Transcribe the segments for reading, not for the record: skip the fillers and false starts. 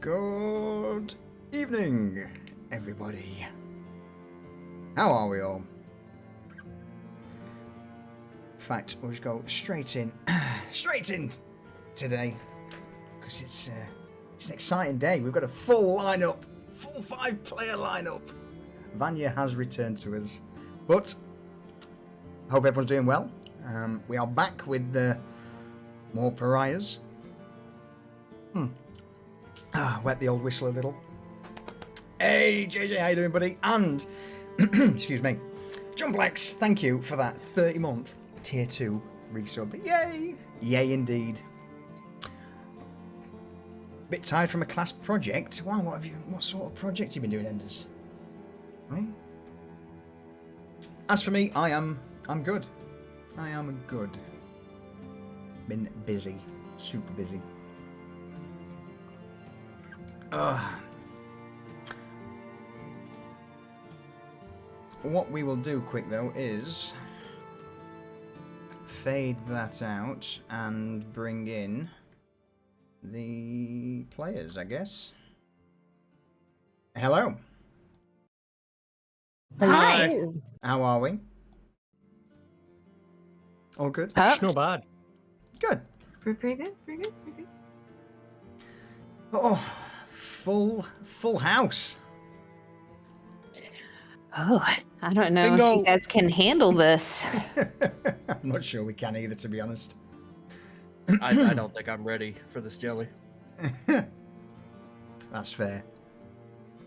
Good evening, everybody. How are we all? In fact, we'll just go straight in today, because it's an exciting day. We've got a full lineup, full 5-player lineup. Vanya has returned to us, but I hope everyone's doing well. We are back with more Pariahs. Wet the old whistle a little. Hey, JJ, how you doing, buddy? And, excuse me, Jumplex, thank you for that 30-month Tier 2 resub. Yay! Yay, indeed. Bit tired from a class project. Wow, what sort of project have you been doing, Enders? Right? As for me, I'm good. I am good. Been busy. Super busy. What we will do quick though is fade that out and bring in the players, I guess. Hello. Hi. How are we? All good? Not bad. Good. Pretty good. Oh, full house. Oh, I don't know Bingo. if you guys can handle this. I'm not sure we can either, to be honest. I don't think I'm ready for this jelly. That's fair.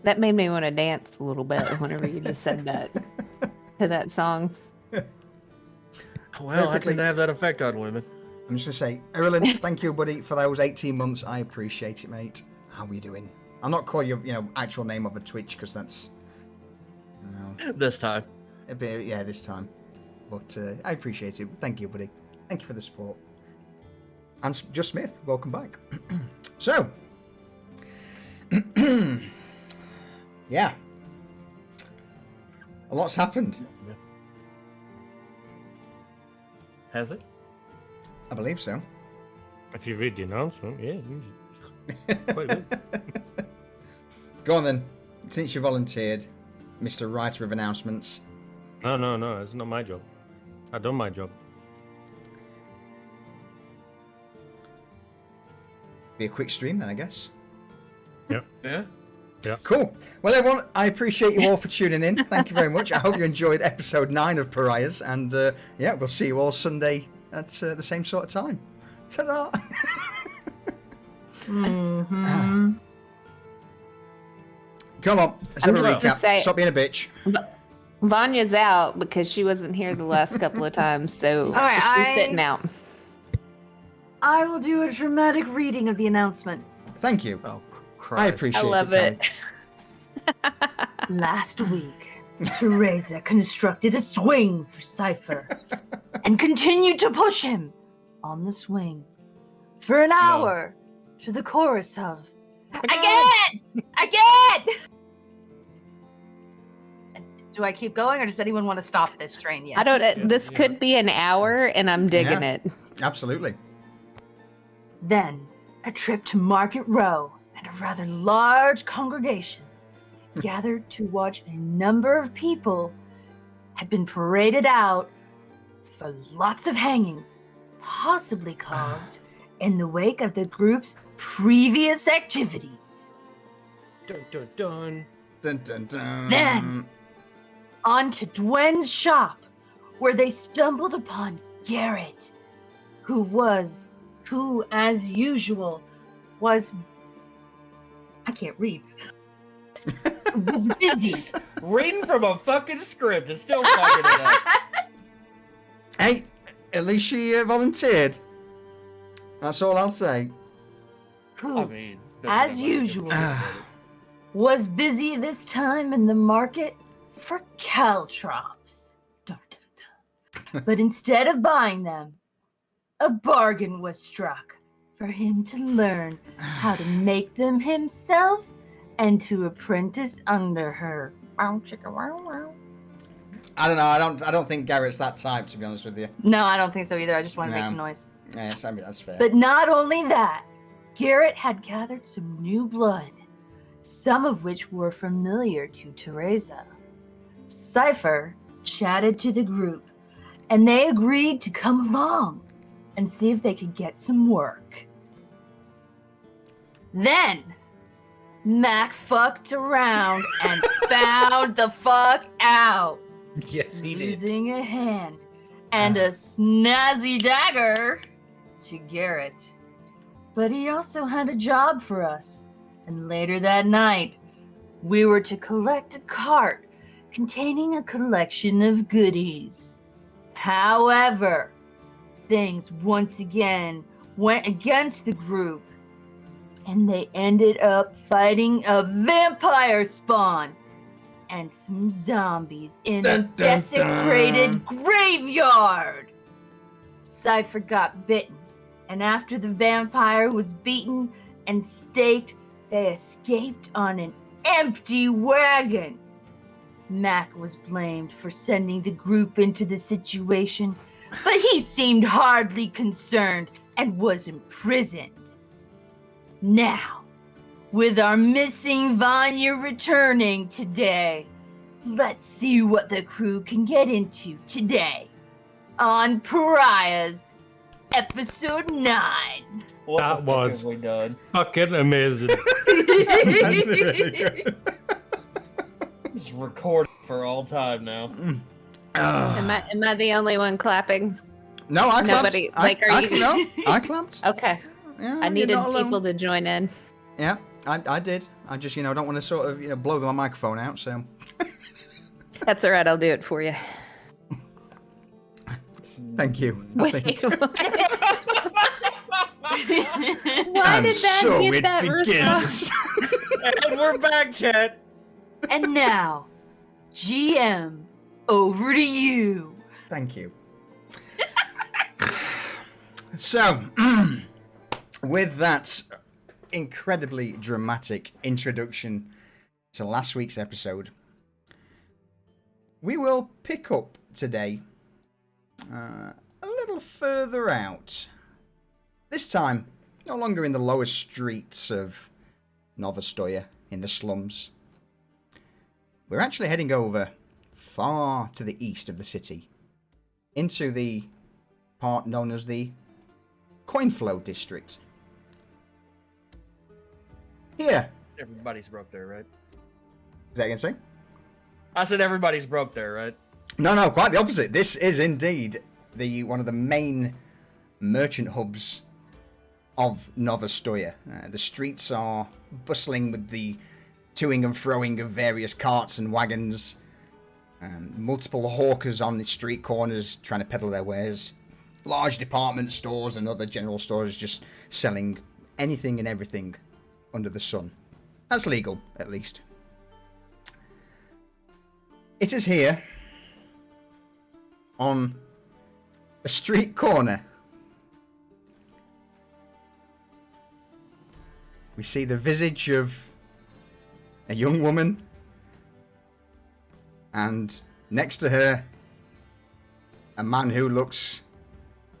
That made me want to dance a little bit whenever you just said that to that song. Well, I tend to have that effect on women. I'm just going to say, Erlen, thank you, buddy, for those 18 months. I appreciate it, mate. How are you doing? I'll not call you, actual name of a Twitch, because that's, This time. a bit, yeah, this time. But I appreciate it. Thank you, buddy. Thank you for the support. And Just Smith, welcome back. So, yeah. A lot's happened. Has it? I believe so. If you read the announcement, yeah. Quite good. Go on then. Since you volunteered, Mr. Writer of Announcements. No, it's not my job. I've done my job. Be a quick stream then, I guess. Yep. Yeah. Yeah. Cool. Well, everyone, I appreciate you all for tuning in. Thank you very much. I hope you enjoyed episode 9 of Pariahs. And yeah, we'll see you all Sunday at the same sort of time. Ta-da! Mm-hmm. Come on, let's have a I'm just gonna recap. say- Stop being a bitch. Vanya's out because she wasn't here the last couple of times, so right, she's sitting out. I will do a dramatic reading of the announcement. Thank you. Oh, I Christ. appreciate I love it. it. Last week, Teresa constructed a swing for Cypher and continued to push him on the swing for an hour to the chorus of Again! Do I keep going or does anyone want to stop this train yet? I don't. This could be an hour, and I'm digging Yeah. it. Absolutely. Then, a trip to Market Row and a rather large congregation gathered to watch a number of people had been paraded out for lots of hangings, possibly caused in the wake of the group's previous activities. Dun, dun, dun. Dun, dun, dun. Then, on to Dwen's shop, where they stumbled upon Garrett, who, as usual, was... I can't read. Was busy. Reading from a fucking script is still fucking it up. Hey, at least she volunteered. That's all I'll say. Who, I mean, as usual, was busy this time in the market for caltrops. Dun, dun, dun. But instead of buying them, a bargain was struck for him to learn how to make them himself and to apprentice under her. Wow, chicka, wow, wow. I don't know. I don't think Garrett's that type, to be honest with you. No, I don't think so either. I just want to make No. the noise. Yes, I mean that's fair. But not only that, Garrett had gathered some new blood, some of which were familiar to Teresa. Cypher chatted to the group, and they agreed to come along and see if they could get some work. Then, Mac fucked around and found the fuck out, Yes, he did. losing a hand and a snazzy dagger to Garrett. But he also had a job for us, and later that night, we were to collect a cart containing a collection of goodies. However, things once again went against the group, and they ended up fighting a vampire spawn and some zombies in a desecrated graveyard. Cypher got bitten, and after the vampire was beaten and staked, they escaped on an empty wagon. Mac was blamed for sending the group into the situation, but he seemed hardly concerned and was imprisoned. Now, with our missing Vanya returning today, let's see what the crew can get into today on Pariahs, episode 9. What That the fuck was- have we done? Fucking amazing. It's recorded for all time now. Am I the only one clapping? No, I clapped. Nobody- like, are you- No, I clapped. Okay. Yeah, I you're needed not alone. people to join in. Yeah, I did. I just, don't want to sort of, blow my microphone out, so. That's all right. I'll do it for you. Thank you. I Wait. think. Why And did that so get it that begins. response? And we're back, chat. And now, GM, over to you. Thank you. So, with that incredibly dramatic introduction to last week's episode, we will pick up today a little further out. This time, no longer in the lower streets of Novostoya in the slums. We're actually heading over far to the east of the city, into the part known as the Coinflow District. Here. Everybody's broke there, right? Is that again, sorry? I said everybody's broke there, right? No, quite the opposite. This is indeed one of the main merchant hubs of Novostoya. The streets are bustling with the toing and froing of various carts and wagons. Multiple hawkers on the street corners trying to peddle their wares. Large department stores and other general stores just selling anything and everything under the sun. That's legal, at least. It is here, on a street corner, we see the visage of a young woman, and next to her, a man who looks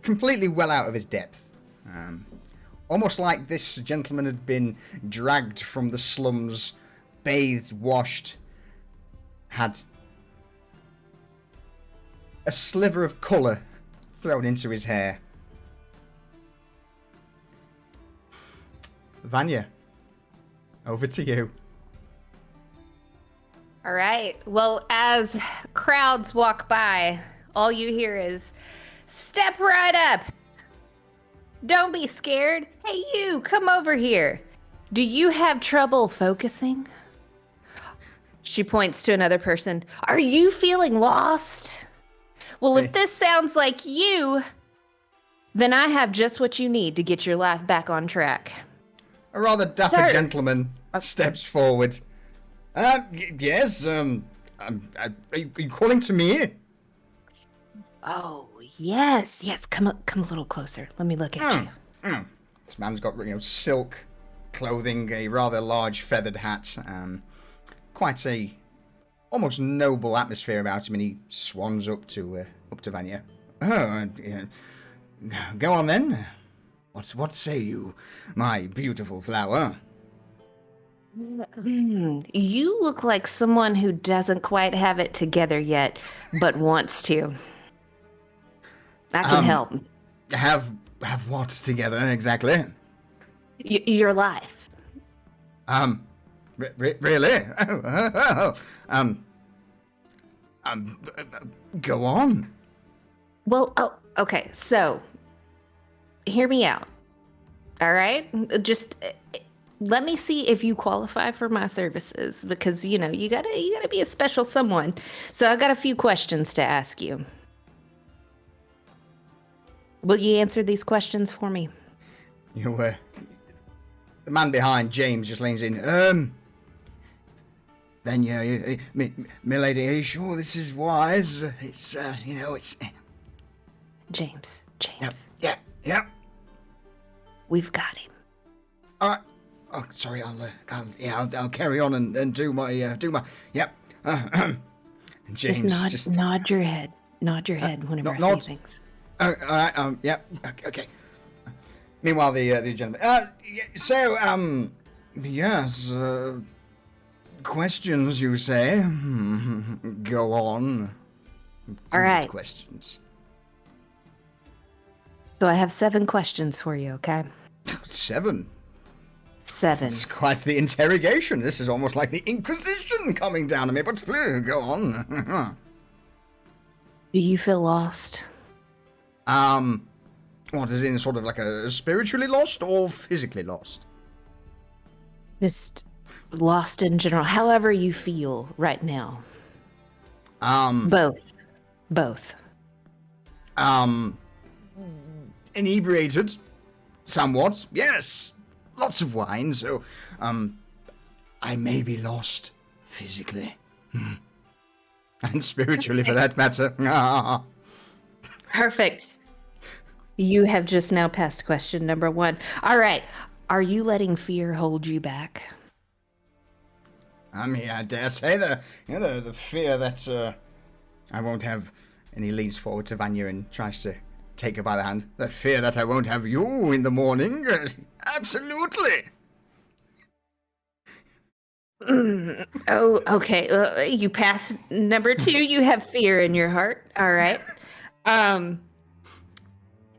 completely well out of his depth. Almost like this gentleman had been dragged from the slums, bathed, washed, had a sliver of colour thrown into his hair. Vanya, over to you. All right. Well, as crowds walk by, all you hear is, "Step right up. Don't be scared. Hey, you, come over here. Do you have trouble focusing?" She points to another person. "Are you feeling lost? Well, if this sounds like you, then I have just what you need to get your life back on track." A rather dapper Sir. gentleman steps forward. Yes, are you calling to me? Oh, yes. Come a little closer. Let me look at you. This man's got, silk clothing, a rather large feathered hat, quite a almost noble atmosphere about him, and he swans up to Vanya. Oh, yeah. Go on then. What say you, my beautiful flower? You look like someone who doesn't quite have it together yet, but wants to. I can help. Have what together exactly? Your life. Really? Go on. Well, okay. So, hear me out. All right? Just let me see if you qualify for my services because, you gotta be a special someone. So I got a few questions to ask you. Will you answer these questions for me? The man behind James just leans in. Then milady, are you sure this is wise? It's it's. James. Yep. We've got him. All right. Oh, sorry. I'll carry on and do my Yep. James, just nod your head. Nod your head whenever I say things. All right. Yep. Okay. Meanwhile, the gentleman. Yes. Questions, you say? Go on. All right. Questions. So I have 7 questions for you, okay? 7? 7. It's quite the interrogation. This is almost like the Inquisition coming down on me, but please, go on. Do you feel lost? What is in sort of like a spiritually lost or physically lost? Just lost in general, however you feel right now. Both. Inebriated, somewhat. Yes, lots of wine. So, I may be lost physically, and spiritually, for that matter. Perfect. You have just now passed question number 1. All right. Are you letting fear hold you back? I mean, I dare say the fear that I won't have. And he leans forward to Vanya and tries to take her by the hand. The fear that I won't have you in the morning. Absolutely. Oh, okay. You pass number 2. You have fear in your heart. All right.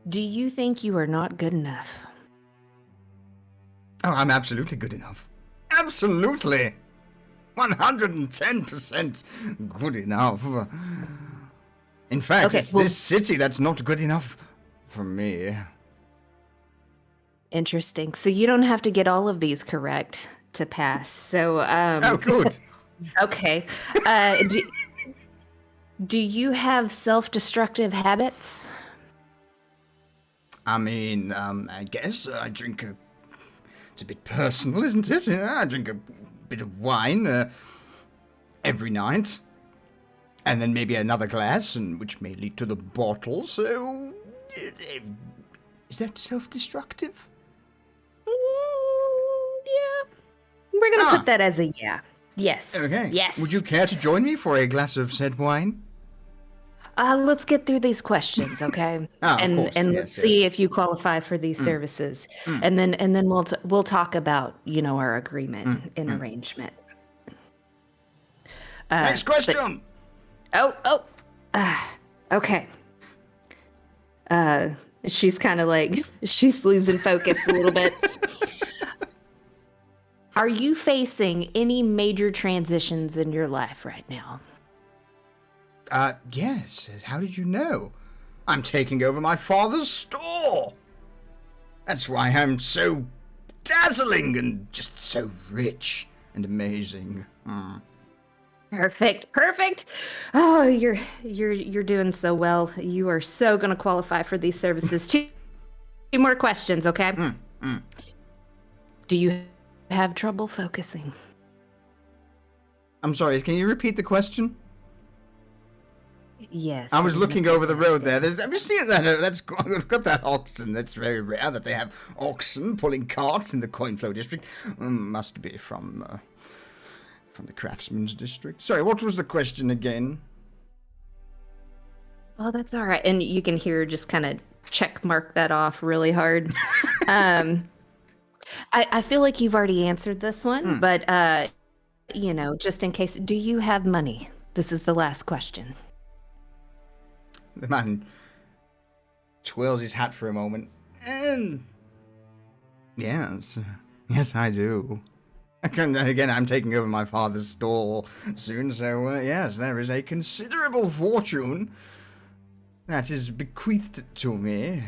Do you think you are not good enough? Oh, I'm absolutely good enough. Absolutely. 110% good enough. In fact, it's this city that's not good enough for me. Interesting. So you don't have to get all of these correct to pass. So, Oh, good. Okay. Do you have self-destructive habits? I mean, I guess I drink it's a bit personal, isn't it? I drink a bit of wine every night. And then maybe another glass, which may lead to the bottle, so... Is that self-destructive? Yeah. We're going to put that as a yeah. Yes. Okay. Yes. Would you care to join me for a glass of said wine? Let's get through these questions, okay? Of course. Let's see if you qualify for these services. And then we'll talk about, our agreement and arrangement. Next question! Okay. She's kind of like, she's losing focus a little bit. Are you facing any major transitions in your life right now? Yes. How did you know? I'm taking over my father's store. That's why I'm so dazzling and just so rich and amazing. Perfect. Oh, you're doing so well. You are so going to qualify for these services. 2 more questions, okay? Do you have trouble focusing? I'm sorry, can you repeat the question? Yes. I was looking over the road there. Have you seen that? I've got that oxen. That's very rare that they have oxen pulling carts in the Coinflow district. Must be from the Craftsman's district. Sorry, what was the question again? Oh, that's all right. And you can hear just kind of check mark that off really hard. I feel like you've already answered this one, but just in case, do you have money? This is the last question. The man twirls his hat for a moment. Yes, I do. Again, I'm taking over my father's stall soon, so yes, there is a considerable fortune that is bequeathed to me.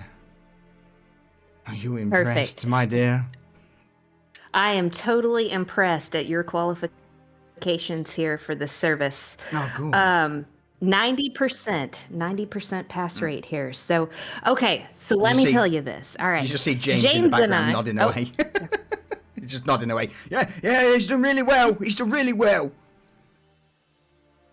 Are you impressed, Perfect. my dear? I am totally impressed at your qualifications here for the service. Oh, good. 90% pass rate here. So, okay, so let me tell you this. All right. You just see James in the background nodding away. He's just nodding away. Yeah, he's done really well. He's done really well.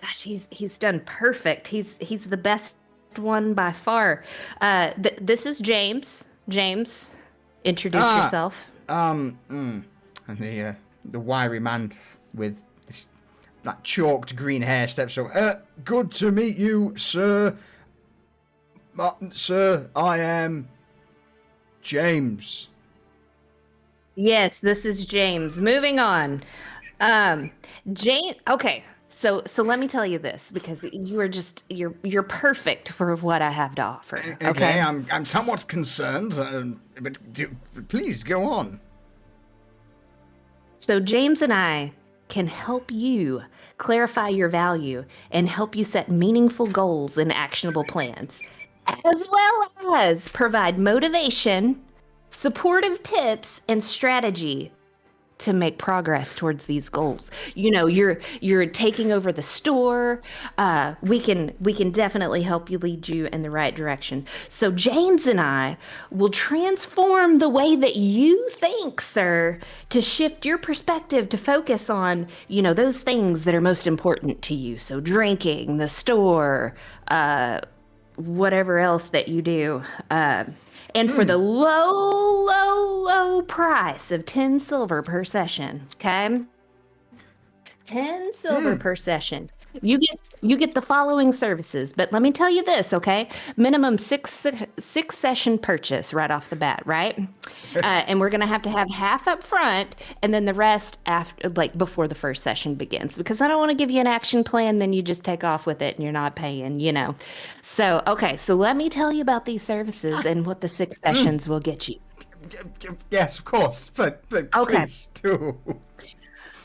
Gosh, he's done perfect. He's the best one by far. This is James. James, introduce yourself. And the wiry man with this that chalked green hair steps up. Good to meet you, sir. Sir, I am James. Yes, this is James. Moving on. Jane. Okay, so let me tell you this, because you are you're perfect for what I have to offer. Okay, I'm somewhat concerned, but please go on. So James and I can help you clarify your value and help you set meaningful goals and actionable plans, as well as provide motivation, supportive tips, and strategy to make progress towards these goals. You know, you're taking over the store. We can definitely help you, lead you in the right direction. So James and I will transform the way that you think, sir, to shift your perspective to focus on, those things that are most important to you. So drinking, the store, whatever else that you do. And for the low price of 10 silver per session, okay? 10 silver per session. You get the following services, but let me tell you this, okay? Minimum six session purchase right off the bat, right? And we're gonna have to have half up front, and then the rest after, before the first session begins, because I don't want to give you an action plan, then you just take off with it and you're not paying, So okay, so let me tell you about these services and what the 6 sessions will get you. Yes, of course, but Okay. Please do.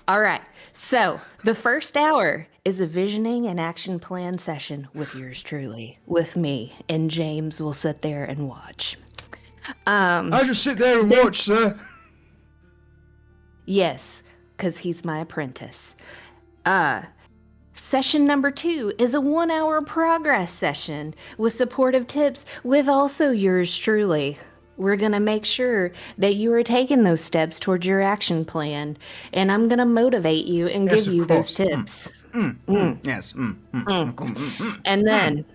All right. So the first hour is a visioning and action plan session with yours truly, with me, and James will sit there and watch. I'll just sit there and watch, sir. Yes, because he's my apprentice. Session number 2 is a 1-hour progress session with supportive tips with also yours truly. We're going to make sure that you are taking those steps towards your action plan, and I'm going to motivate you and give you those tips. Yes. And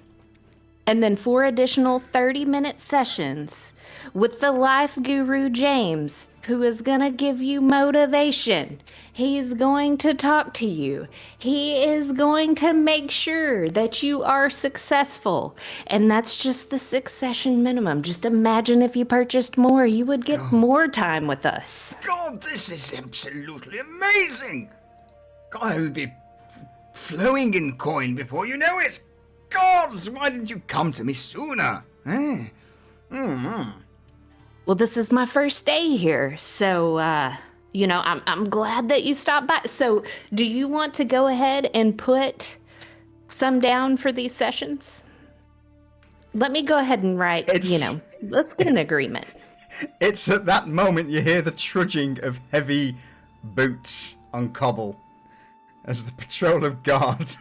then 4 additional 30-minute sessions with the life guru James, who is going to give you motivation. He's going to talk to you. He is going to make sure that you are successful. And that's just the 6 session minimum. Just imagine if you purchased more, you would get more time with us. God, this is absolutely amazing. God, I will be flowing in coin before you know it. God, why didn't you come to me sooner? Well, this is my first day here, so I'm glad that you stopped by. So, do you want to go ahead and put some down for these sessions? Let me go ahead and write. Let's get an agreement. It's at that moment you hear the trudging of heavy boots on cobble as the patrol of guards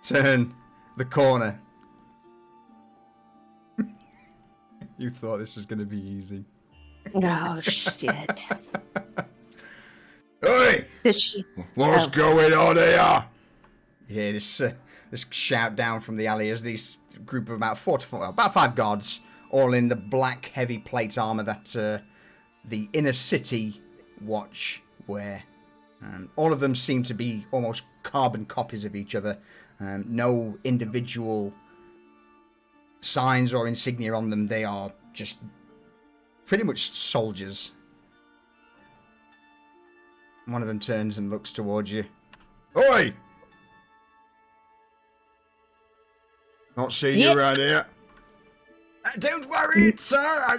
turn the corner. You thought this was going to be easy. Oh, shit. Hey! What's going on here? Yeah, this shout down from the alley as these group of about 5 guards, all in the black heavy plate armor that the inner city watch wear. All of them seem to be almost carbon copies of each other. No individual signs or insignia on them. They are just pretty much soldiers. One of them turns and looks towards you. Oi! Not seen you around here. Don't worry, sir.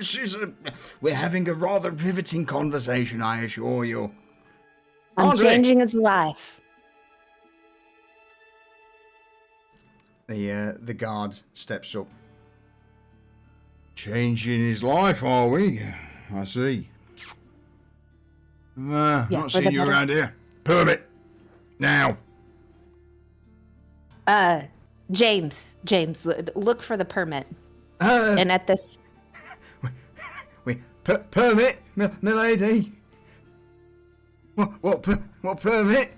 We're having a rather riveting conversation, I assure you. I'm Andre. changing his life. The guard steps up. Changing his life, are we? I see. Not for seen the you better. around here. Permit. Now. James, look for the permit. Uh, And at this, permit, milady. What permit?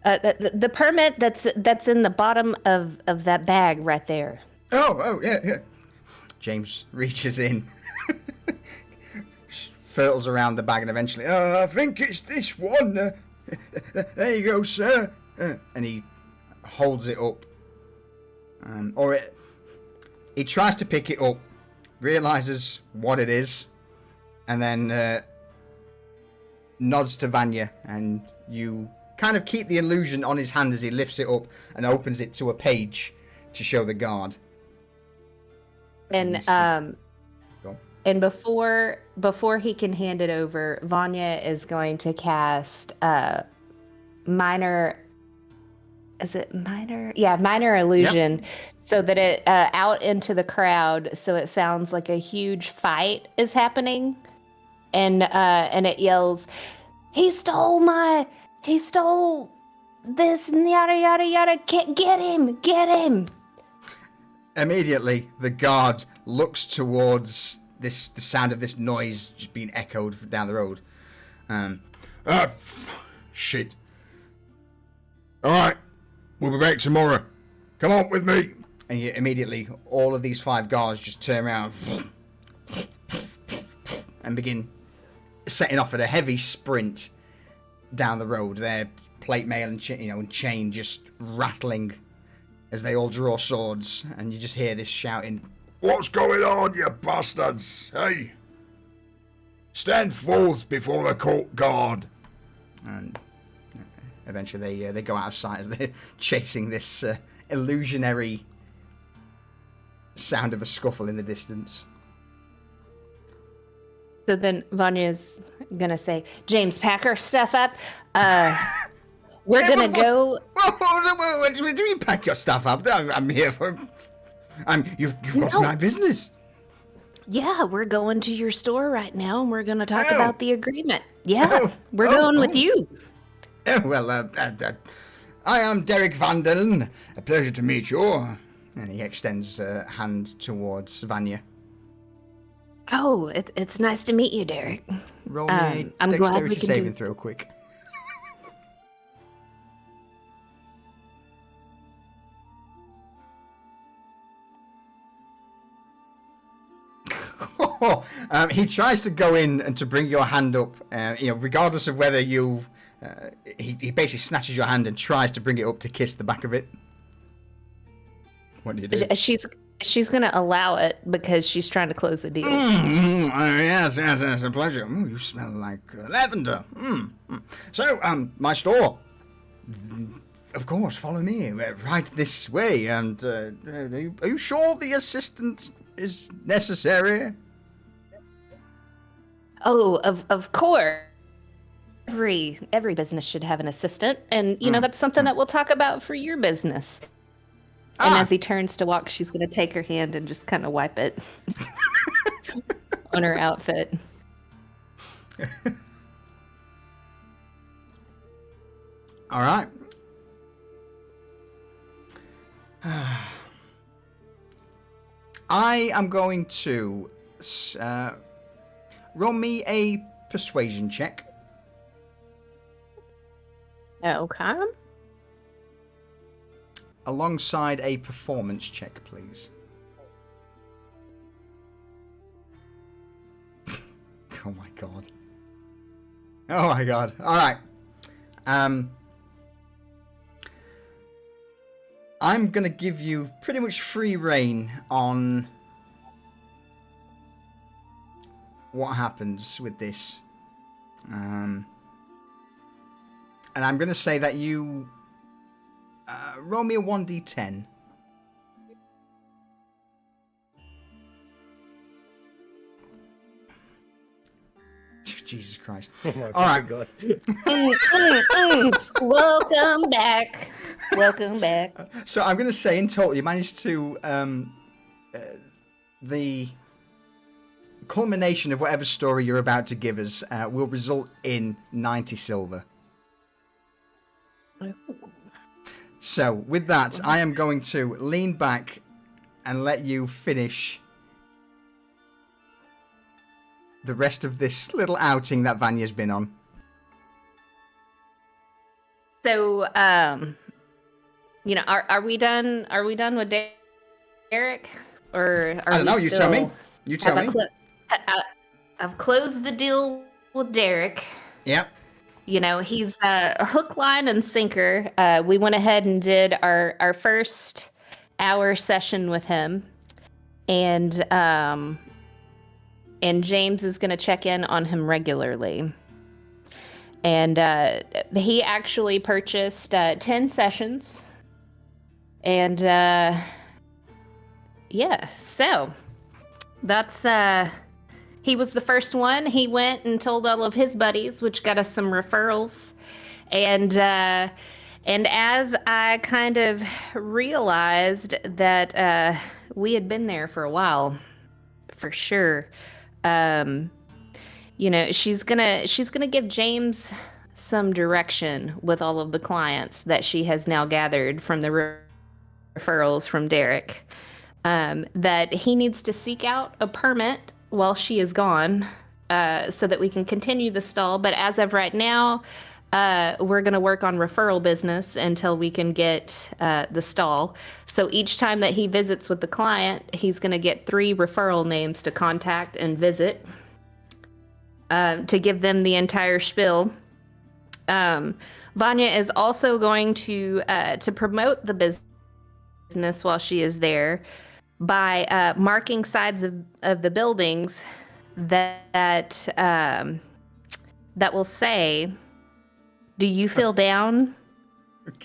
the permit that's in the bottom of that bag right there. Oh, yeah. James reaches in, fertles around the bag, and eventually, I think it's this one. There you go, sir. And he holds it up. He tries to pick it up, realizes what it is, and then nods to Vanya, and you kind of keep the illusion on his hand as he lifts it up and opens it to a page to show the guard. And Go on. and before he can hand it over, Vanya is going to cast minor. Is it minor? Yeah, minor illusion, so that it out into the crowd, so it sounds like a huge fight is happening, and it yells, "He stole this, and yada yada yada! Get him!" Immediately, the guard looks towards the sound of this noise just being echoed down the road. Shit. All right, we'll be back tomorrow. Come on with me. And immediately, all of these 5 guards just turn around and begin setting off at a heavy sprint down the road. Their plate mail and chain just rattling as they all draw swords, and you just hear this shouting, "What's going on, you bastards? Hey! Stand forth before the court guard!" And eventually they go out of sight as they're chasing this illusionary sound of a scuffle in the distance. So then Vanya's gonna say, "James, pack our stuff up. We're gonna go." What do you mean pack your stuff up? I'm here for... You've got No. my business. Yeah, we're going to your store right now, and we're gonna talk Oh. about the agreement. Yeah, Oh. we're Oh. going with you. Oh, well, I am Derek Van Dellen. A pleasure to meet you. And he extends a hand towards Vanya. Oh, it's nice to meet you, Derek. Roll me a I'm glad we dexterity can saving do- throw quick. He tries to go in and to bring your hand up, regardless of whether you... he basically snatches your hand and tries to bring it up to kiss the back of it. What do you do? She's gonna allow it because she's trying to close the deal. Yes, it's a pleasure. You smell like lavender. So, my store. Of course, follow me. Right this way. And are you sure the assistance is necessary? Oh, of course. Every business should have an assistant, and that's something that we'll talk about for your business. And as he turns to walk, she's going to take her hand and just kind of wipe it on her outfit. All right. I am going to roll me a persuasion check. Okay. Alongside a performance check, please. Oh my god. Oh my god. Alright. I'm gonna give you pretty much free reign on what happens with this. And I'm going to say that you roll me a 1d10. Jesus Christ. Oh my All right. God. Welcome back. Welcome back. So I'm going to say in total, you managed to the culmination of whatever story you're about to give us will result in 90 silver. So with that, I am going to lean back and let you finish the rest of this little outing that Vanya's been on. So, you know, are we done? Are we done with Derek? Or are I don't know. we You still... tell me. You tell me. I've closed the deal with Derek. Yep. You know, he's hook, line, and sinker. We went ahead and did our first hour session with him, and James is going to check in on him regularly. And he actually purchased 10 sessions, and yeah, so that's he was the first one. He went and told all of his buddies, which got us some referrals. And as I kind of realized that we had been there for a while, for sure. You know, she's gonna give James some direction with all of the clients that she has now gathered from the referrals from Derek. That he needs to seek out a permit while she is gone, so that we can continue the stall. But as of right now, we're going to work on referral business until we can get the stall. So each time that he visits with the client, he's going to get 3 referral names to contact and visit, to give them the entire spiel. Vanya is also going to promote the business while she is there by marking sides of the buildings that will say, "Do you feel down?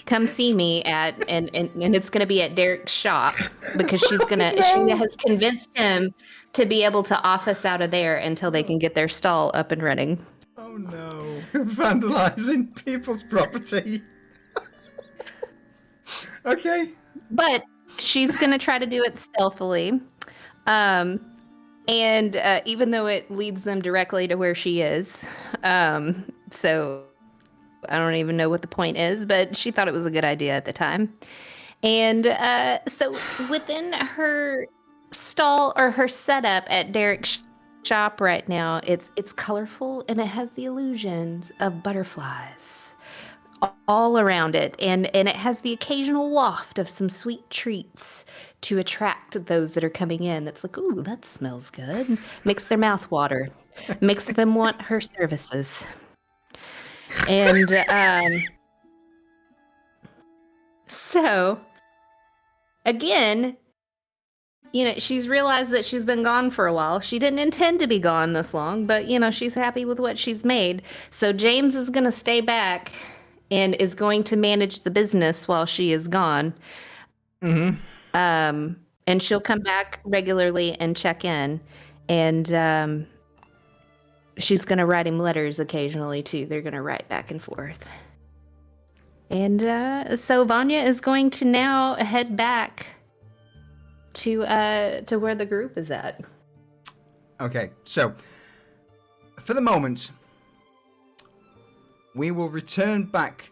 Come see me at," and it's going to be at Derek's shop, because she has convinced him to be able to office out of there until they can get their stall up and running. Oh no. Vandalizing people's property. Okay. But she's going to try to do it stealthily. And even though it leads them directly to where she is. So I don't even know what the point is, but she thought it was a good idea at the time. And so within her stall, or her setup at Derek's shop right now, it's colorful, and it has the illusions of butterflies all around it, and it has the occasional waft of some sweet treats to attract those that are coming in. That's like, ooh, that smells good. Makes their mouth water. Makes them want her services. And so again, you know, she's realized that she's been gone for a while. She didn't intend to be gone this long, but you know, she's happy with what she's made. So James is going to stay back and is going to manage the business while she is gone. Mm-hmm. And she'll come back regularly and check in. And she's going to write him letters occasionally, too. They're going to write back and forth. And so Vanya is going to now head back to where the group is at. Okay, so for the moment, we will return back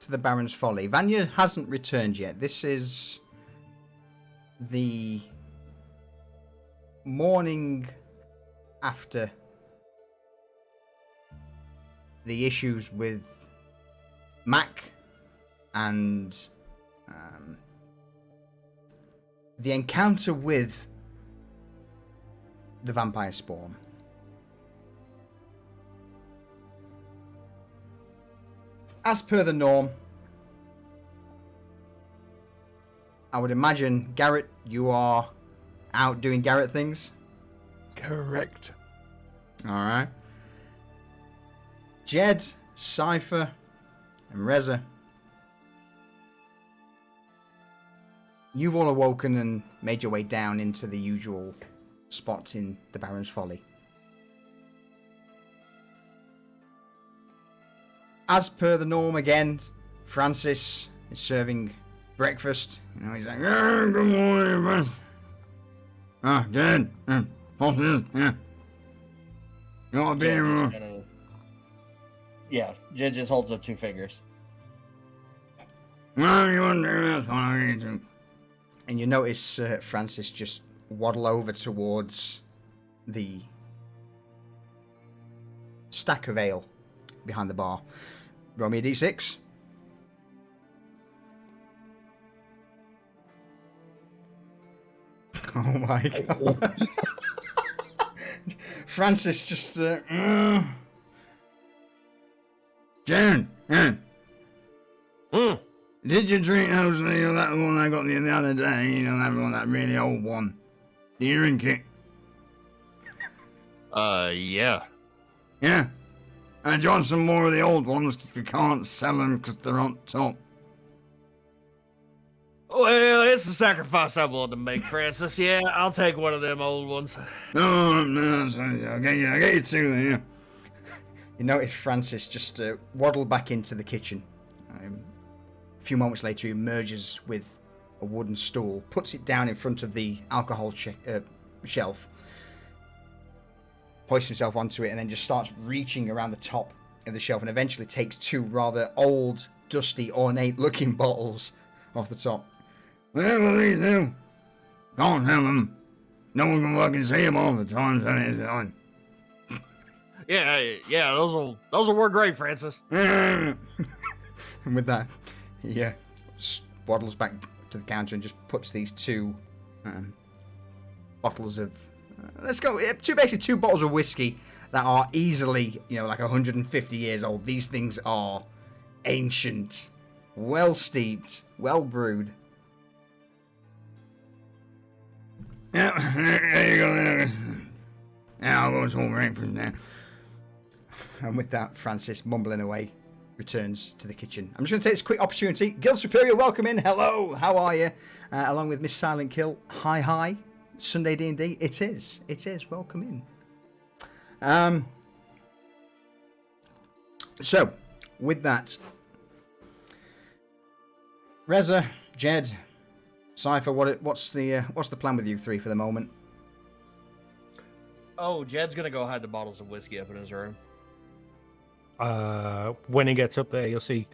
to the Baron's Folly. Vanya hasn't returned yet. This is the morning after the issues with Mac and the encounter with the vampire spawn. As per the norm, I would imagine, Garrett, you are out doing Garrett things? Correct. All right. Jed, Cypher, and Reza. You've all awoken and made your way down into the usual spots in the Baron's Folly. As per the norm again, Francis is serving breakfast. You know, he's like, "Yeah, good morning, man. Jed, what's this? Yeah. You want a beer?" Yeah, Jed just holds up 2 fingers. No, you want to do. And you notice Francis just waddle over towards the stack of ale behind the bar. Roll me a d6. Oh my god. Francis just... Jen, did you drink those, that one I got the other day, that one, that really old one? Did you drink it? Yeah. Yeah. Do you want some more of the old ones, because we can't sell them because they're on top? Well, it's a sacrifice I'm willing to make, Francis. Yeah, I'll take one of them old ones. No, I'll get you 2 then, yeah. You notice Francis just waddle back into the kitchen. A few moments later, he emerges with a wooden stool, puts it down in front of the alcohol shelf, hoists himself onto it, and then just starts reaching around the top of the shelf and eventually takes 2 rather old, dusty, ornate-looking bottles off the top. Whatever they do, don't tell them. No one can fucking see them all the time, so it's on. Yeah, those will work great, Francis. And with that, he waddles back to the counter and just puts these 2 bottles of... basically 2 bottles of whiskey that are easily, like 150 years old. These things are ancient, well steeped, well brewed. Yeah, there you go. Yeah, I'll go to breakfast now. And with that, Francis, mumbling away, returns to the kitchen. I'm just going to take this quick opportunity. Guild Superior, welcome in. Hello, how are you? Along with Miss Silent Kill. Hi. Sunday D&D. It is. Welcome in. So, with that, Reza, Jed, Cypher, what's the plan with you 3 for the moment? Oh, Jed's gonna go hide the bottles of whiskey up in his room. When he gets up there, you'll see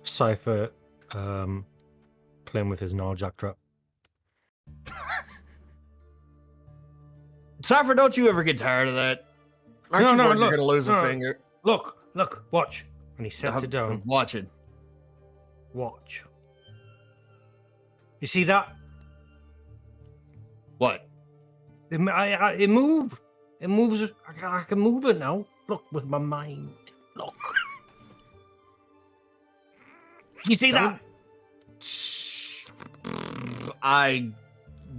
Cypher playing with his Gnarjack trap. Cypher, don't you ever get tired of that? Aren't you worried you're gonna lose a finger? Look, watch. And he sets it down. I'm watching. Watch. You see that? What? It moved. It moves. I can move it now. Look, with my mind. Look. You see that?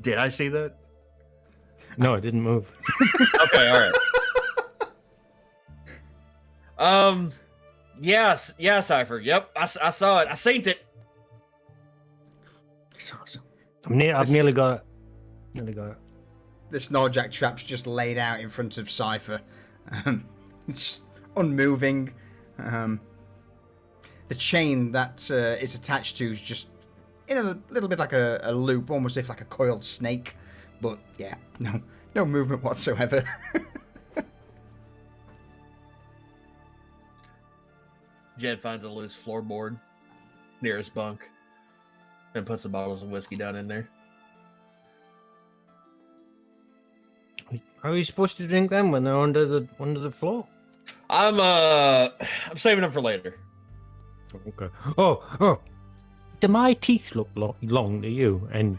Did I see that? No, it didn't move. Okay, all right. Yes, Cypher. Yep, I saw it. I seen it. It's awesome. I've nearly got it. This Gnarjack trap's just laid out in front of Cypher. It's unmoving. The chain that it's attached to is just in a little bit like a loop, almost if like a coiled snake. But yeah, no movement whatsoever. Jed finds a loose floorboard near his bunk and puts the bottles of whiskey down in there. How are you supposed to drink them when they're under the floor? I'm saving them for later. Okay. Oh. Do my teeth look long to you? And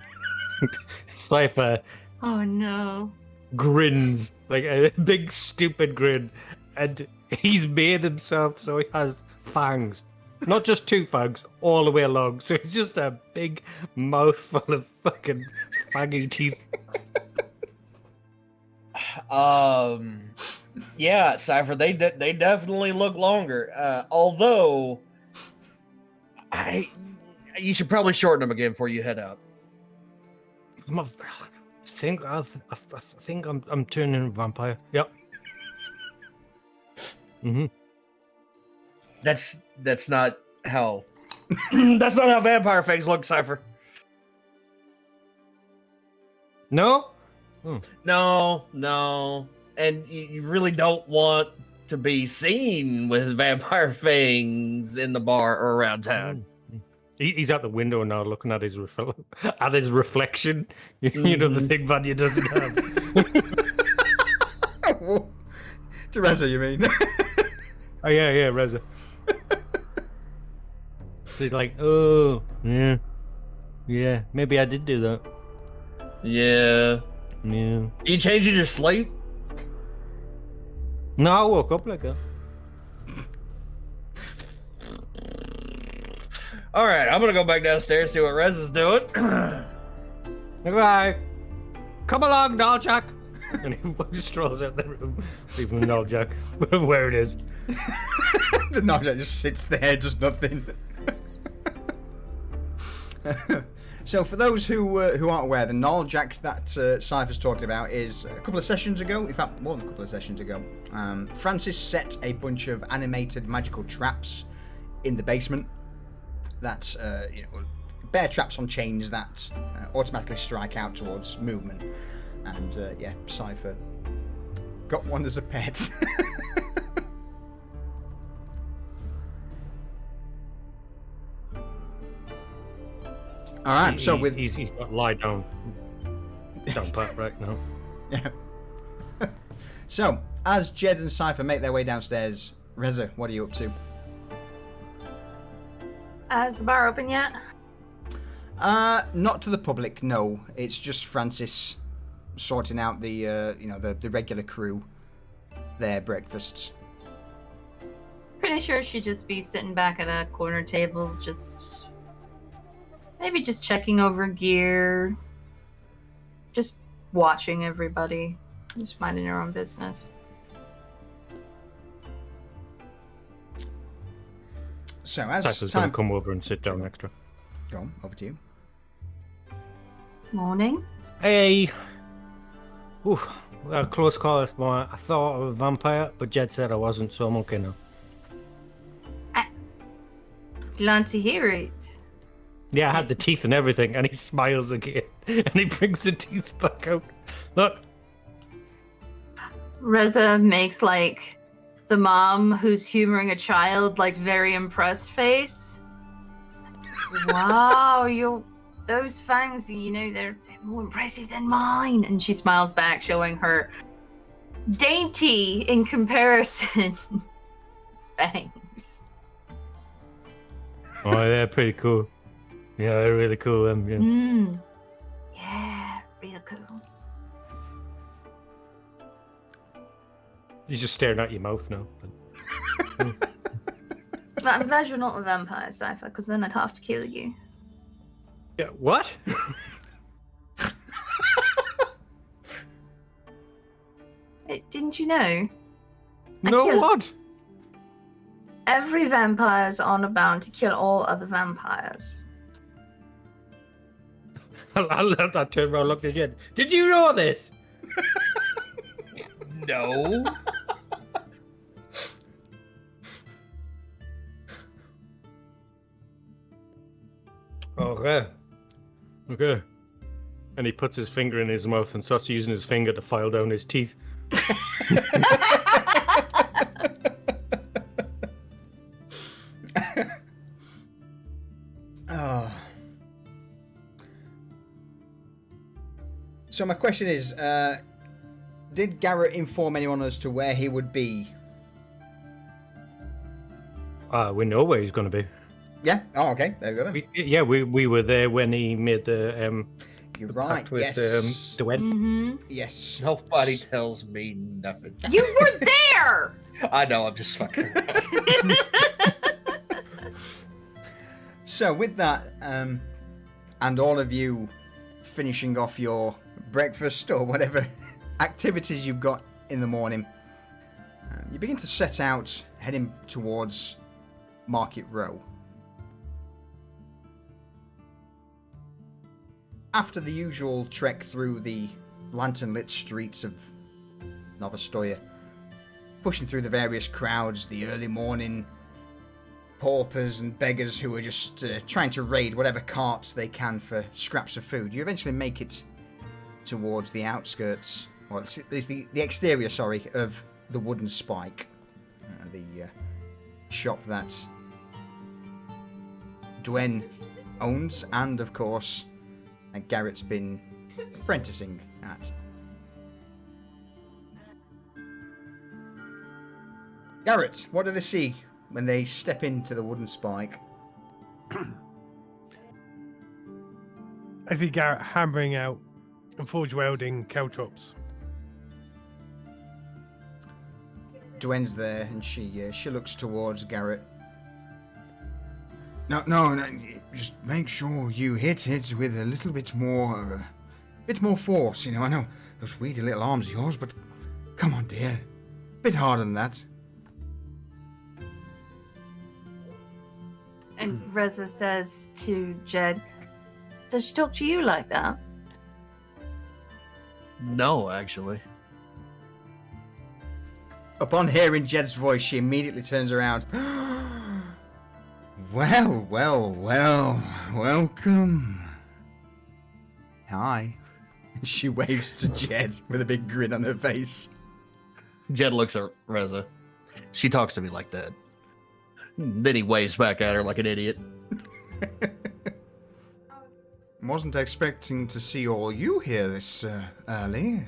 Cypher Oh no. grins like a big stupid grin, and he's made himself so he has fangs. Not just 2 fangs, all the way along. So it's just a big mouthful of fucking fangy teeth. Yeah, Cypher, they definitely look longer. Although, you should probably shorten them again before you head out. I think I'm turning a vampire. Yep. Mm-hmm. That's not how that's not how vampire fangs look, Cypher. No? No. And you really don't want to be seen with vampire fangs in the bar or around town. He's out the window now looking at his reflection. You know, the thing Vanya doesn't have. Teresa, you mean? Oh, yeah, Reza. So he's like, oh, yeah, maybe I did do that. Yeah. You change in your sleep? No, I woke up like that. All right, I'm gonna go back downstairs, see what Rez is doing. Okay. Come along, Jack. And he strolls out the room, leaving Jack where it is. The Naljack just sits there, does nothing. So for those who aren't aware, the Naljack that Cypher's talking about is a couple of sessions ago, in fact more than a couple of sessions ago, Francis set a bunch of animated magical traps in the basement that, bear traps on chains that automatically strike out towards movement. And Cypher got one as a pet. All right, so he's got lie down pat right now. Yeah. So as Jed and Cypher make their way downstairs, Reza, what are you up to? Is the bar open yet? Not to the public, no. It's just Francis sorting out the the regular crew, their breakfasts. Pretty sure she'd just be sitting back at a corner table, maybe just checking over gear, just watching everybody, just minding her own business. So as Cypher's time gonna come over and sit down next to her. Go on, over to you. Morning. Hey. Ooh, a close call this morning. I thought I was a vampire, but Jed said I wasn't, so I'm okay now. Glad to hear it. Yeah, I had the teeth and everything, and he smiles again, and he brings the teeth back out. Look. Reza makes like the mom who's humoring a child, like very impressed face. Wow, those fangs, they're more impressive than mine. And she smiles back, showing her dainty in comparison fangs. Oh, they're pretty cool. Yeah, they're really cool. Yeah. Yeah, real cool. He's just staring at your mouth now. But I'm glad you're not a vampire, Cypher, because then I'd have to kill you. Yeah, what? Didn't you know? No, what? Every vampire's on a bound to kill all other vampires. I love that turn around, looked at Jed. Did you know this? No. Okay. And he puts his finger in his mouth and starts using his finger to file down his teeth. Oh. So my question is, did Garrett inform anyone as to where he would be? We know where he's going to be. Yeah. Oh, okay. There we go. Then. We were there when he made the You're the right. pact with Yes. Dwayne. Mm-hmm. Yes. Nobody tells me nothing. You were there! I know, I'm just fucking around. So with that, and all of you finishing off your breakfast or whatever activities you've got in the morning, begin to set out, heading towards Market Row. After the usual trek through the lantern-lit streets of Novostoya, pushing through the various crowds, the early morning paupers and beggars who are just trying to raid whatever carts they can for scraps of food, you eventually make it towards the outskirts, well, it's the exterior, sorry, of the Wooden Spike, the shop that Dwen owns, and of course, Garrett's been apprenticing at. Garrett, what do they see when they step into the Wooden Spike? I see Garrett hammering out and forge welding caltrops. Dwen's there, and she looks towards Garrett. No, just make sure you hit it with a little bit more force. You know, I know those weedy little arms of yours, but come on, dear, bit harder than that. And Reza says to Jed, "Does she talk to you like that?" No, actually. Upon hearing Jed's voice, she immediately turns around. Well, welcome. Hi. She waves to Jed with a big grin on her face. Jed looks at Reza. She talks to me like that. Then he waves back at her like an idiot. Wasn't expecting to see all you here this early.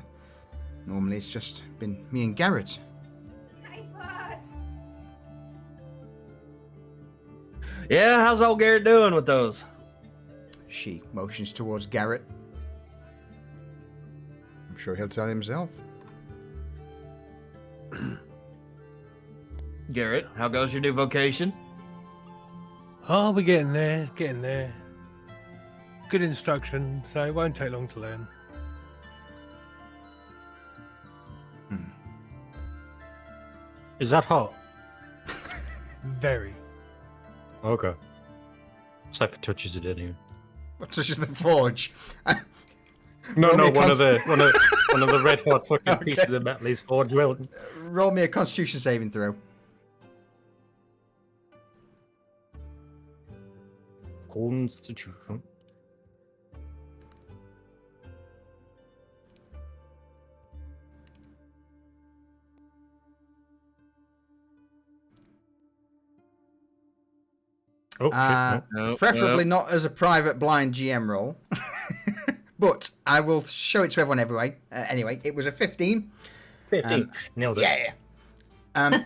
Normally it's just been me and Garrett. Yeah, how's old Garrett doing with those? She motions towards Garrett. I'm sure he'll tell himself. Garrett, how goes your new vocation? Oh, we're getting there. Good instruction, so it won't take long to learn. Is that hot? Very. Okay. Cypher touches it in here. What touches the forge? No, Roll me a one of the red hot fucking Okay. pieces of metal he's forged welding. Roll me a Constitution saving throw. Constitution. Oh, shit, no. Nope, Preferably nope. not as a private blind GM roll. But I will show it to everyone anyway. Anyway, it was a 15. 15. Nailed it. Yeah.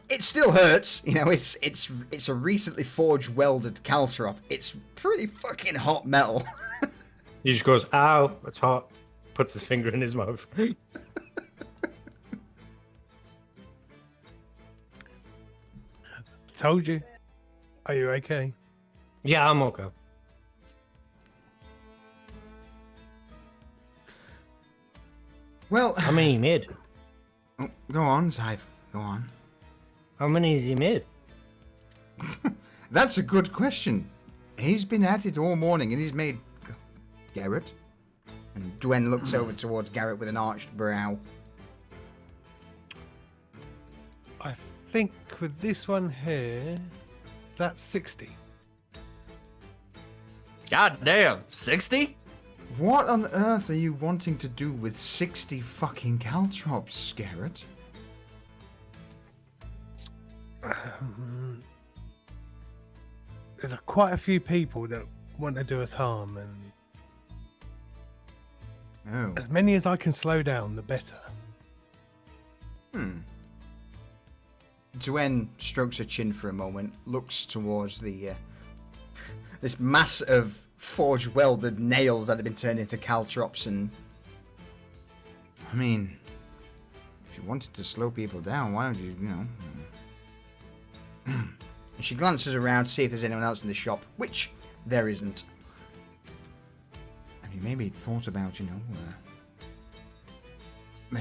It still hurts. You know, it's a recently forged welded caltrop. It's pretty fucking hot metal. He just goes, ow, it's hot. Puts his finger in his mouth. Told you. Are you okay? Yeah, I'm okay. Well, How many he made? oh, go on, Zyve. Go on. How many has he made? That's a good question. He's been at it all morning, and he's made Garrett. And Dwen looks over towards Garrett with an arched brow. I think with this one here, that's 60. God damn, 60? What on earth are you wanting to do with 60 fucking caltrops, Garrett? There's quite a few people that want to do us harm, and Oh. as many as I can slow down, the better. Dwen strokes her chin for a moment, looks towards the this mass of forged welded nails that have been turned into caltrops, and I mean, if you wanted to slow people down, why don't you know? And she glances around to see if there's anyone else in the shop, which there isn't. Have you maybe thought about,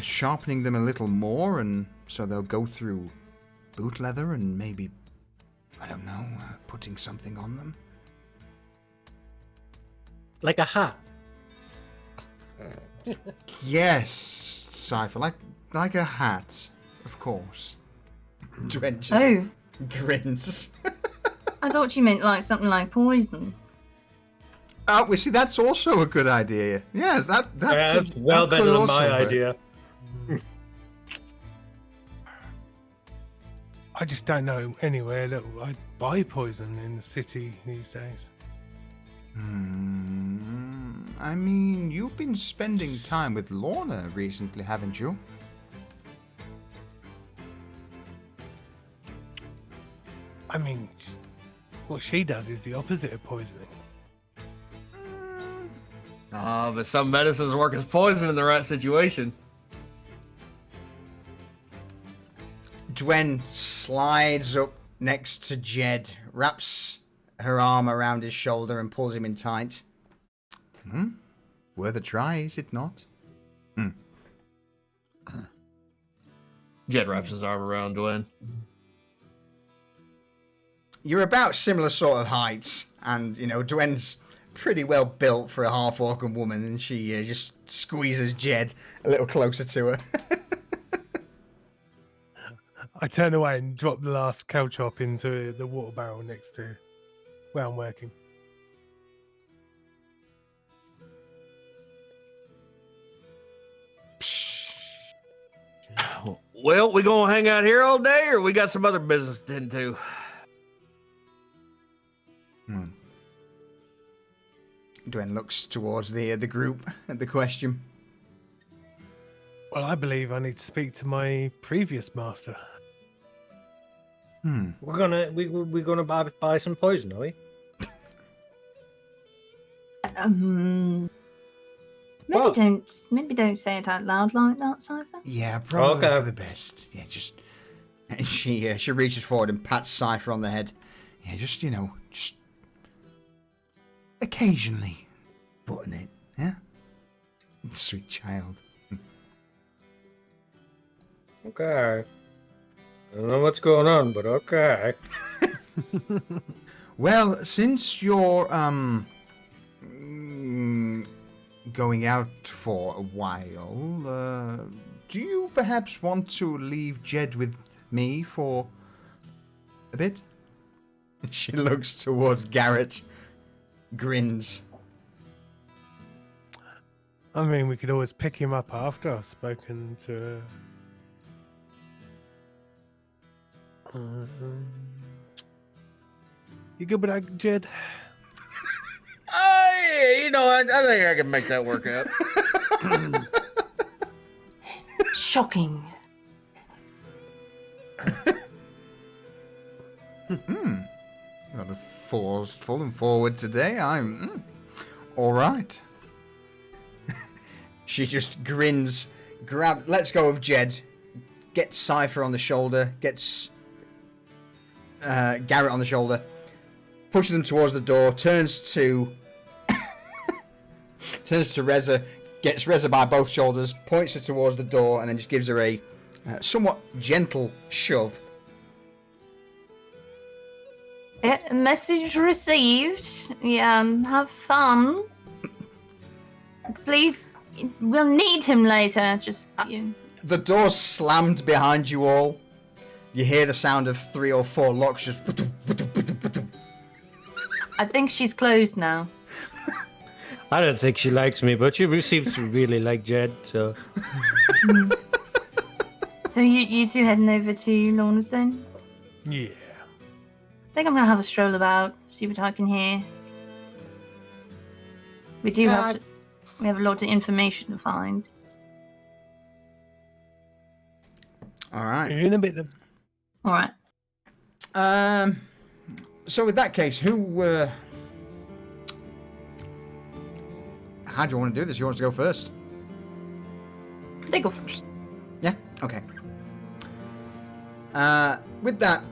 sharpening them a little more, and so they'll go through boot leather and maybe, I don't know, putting something on them. Like a hat. Yes, Cypher, like a hat, of course. Dwen just Oh, grins. I thought you meant like something like poison. Oh, we see, that's also a good idea. Yes, that Yeah, could, that's well that could better than also my work. idea. I just don't know anywhere that I'd buy poison in the city these days. I mean, you've been spending time with Lorna recently, haven't you? I mean, what she does is the opposite of poisoning. But some medicines work as poison in the right situation. Dwen slides up next to Jed, wraps her arm around his shoulder and pulls him in tight. Worth a try, is it not? Jed wraps his arm around Dwayne. You're about similar sort of heights, and, you know, Dwen's pretty well built for a half-orc woman, and she just squeezes Jed a little closer to her. I turn away and drop the last cow chop into the water barrel next to where I'm working. Well, we gonna hang out here all day, or we got some other business to tend to? Dwen looks towards the group at the question. Well, I believe I need to speak to my previous master. We're gonna buy some poison, are we? Maybe Well- don't say it out loud like that, Cypher. Yeah, probably Okay. for the best. Yeah, just... And she reaches forward and pats Cypher on the head. Yeah, just, you know, just... occasionally button it, yeah? Sweet child. Okay. I don't know what's going on, but okay. Well, since you're, going out for a while, do you perhaps want to leave Jed with me for a bit? She looks towards Garrett, grins. I mean, we could always pick him up after I've spoken to... You good with that, Jed? I think I can make that work out. Shocking. Well, the four's fallen forward today. I'm all right. She just grins, lets go of Jed, gets Cypher on the shoulder, gets Garrett on the shoulder, pushes them towards the door, turns to Reza, gets Reza by both shoulders, points her towards the door, and then just gives her a somewhat gentle shove. Message received. Have fun. Please, we'll need him later. Just you. The door's slammed behind you all. You hear the sound of 3 or 4 locks just... I think she's closed now. I don't think she likes me, but she seems to really like Jed, so... So you two heading over to Lorna's then? Yeah. I think I'm gonna have a stroll about, see what I can hear. We have a lot of information to find. All right. In a bit of... All right. So with that case, who... How do you want to do this? You want us to go first? They go first. Yeah? Okay. With that,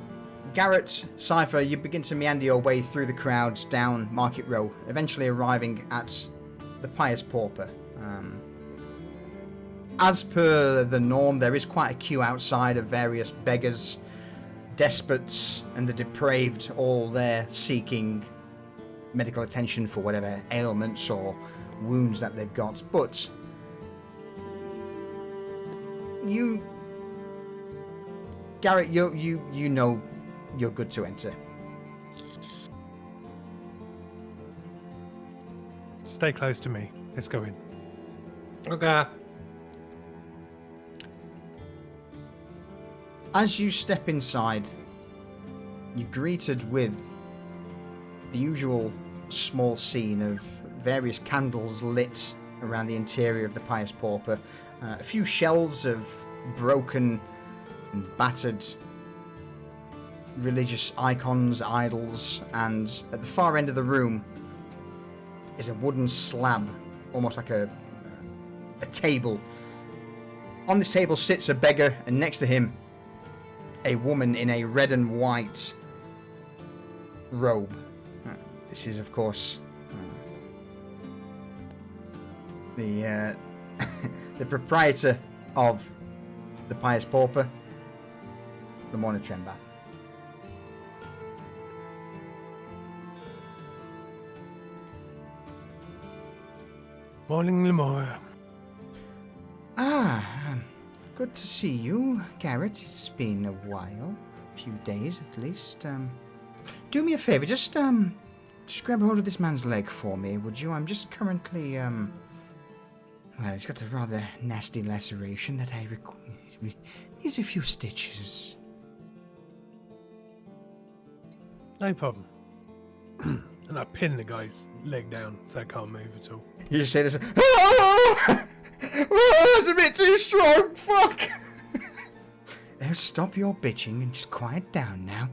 Garrett, Cypher, you begin to meander your way through the crowds down Market Row, eventually arriving at the Pious Pauper. as per the norm, there is quite a queue outside of various beggars, despots, and the depraved, all there seeking medical attention for whatever ailments or wounds that they've got. But you, Garrett, you know you're good to enter. Stay close to me. Let's go in. Okay. As you step inside, you're greeted with the usual small scene of various candles lit around the interior of the Pious Pauper, a few shelves of broken and battered religious icons, idols, and at the far end of the room is a wooden slab, almost like a table. On this table sits a beggar, and next to him a woman in a red and white robe. This is, of course, the the proprietor of the Pious Pauper, Lamorna Trembath. Morning, Lamora. Good to see you, Garrett. It's been a while, a few days at least. Do me a favor, just grab hold of this man's leg for me, would you? I'm just currently, well, he's got a rather nasty laceration that I needs a few stitches. No problem. And I pin the guy's leg down so I can't move at all. You just say this, oh! Oh, that's a bit too strong, fuck! Stop your bitching and just quiet down now.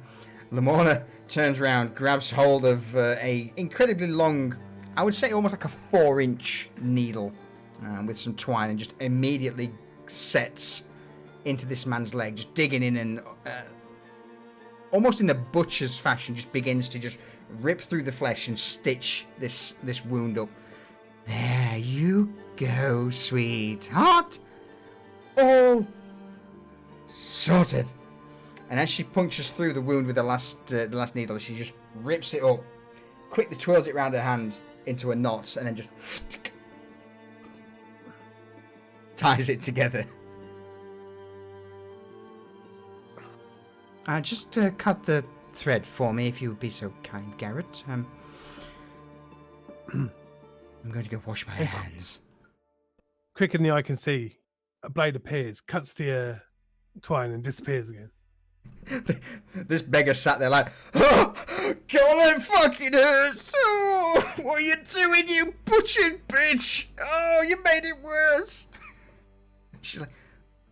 Lamorna turns around, grabs hold of a incredibly long, I would say almost like a 4-inch needle with some twine, and just immediately sets into this man's leg, just digging in and almost in a butcher's fashion, just begins to just rip through the flesh and stitch this wound up. There you go, sweetheart. All sorted. And as she punctures through the wound with the last needle, she just rips it up, quickly twirls it around her hand into a knot, and then just ties it together. Just cut the thread for me, if you would be so kind, Garrett. I'm going to go wash my hands. Quicker than the eye can see, a blade appears, cuts the twine, and disappears again. This beggar sat there like, oh, God, that fucking hurts. Oh, what are you doing, you butchered bitch? Oh, you made it worse. She's like,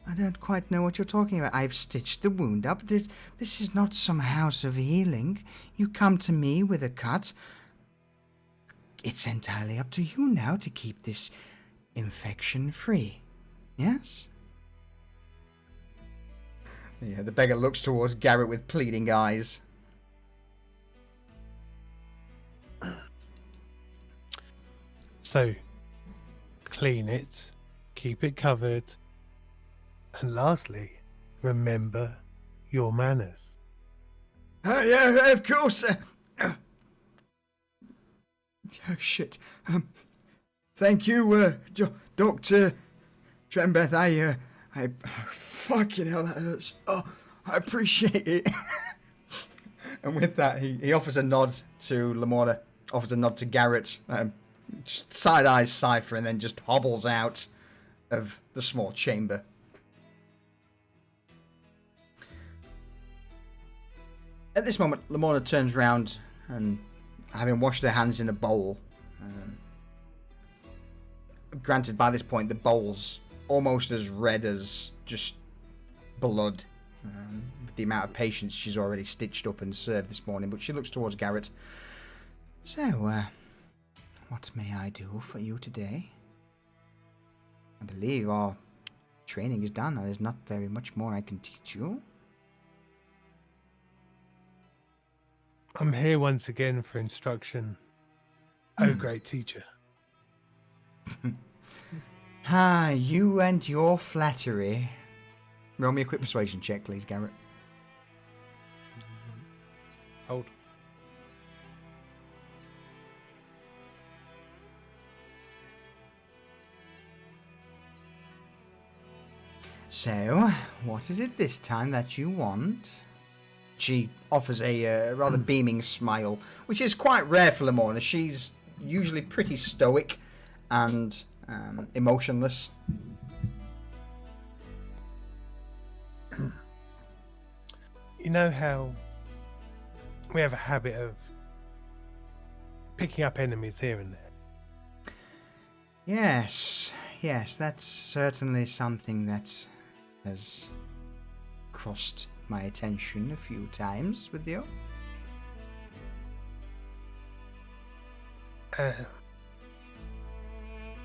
I don't quite know what you're talking about. I've stitched the wound up. This is not some house of healing. You come to me with a cut. It's entirely up to you now to keep this infection free. Yes? Yeah, the beggar looks towards Garrett with pleading eyes. So, clean it, keep it covered, and lastly, remember your manners. Yeah, of course. Oh, shit. Thank you, Dr. Trembeth. I fucking hell, that hurts. Oh, I appreciate it. And with that, he offers a nod to Lamorna, offers a nod to Garrett, just side-eyes Cypher, and then just hobbles out of the small chamber. At this moment, Lamorna turns round and, having washed her hands in a bowl, granted by this point the bowl's almost as red as just blood, with the amount of patients she's already stitched up and served this morning, but she looks towards Garrett. So, what may I do for you today? I believe our training is done. There's not very much more I can teach you. I'm here once again for instruction. Oh, great teacher. Ah, you and your flattery. Roll me a quick persuasion check, please, Garrett. Hold. So, what is it this time that you want? She offers a rather beaming smile, which is quite rare for Lamorna. She's usually pretty stoic and emotionless. You know how we have a habit of picking up enemies here and there? Yes, that's certainly something that has crossed my attention a few times with you.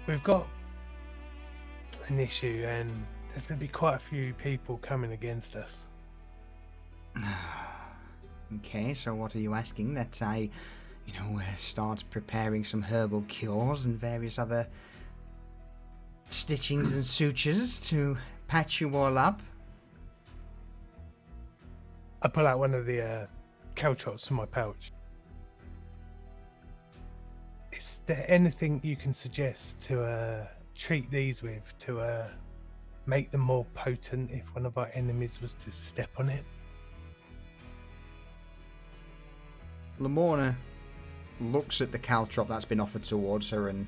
We've got an issue, and there's going to be quite a few people coming against us. Okay, so what are you asking? That I, start preparing some herbal cures and various other stitchings and sutures to patch you all up? I pull out one of the caltrops from my pouch. Is there anything you can suggest to treat these with, to make them more potent if one of our enemies was to step on it? Lamorna looks at the caltrop that's been offered towards her and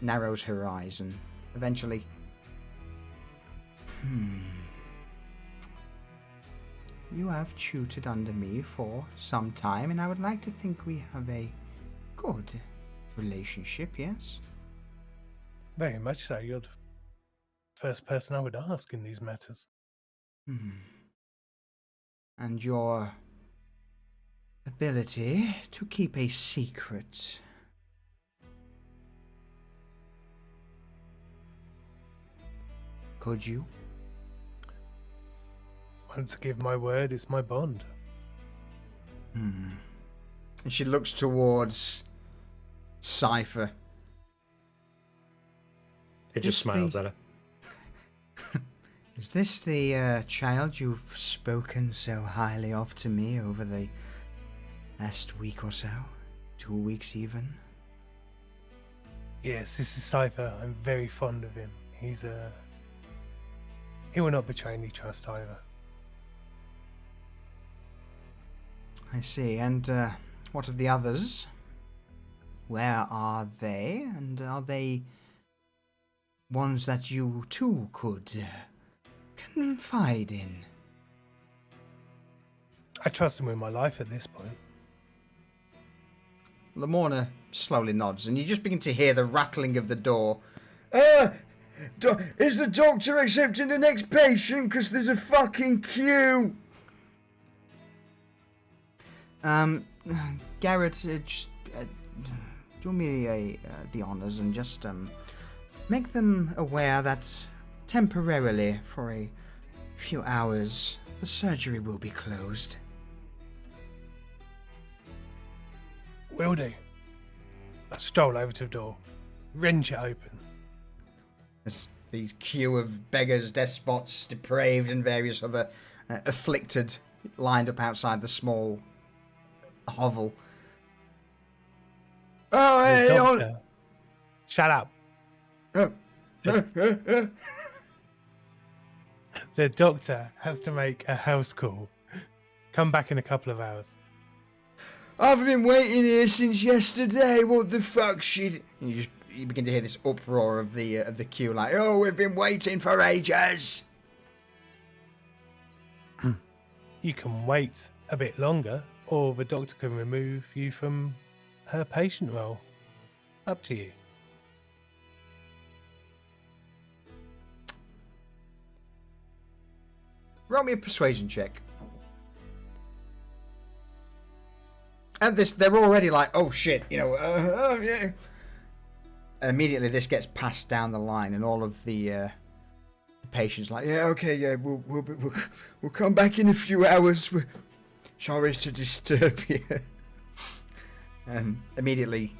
narrows her eyes and eventually... You have tutored under me for some time, and I would like to think we have a good relationship, yes? Very much so. You're the first person I would ask in these matters. And your ability to keep a secret. Could you? Once I give my word, it's my bond. And she looks towards Cypher. It just Is smiles the- at her. Is this the child you've spoken so highly of to me over the last week or so? 2 weeks even? Yes, this is Cypher. I'm very fond of him. He will not betray any trust either. I see. And what of the others? Where are they? And are they ones that you too could confide in? I trust him with my life at this point. Lamorna slowly nods, and you just begin to hear the rattling of the door. Is the doctor accepting the next patient? Because there's a fucking queue. Garrett, just do me the honors and just make them aware that temporarily, for a few hours, the surgery will be closed. Will do. I stroll over to the door, wrench it open. As the queue of beggars, despots, depraved, and various other afflicted lined up outside the small hovel. Oh, The hey, doctor. Shut up. The doctor has to make a house call. Come back in a couple of hours. I've been waiting here since yesterday. What the fuck, shit? And you begin to hear this uproar of the queue, like, oh, we've been waiting for ages. You can wait a bit longer, or the doctor can remove you from her patient role. Up to you. Roll me a persuasion check. At this, they're already like, oh shit, yeah. Immediately, this gets passed down the line, and all of the patients like, yeah, okay, yeah, we'll come back in a few hours. We're sorry to disturb you. Immediately,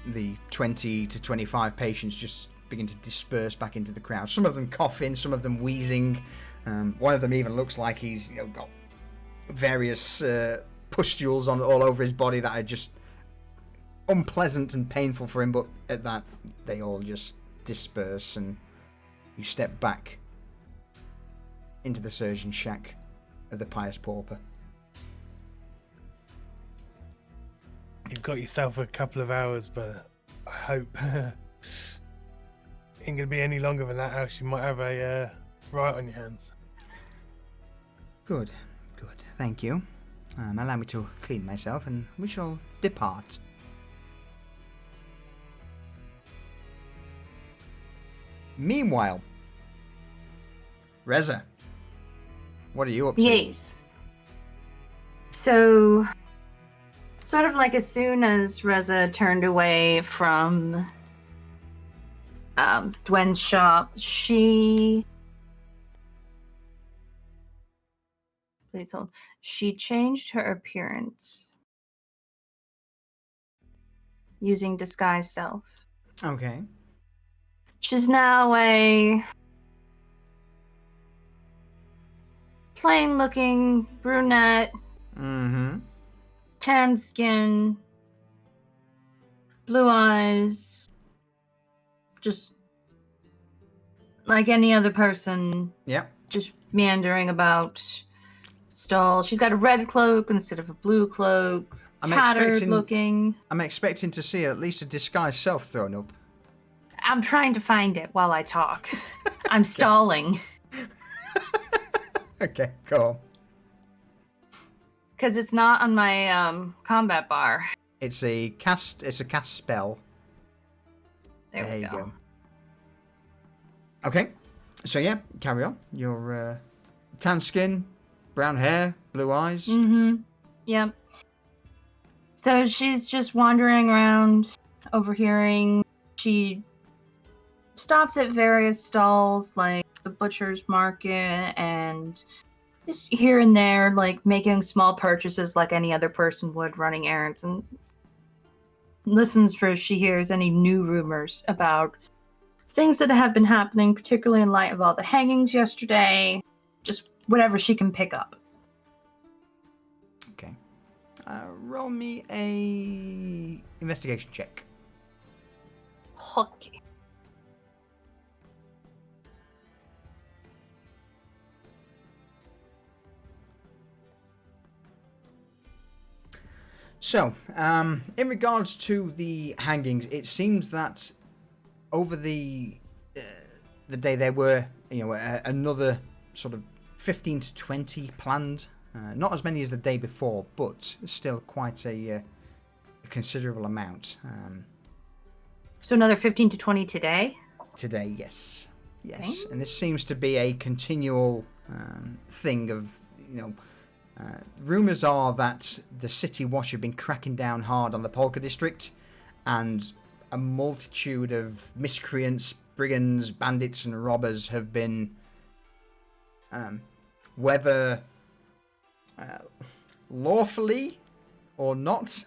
the 20 to 25 patients just begin to disperse back into the crowd. Some of them coughing, some of them wheezing. One of them even looks like he's got various pustules on all over his body that are just unpleasant and painful for him. But at that, they all just disperse, and you step back into the surgeon shack of the Pious Pauper. You've got yourself a couple of hours, but I hope ain't gonna be any longer than that, else you might have a riot on your hands. Good. Thank you. Allow me to clean myself, and we shall depart. Meanwhile, Reza, what are you up to? Yes. So, sort of like as soon as Reza turned away from Dwen's shop, she... Please hold. She changed her appearance using disguise self. Okay. She's now a plain-looking brunette, Mm-hmm. tan skin, blue eyes, just like any other person, Yep. just meandering about stall. She's got a red cloak instead of a blue cloak, tattered looking. I'm expecting to see at least a disguised self thrown up. I'm trying to find it while I talk. I'm stalling. Okay, cool. Because it's not on my combat bar. It's a cast spell. There we you go. Okay, so yeah, carry on. Your tan skin, brown hair, blue eyes. Mm-hmm. Yep. So she's just wandering around, overhearing. She stops at various stalls, like the butcher's market, and just here and there, like making small purchases like any other person would, running errands, and listens for if she hears any new rumors about things that have been happening, particularly in light of all the hangings yesterday. Just whatever she can pick up. Okay. Roll me a investigation check. Okay. So, in regards to the hangings, it seems that over the day there were, another sort of 15 to 20 planned. Not as many as the day before, but still quite a considerable amount. So another 15 to 20 today? Today, yes. Okay. And this seems to be a continual thing of, rumours are that the City Watch have been cracking down hard on the Polka District, and a multitude of miscreants, brigands, bandits and robbers have been, whether lawfully or not,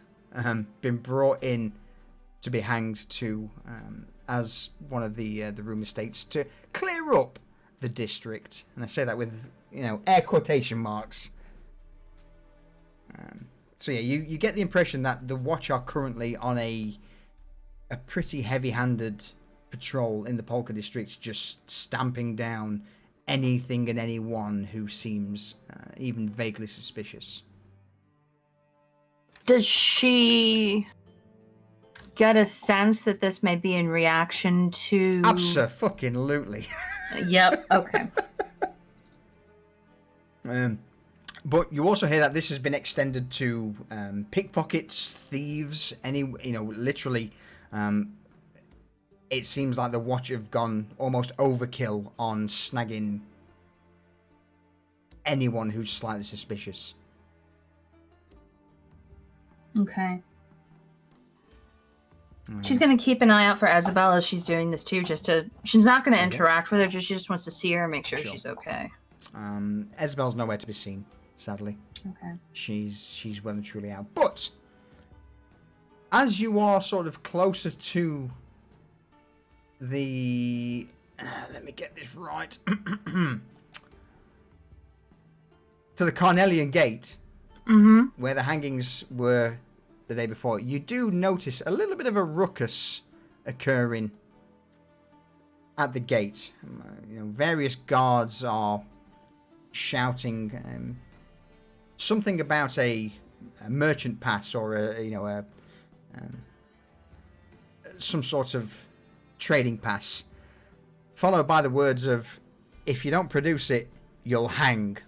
been brought in to be hanged to, as one of the rumour states, to clear up the district. And I say that with, air quotation marks. So yeah, you get the impression that the Watch are currently on a pretty heavy-handed patrol in the Polka District, just stamping down anything and anyone who seems even vaguely suspicious. Does she get a sense that this may be in reaction to... Abso-fucking-lutely. Yep, okay. But you also hear that this has been extended to pickpockets, thieves, literally. It seems like the Watch have gone almost overkill on snagging anyone who's slightly suspicious. Okay. She's going to keep an eye out for Isabel as she's doing this too, she's not going to interact with her, she just wants to see her and make sure she's okay. Isabel's nowhere to be seen, sadly. Okay. She's well and truly out. But as you are sort of closer to the... let me get this right. To the Carnelian Gate, where the hangings were the day before, you do notice a little bit of a ruckus occurring at the gate. Various guards are shouting something about a merchant pass or some sort of trading pass, followed by the words of, "If you don't produce it, you'll hang."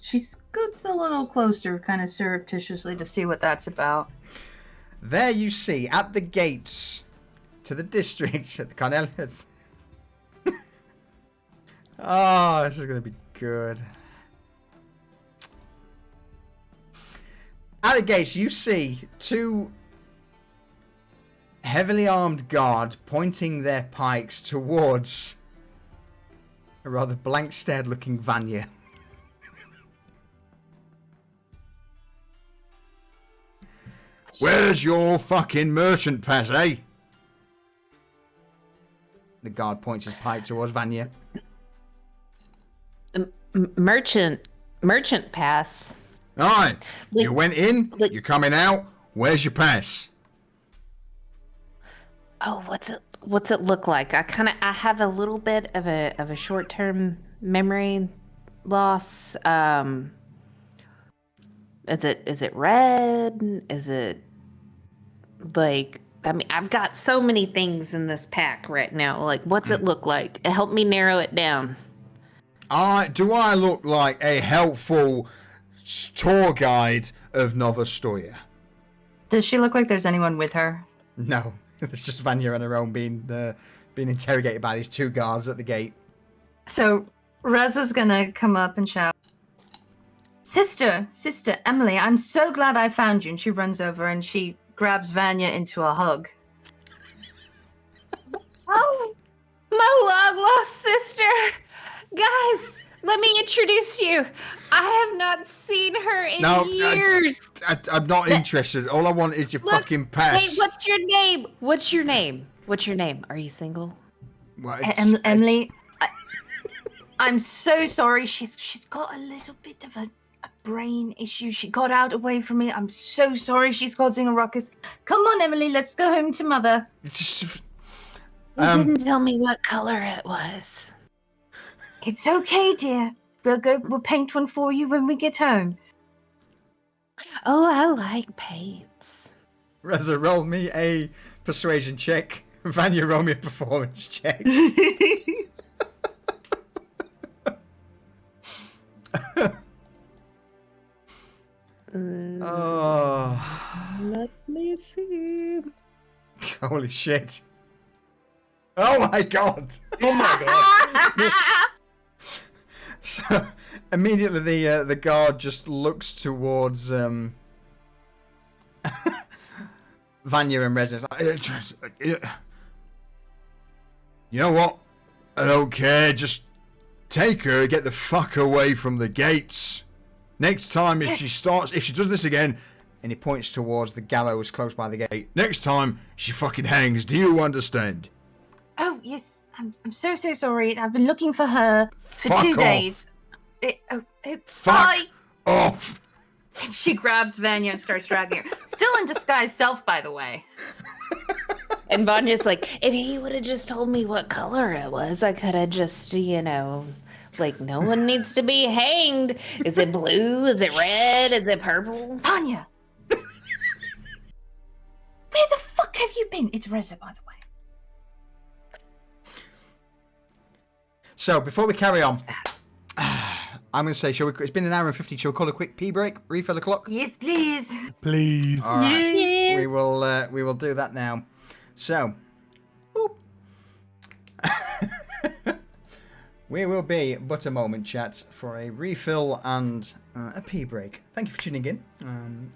She scoots a little closer, kind of surreptitiously, to see what that's about. There you see, at the gates to the district, at the Cornelius. Oh, this is going to be good. At the gates, you see two heavily armed guards pointing their pikes towards a rather blank-stared looking Vanya. Where's your fucking merchant pass, eh? The guard points his pike towards Vanya. Merchant pass. Aye. Like- You went in, like- you're coming out. Where's your pass? Oh, what's it look like? I have a little bit of a short-term memory loss. Is it red? Is it like, I mean, I've got so many things in this pack right now. Like, what's it look like? Help me narrow it down. Do I look like a helpful tour guide of Novostoya? Does she look like there's anyone with her? No, it's just Vanya on her own being interrogated by these two guards at the gate. So Reza's gonna come up and shout, Sister, Emily, I'm so glad I found you. And she runs over and she grabs Vanya into a hug. Oh, my long-lost sister. Guys, let me introduce you. I have not seen her in years. I'm not interested. All I want is your fucking pass. Wait, what's your name? What's your name? Are you single? Well, Emily, I'm so sorry. She's got a little bit of a brain issue. She got out away from me. I'm so sorry she's causing a ruckus. Come on, Emily, let's go home to Mother. You didn't tell me what color it was. It's okay, dear. We'll paint one for you when we get home. Oh, I like paints. Reza, roll me a persuasion check. Vanya, roll me a performance check. Oh. Let me see. Holy shit. Oh my god. Oh my god. So immediately the guard just looks towards Vanya and Reza. You know what? I don't care. Just take her. Get the fuck away from the gates. Next time, if she does this again, and he points towards the gallows close by the gate. Next time, she fucking hangs. Do you understand? Oh, yes. I'm so sorry. I've been looking for her for Fuck 2 off. days. Fuck Bye. off. She grabs Vanya and starts dragging her. Still in disguise self, by the way. And Vanya's like, if he would have just told me what color it was, I could have just, like, no one needs to be hanged. Is it blue? Is it red? Is it purple? Vanya! Where the fuck have you been? It's Reza, by the way. So before we carry on, I'm going to say, it's been an hour and 50. Shall we call a quick pee break? Refill the clock? Yes, please. Please. All right. Yes. We will do that now. So, boop. We will be but a moment, chat, for a refill and a pee break. Thank you for tuning in.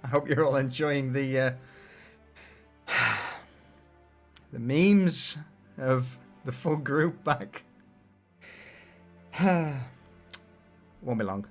I hope you're all enjoying the memes of the full group back. Won't be long.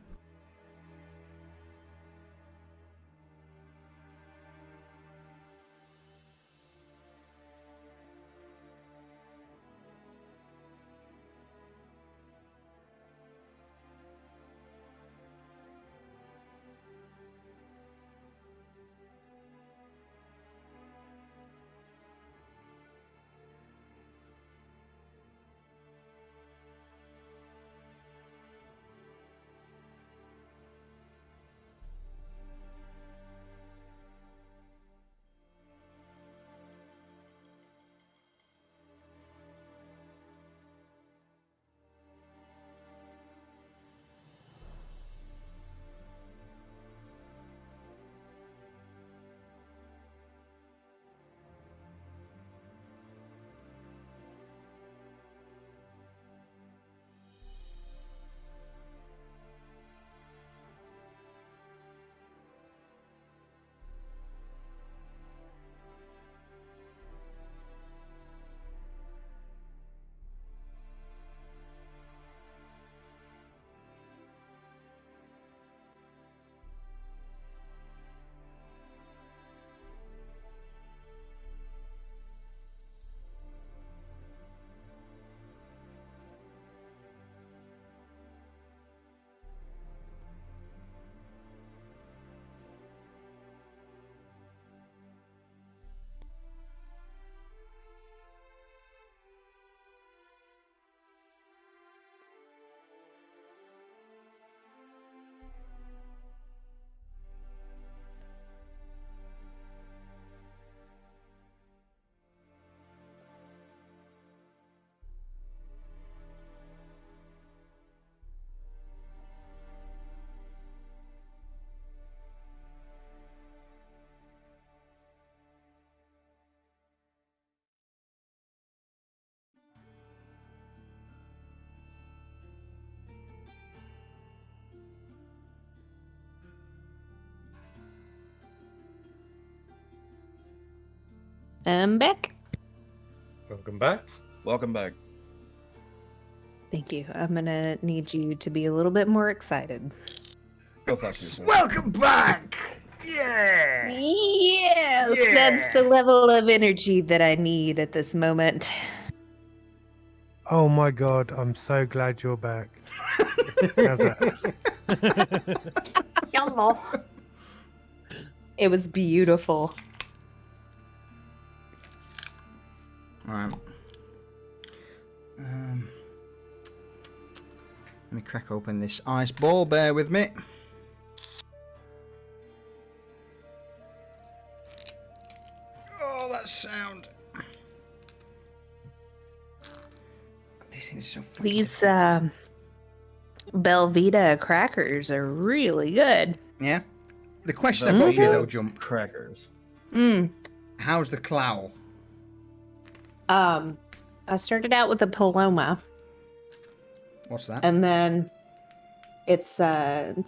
I'm back. Welcome back. Welcome back. Thank you. I'm gonna need you to be a little bit more excited. Go fuck yourself. Welcome back! Yeah! Yes, Yeah. that's the level of energy that I need at this moment. Oh my god, I'm so glad you're back. How's that? Hello. It was beautiful. Alright. Let me crack open this ice ball, bear with me. Oh, that sound. God, these things are so fucking These different. Belvita crackers are really good. Yeah? The question I've got for you though, Jump. Crackers. How's the claw? I started out with a Paloma, What's that? and then it's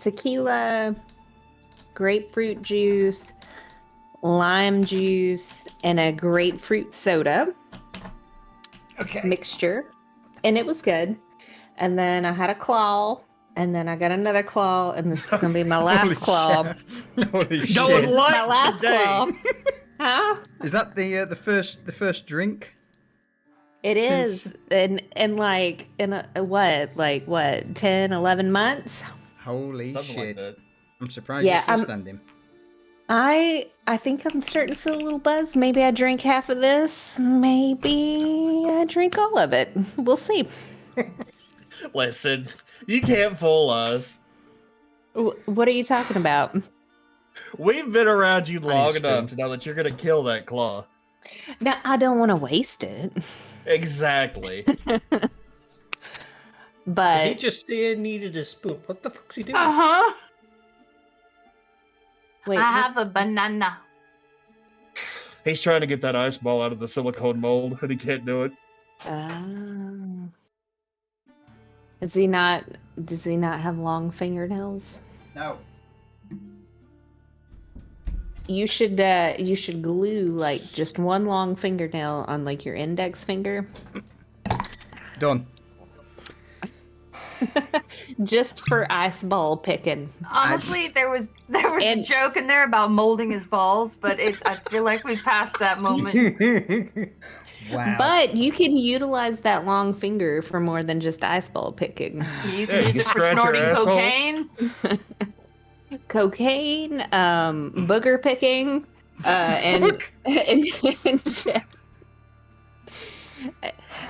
tequila, grapefruit juice, lime juice, and a grapefruit soda Okay. mixture, and it was good. And then I had a claw, and then I got another claw, and this is gonna be my last claw. Holy Going shit. light My last today. claw. Huh? Is that the first drink? It Since- is, and like in what 10, 11 months. Holy Something shit. like that. I'm surprised Yeah, you're still I'm- standing. I think I'm starting to feel a little buzz. Maybe I drink half of this. Maybe I drink all of it. We'll see. Listen, you can't fool us. What are you talking about? We've been around you long spoon. enough to know that you're gonna kill that claw. No, I don't want to waste it. Exactly. Did he But just say he needed a spoon? What the fuck's he doing? huh. wait, I have a banana. He's trying to get that ice ball out of the silicone mold, and he can't do it. Is he not? Does he not have long fingernails? No. You should glue like just one long fingernail on like your index finger, Done. just for ice ball picking. Honestly, there was a And- joke in there about molding his balls, but I feel like we passed that moment. Wow. But you can utilize that long finger for more than just ice ball picking. You Yeah, can use you it for scratch your snorting asshole. cocaine. Cocaine, booger picking, and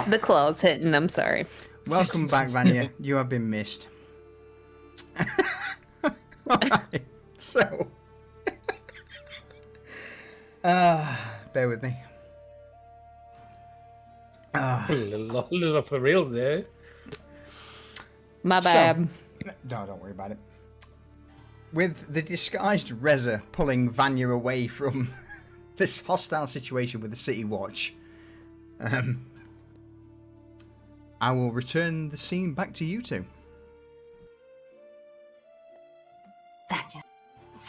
the claw's hitting. I'm sorry. Welcome back, Vanya. You have been missed. Alright, so. Bear with me. A little off the rails there. My So- bad. No, don't worry about it. With the disguised Reza pulling Vanya away from this hostile situation with the City Watch, I will return the scene back to you two. Vanya,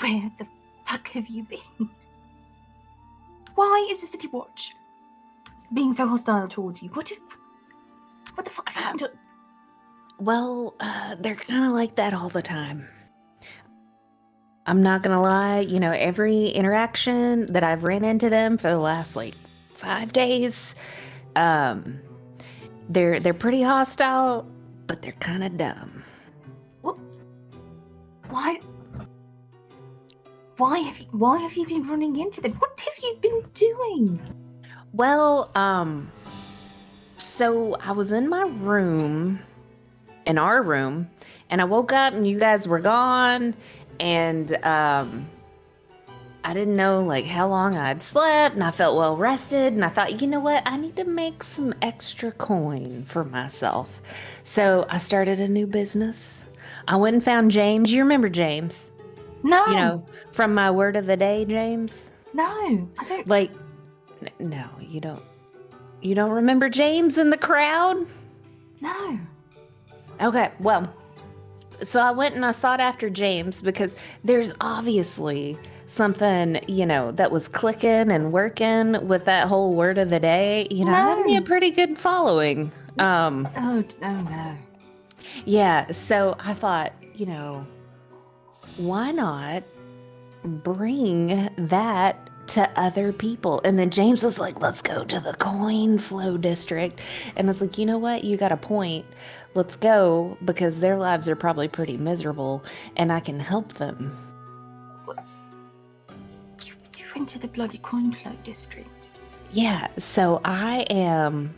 where the fuck have you been? Why is the City Watch being so hostile towards you? What the fuck have you done? Well, they're kind of like that all the time. I'm not gonna lie, you know, every interaction that I've ran into them for the last like 5 days, they're pretty hostile, but they're kind of dumb. Why have you been running into them? What have you been doing? Well, so I was in my room, in our room, and I woke up and you guys were gone, and I didn't know like how long I'd slept, and I felt well rested, and I thought, you know what, I need to make some extra coin for myself. So I started a new business. I went and found James. You remember James? No, You know, from my word of the day, James? no, I don't. Like, no, you don't. You don't remember James in the crowd? No. Okay, well, so I went and I sought after James because there's obviously something, that was clicking and working with that whole word of the day, had me a No. pretty good following. Oh no. Yeah, so I thought, why not bring that to other people? And then James was like, let's go to the coin flow district. And I was like, you know what? You got a point. Let's go, because their lives are probably pretty miserable and I can help them. You went to the bloody coin flow district. Yeah, so I am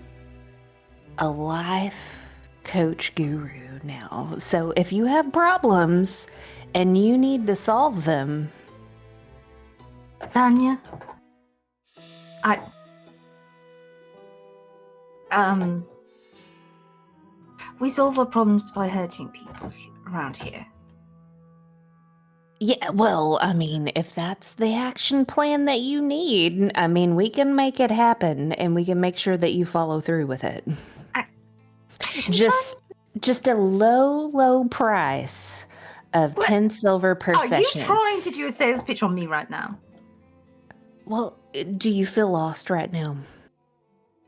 a life coach guru now. So if you have problems and you need to solve them, Vanya, we solve our problems by hurting people around here. yeah, well, I mean, if that's the action plan that you need, I mean, we can make it happen and we can make sure that you follow through with it. Just a low price of What? 10 silver per Are you session. trying to do a sales pitch on me right now? Well, do you feel lost right now?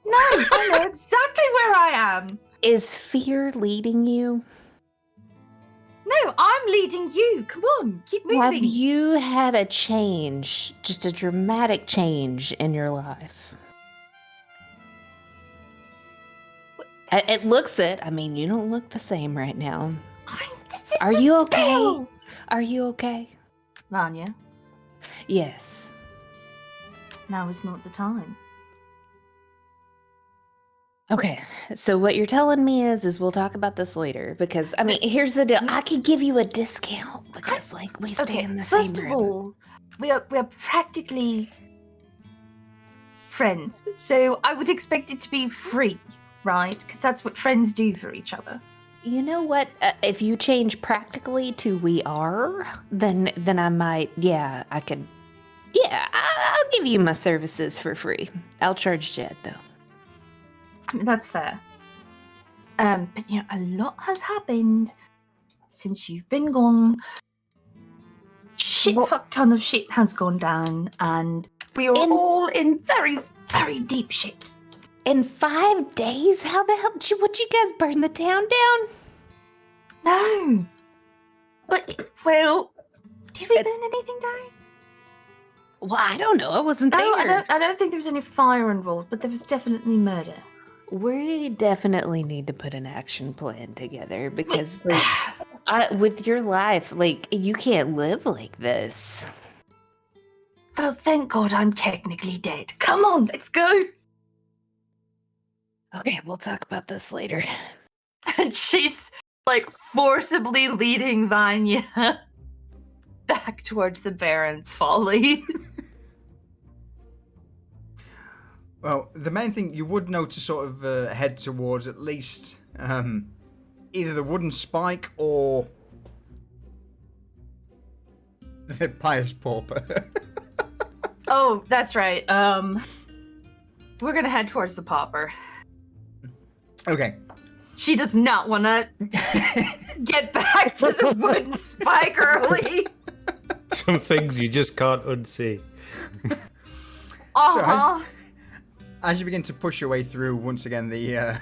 No, I know exactly where I am. Is fear leading you? No, I'm leading you. Come on, keep moving. Have you had a change, just a dramatic change in your life? It looks it. I mean, you don't look the same right now. This is Are the you okay? spell. Are you okay? Vanya, Yes. now is not the time. Okay, so what you're telling me is we'll talk about this later, because I mean, here's the deal. I could give you a discount because like we stay in the same First of room. all, we are practically friends, so I would expect it to be free, right? Because that's what friends do for each other. You know what? If you change practically to we are, then I might. Yeah, I could. Yeah, I'll give you my services for free. I'll charge Jed though. I mean, that's fair. But a lot has happened since you've been gone. Fuck ton of shit has gone down, and we are all in very, very deep shit. In 5 days? How the hell would you guys burn the town down? No. But did we burn anything down? Well, I don't know. I wasn't No, there. I don't think there was any fire involved, but there was definitely murder. We definitely need to put an action plan together because, with your life, you can't live like this. Well, thank God I'm technically dead. Come on, let's go. Okay, we'll talk about this later. And she's forcibly leading Vanya back towards the Baron's Folly. Well, the main thing you would know to sort of head towards at least either the wooden spike or the pious pauper. Oh, that's right. We're gonna head towards the pauper. Okay. She does not want to get back to the wooden spike early. Some things you just can't unsee. Uh-huh. As you begin to push your way through, once again, the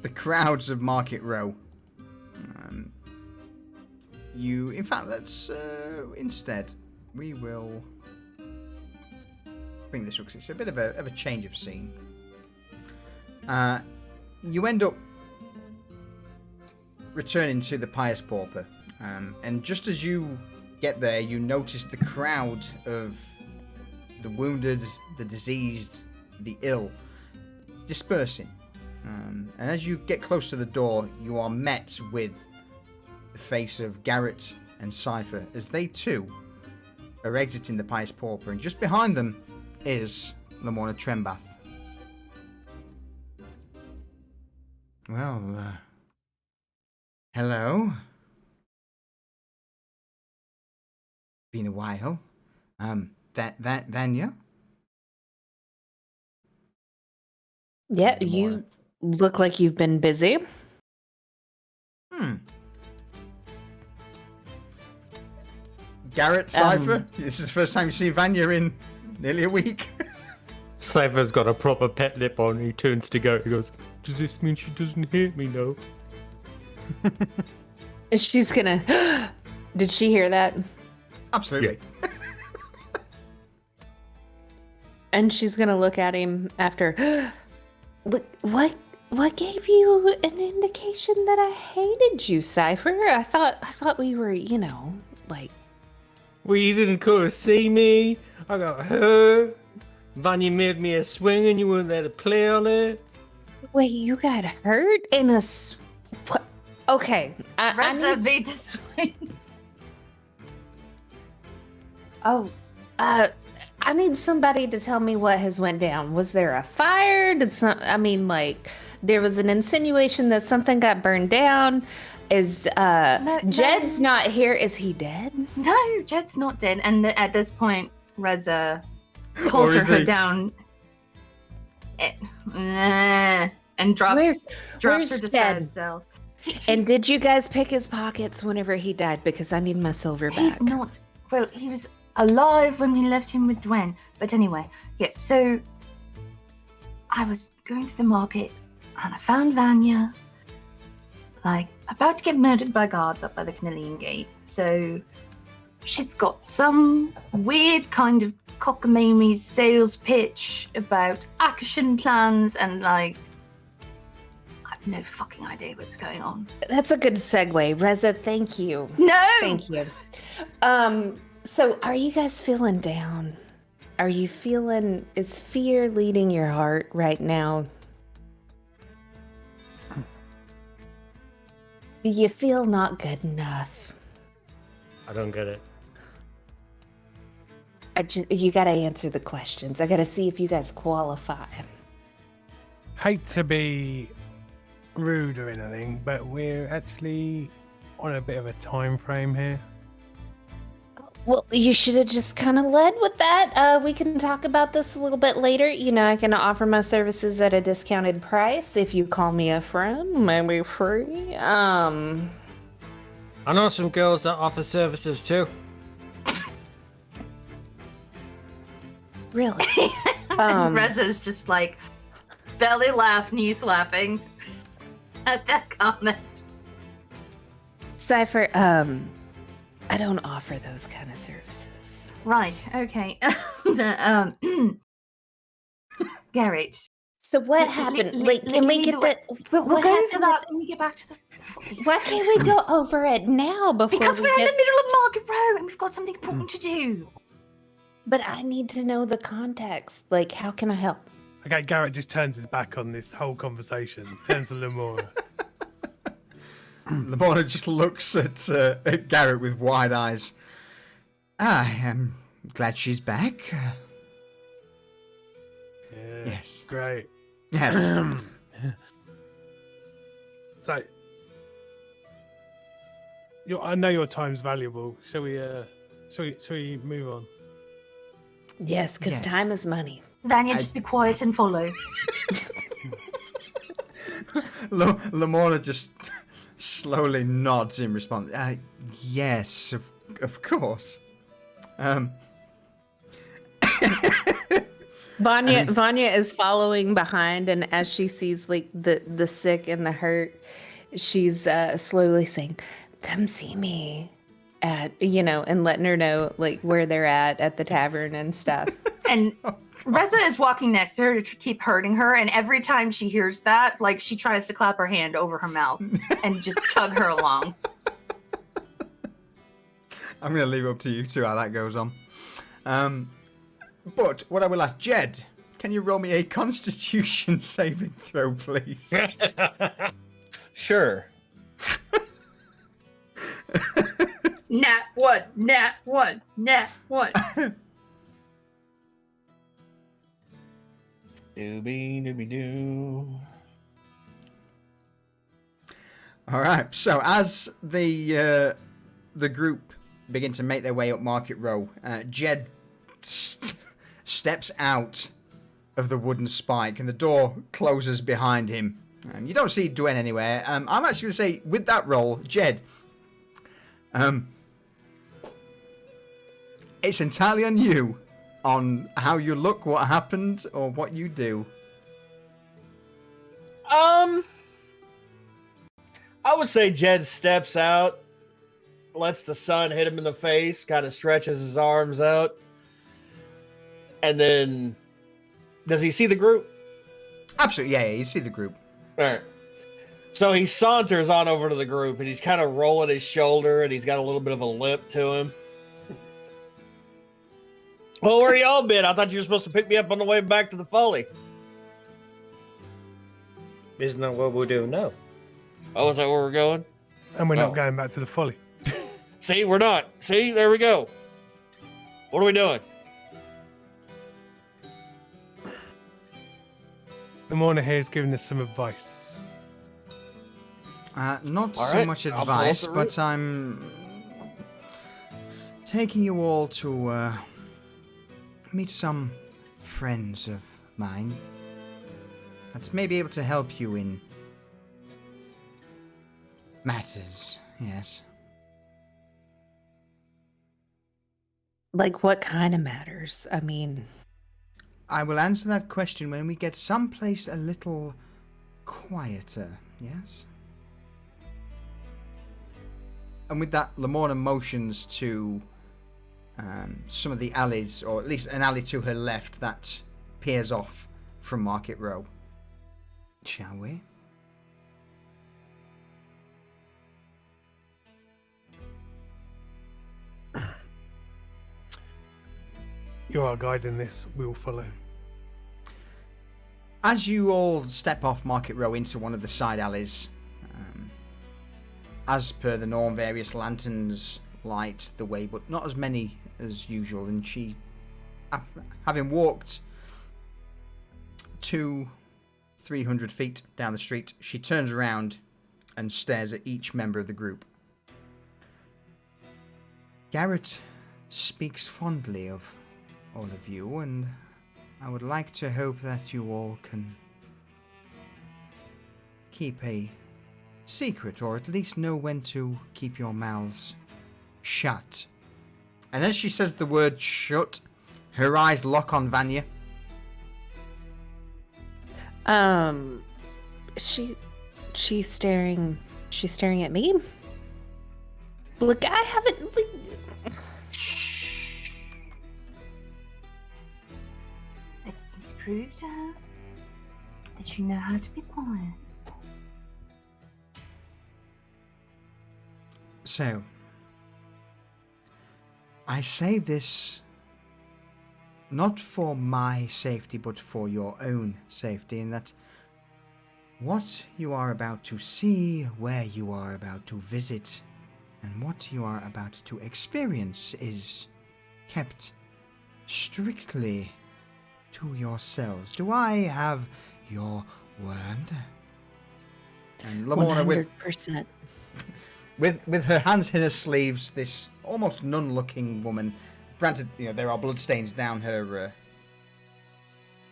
the crowds of Market Row. In fact, let's instead we will bring this up. It's a bit of a change of scene. You end up returning to the Pious Pauper, and just as you get there, you notice the crowd of the wounded, the diseased, the ill dispersing. And as you get close to the door, you are met with the face of Garrett and Cypher as they too are exiting the Pious Pauper, and just behind them is Lamorna Trembath. Well, hello. Been a while. Vanya? Yeah, you look like you've been busy. Garrett, Cypher, this is the first time you see Vanya in nearly a week. Cypher's got a proper pet lip on. He turns to Garrett. He goes, "Does this mean she doesn't hate me now?" She's gonna. Did she hear that? Absolutely. And she's gonna look at him after. Look, what gave you an indication that I hated you, Cypher? I thought we were, like. Well, you didn't come to see me. I got hurt. Vanya made me a swing and you weren't there to play on it. Wait, you got hurt in a. What? Okay, I Reza need. made the swing. Oh, I need somebody to tell me what has went down. Was there a fire? There was an insinuation that something got burned down. Is Jed's not here? Is he dead? No, Jed's not dead. And at this point, Reza pulls her down and drops where's her disguised Jed? self. And did you guys pick his pockets whenever he died? Because I need my silver back. He's not. Well, he was alive when we left him with Dwen. But anyway, yes, so I was going to the market and I found Vanya, about to get murdered by guards up by the Canelian Gate. So she's got some weird kind of cockamamie sales pitch about Akashan plans and I have no fucking idea what's going on. That's a good segue. Reza, thank you. No! Thank you. So are you guys feeling down? Is fear leading your heart right now? Do you feel not good enough? I don't get it. You gotta answer the questions. I gotta see if you guys qualify. Hate to be rude or anything, but we're actually on a bit of a time frame here. Well, you should have just kind of led with that. We can talk about this a little bit later. I can offer my services at a discounted price if you call me a friend. Maybe free. I know some girls that offer services too. Really? Reza's just belly laugh, knee slapping at that comment. Cypher, I don't offer those kind of services. Right, okay. Garrett. So what happened? Can we get that? We'll what go happened for that with- when we get back to the... Why can't we go over it now before Because we we're in get... the middle of Market Row and we've got something important to do. But I need to know the context. How can I help? Okay, Garrett just turns his back on this whole conversation, turns to Lamora. Lamora just looks at Garrett with wide eyes. I am glad she's back. Yeah, Yes. Great. Yes. So, I know your time's valuable. Shall we move on? Yes, because Yes. time is money. Vanya, just be quiet and follow. Lamora just slowly nods in response. Yes, of course. Vanya is following behind, and as she sees the sick and the hurt, she's slowly saying, "Come see me," and letting her know where they're at the tavern and stuff. And Reza is walking next to her to keep hurting her, and every time she hears that, she tries to clap her hand over her mouth and just tug her along. I'm going to leave it up to you two how that goes on. But what I will ask, Jed, can you roll me a Constitution saving throw, please? Sure. Nat one, nat one, nat one. Dooby. All right. So as the group begin to make their way up Market Row, Jed steps out of the wooden spike, and the door closes behind him. You don't see Dwen anywhere. I'm actually going to say, with that roll, Jed, It's entirely on you, on how you look, what happened, or what you do. I would say Jed steps out, lets the sun hit him in the face, kind of stretches his arms out, and then does he see the group? Absolutely, yeah, you see the group. All right. So he saunters on over to the group, and he's kind of rolling his shoulder, and he's got a little bit of a limp to him. Well, where y'all been? I thought you were supposed to pick me up on the way back to the Folly. Isn't that what we're doing now? Oh, is that where we're going? And we're Oh. not going back to the Folly. See, we're not. See, there we go. What are we doing? The mourner here is giving us some advice. Not All so right, much I'll pull advice, up the route. but I'm taking you all to meet some friends of mine that may be able to help you in matters, yes. Like, what kind of matters? I mean, I will answer that question when we get someplace a little quieter, yes? And with that, Lamorna motions to some of the alleys, or at least an alley to her left that peers off from Market Row. Shall we? You are guiding this, we will follow. As you all step off Market Row into one of the side alleys, as per the norm, various lanterns light the way, but not as many as usual. And she, having walked 200-300 feet down the street, she turns around and stares at each member of the group. Garrett speaks fondly of all of you, and I would like to hope that you all can keep a secret, or at least know when to keep your mouths shut. And as she says the word shut, her eyes lock on Vanya. she's staring at me. Look, I haven't. Let's prove to her that you know how to be quiet. So, I say this not for my safety, but for your own safety, in that what you are about to see, where you are about to visit, and what you are about to experience is kept strictly to yourselves. Do I have your word? And Lamorna, 100%. with her hands in her sleeves, this almost nun-looking woman, granted, there are bloodstains down her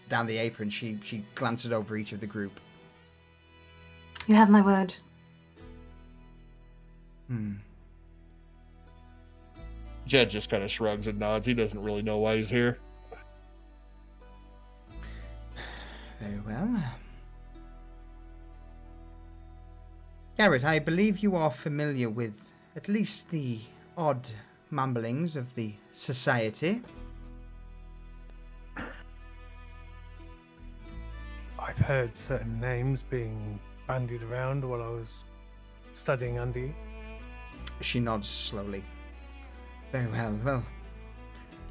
down the apron, she glances over each of the group. You have my word. Jed just kind of shrugs and nods. He doesn't really know why he's here. Very well. Garrett, I believe you are familiar with at least the odd mumblings of the society. I've heard certain names being bandied around while I was studying under you. She nods slowly. Very well. Well,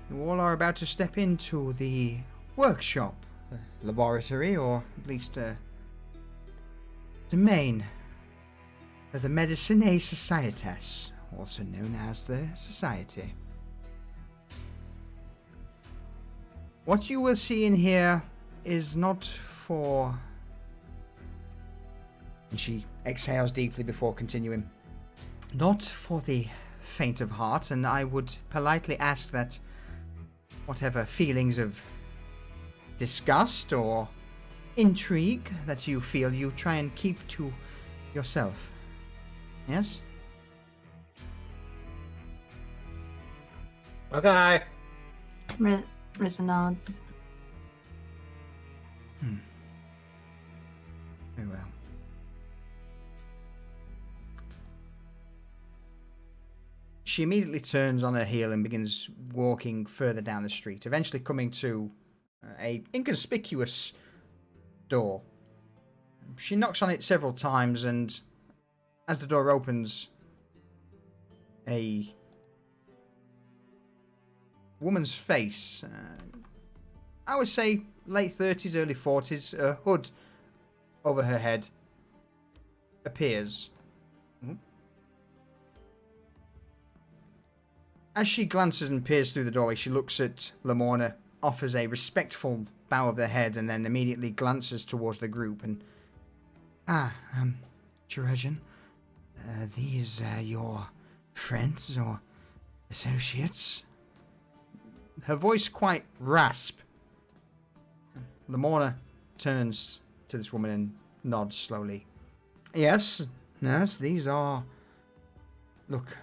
you all are about to step into the workshop, the laboratory, or at least a domain of the Medicinae Societas, also known as the Society. What you will see in here is not for... And she exhales deeply before continuing. Not for the faint of heart, and I would politely ask that whatever feelings of disgust or intrigue that you feel, you try and keep to yourself. Yes? Okay. Rissa nods. Very well. She immediately turns on her heel and begins walking further down the street, eventually coming to a inconspicuous door. She knocks on it several times, and as the door opens, a woman's face, I would say late 30s, early 40s, a hood over her head, appears. As she glances and peers through the doorway, she looks at Lamorna, offers a respectful bow of the head, and then immediately glances towards the group and... Jerejan, these your friends or associates? Her voice quite rasp. Lamorna turns to this woman and nods slowly. Yes, nurse, these are... Look...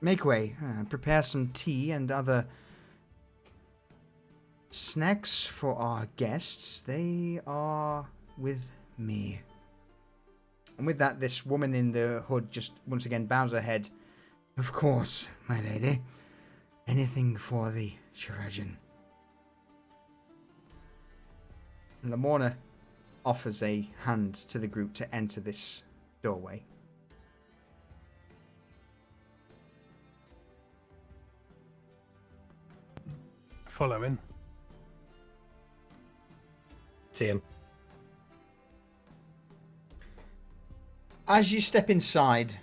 Make way. Prepare some tea and other snacks for our guests. They are with me. And with that, this woman in the hood just once again bows her head. Of course, my lady. Anything for the Jerejan. Lamorna offers a hand to the group to enter this doorway. Follow in. Same. As you step inside,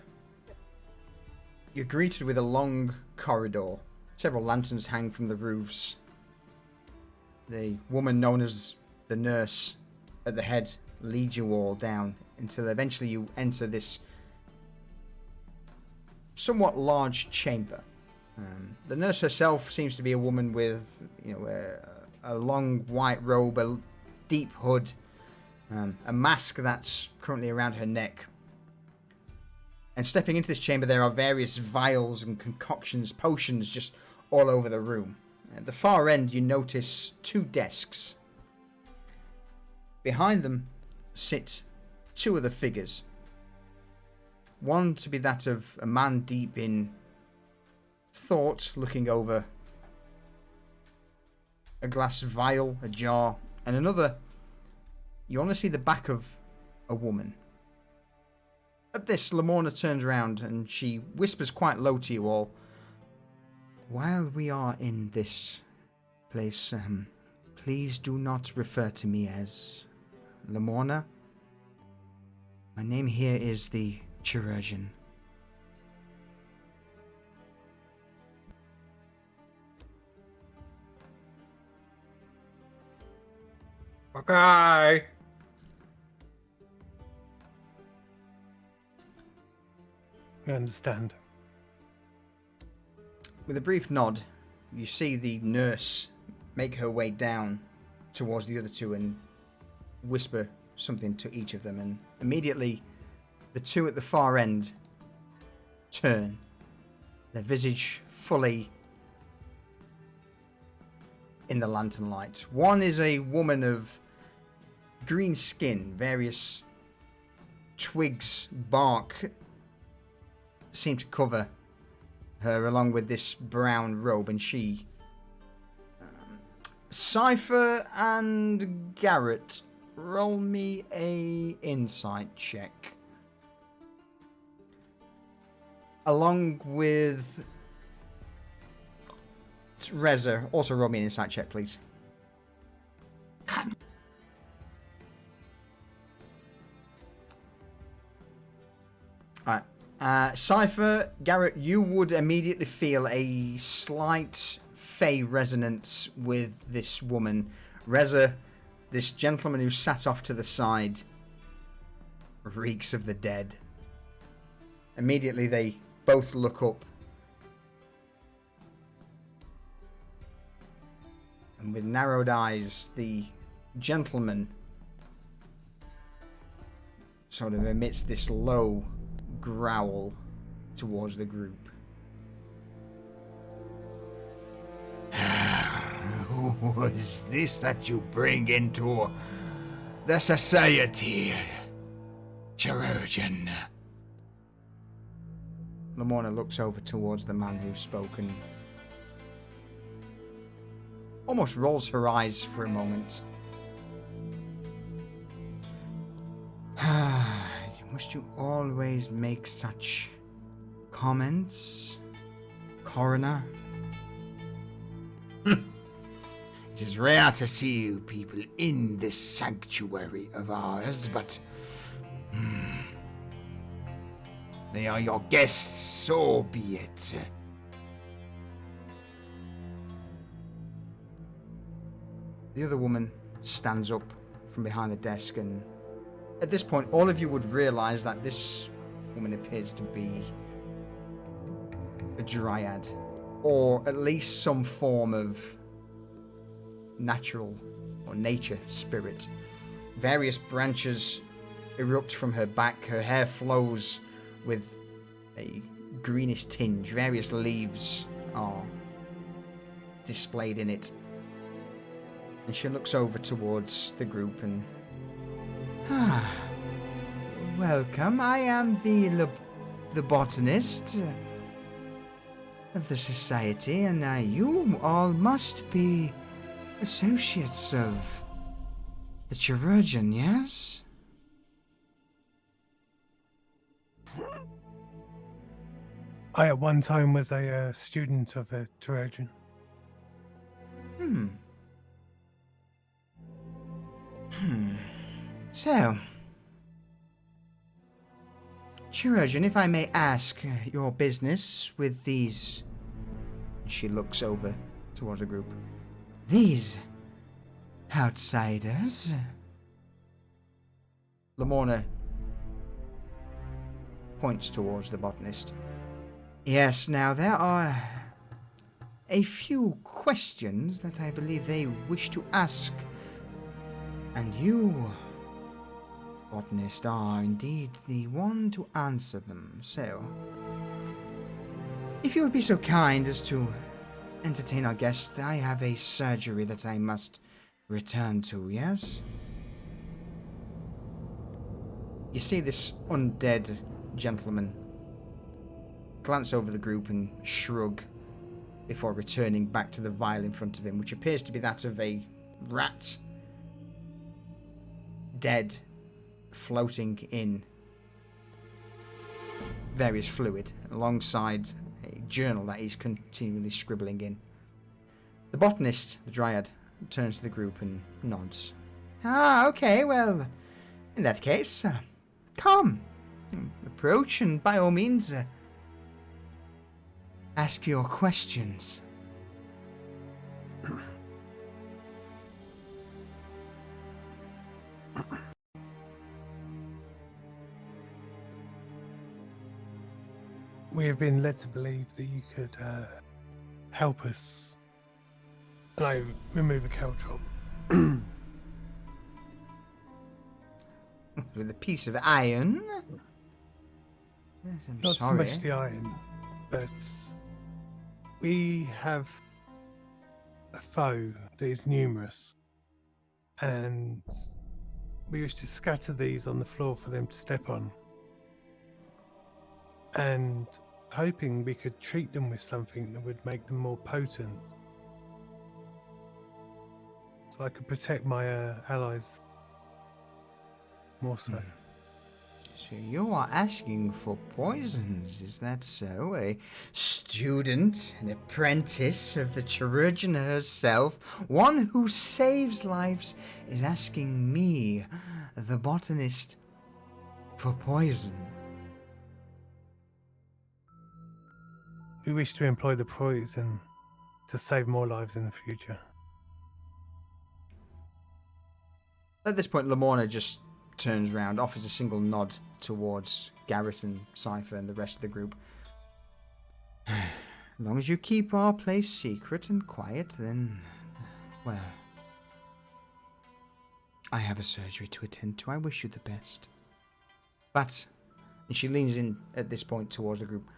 you're greeted with a long corridor. Several lanterns hang from the roofs. The woman known as the nurse at the head leads you all down until eventually you enter this somewhat large chamber. The nurse herself seems to be a woman with, a long white robe, a deep hood, a mask that's currently around her neck. And stepping into this chamber, there are various vials and concoctions, potions just all over the room. At the far end, you notice 2 desks. Behind them sit 2 other figures. One to be that of a man deep in thought, looking over a glass vial, a jar, and another, you only see the back of a woman. At this, Lamorna turns around and she whispers quite low to you all. While we are in this place, please do not refer to me as Lamorna. My name here is the Jerejan. Okay. I understand. With a brief nod, you see the nurse make her way down towards the other 2 and whisper something to each of them, and immediately the 2 at the far end turn, their visage fully in the lantern light. One is a woman of green skin, various twigs, bark seem to cover her along with this brown robe, and she... Cypher and Garrett, roll me a insight check. Along with Reza, also roll me an insight check, please. Alright. Cypher, Garrett, you would immediately feel a slight fey resonance with this woman. Reza, this gentleman who sat off to the side, reeks of the dead. Immediately they both look up. And with narrowed eyes, the gentleman sort of emits this low growl towards the group. Who is this that you bring into the society, Chirurgeon? Lamorna looks over towards the man who's spoken. Almost rolls her eyes for a moment. Must you always make such comments, Coroner? It is rare to see you people in this sanctuary of ours, but they are your guests, so be it. The other woman stands up from behind the desk, and at this point, all of you would realize that this woman appears to be a dryad, or at least some form of natural or nature spirit. Various branches erupt from her back. Her hair flows with a greenish tinge. Various leaves are displayed in it. And she looks over towards the group and... Welcome, I am the botanist of the society, and you all must be associates of the Chirurgeon, yes? I at one time was a student of a Chirurgeon. So, Chirurgeon, if I may ask your business with these... She looks over towards the group. These outsiders? Lamorna points towards the botanist. Yes, now there are a few questions that I believe they wish to ask. And you, botanist, are indeed the one to answer them. So, if you would be so kind as to entertain our guest, I have a surgery that I must return to, yes? You see this undead gentleman glance over the group and shrug before returning back to the vial in front of him, which appears to be that of a rat, dead, floating in various fluid, alongside a journal that he's continually scribbling in. The botanist, the dryad, turns to the group and nods. Ah, okay, well, in that case, come, approach, and by all means, ask your questions. We have been led to believe that you could help us. And I remove a caltrop. With a piece of iron? Yes, I'm Not sorry. so much the iron, but we have a foe that is numerous. And we wish to scatter these on the floor for them to step on. And hoping we could treat them with something that would make them more potent. So I could protect my allies more so. So you are asking for poisons, is that so? A student, an apprentice of the Chirurgeon herself, one who saves lives, is asking me, the botanist, for poison. We wish to employ the poison to save more lives in the future. At this point, Lamorna just turns round, offers a single nod towards Garrett and Cypher and the rest of the group. As long as you keep our place secret and quiet, then, well, I have a surgery to attend to. I wish you the best. But, and she leans in at this point towards the group,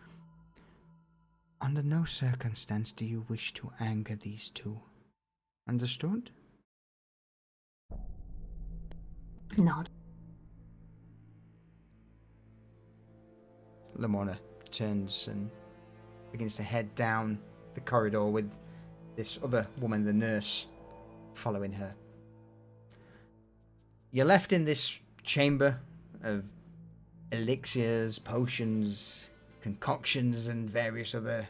under no circumstance do you wish to anger these two. Understood? Nod. Lamona turns and begins to head down the corridor with this other woman, the nurse, following her. You're left in this chamber of elixirs, potions, concoctions, and various other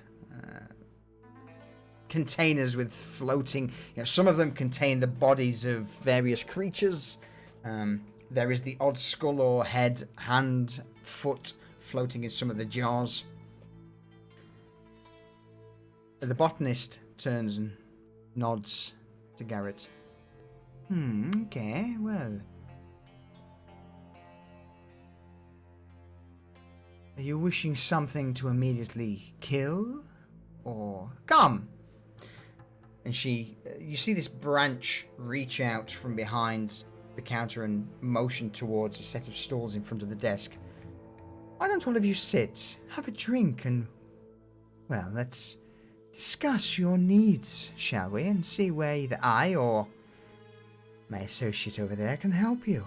containers with floating. Some of them contain the bodies of various creatures. There is the odd skull or head, hand, foot floating in some of the jars. The botanist turns and nods to Garrett. Okay, well. Are you wishing something to immediately kill? Or... Come! And you see this branch reach out from behind the counter and motion towards a set of stools in front of the desk. Why don't all of you sit, have a drink, and... Well, let's discuss your needs, shall we? And see where either I or my associate over there can help you.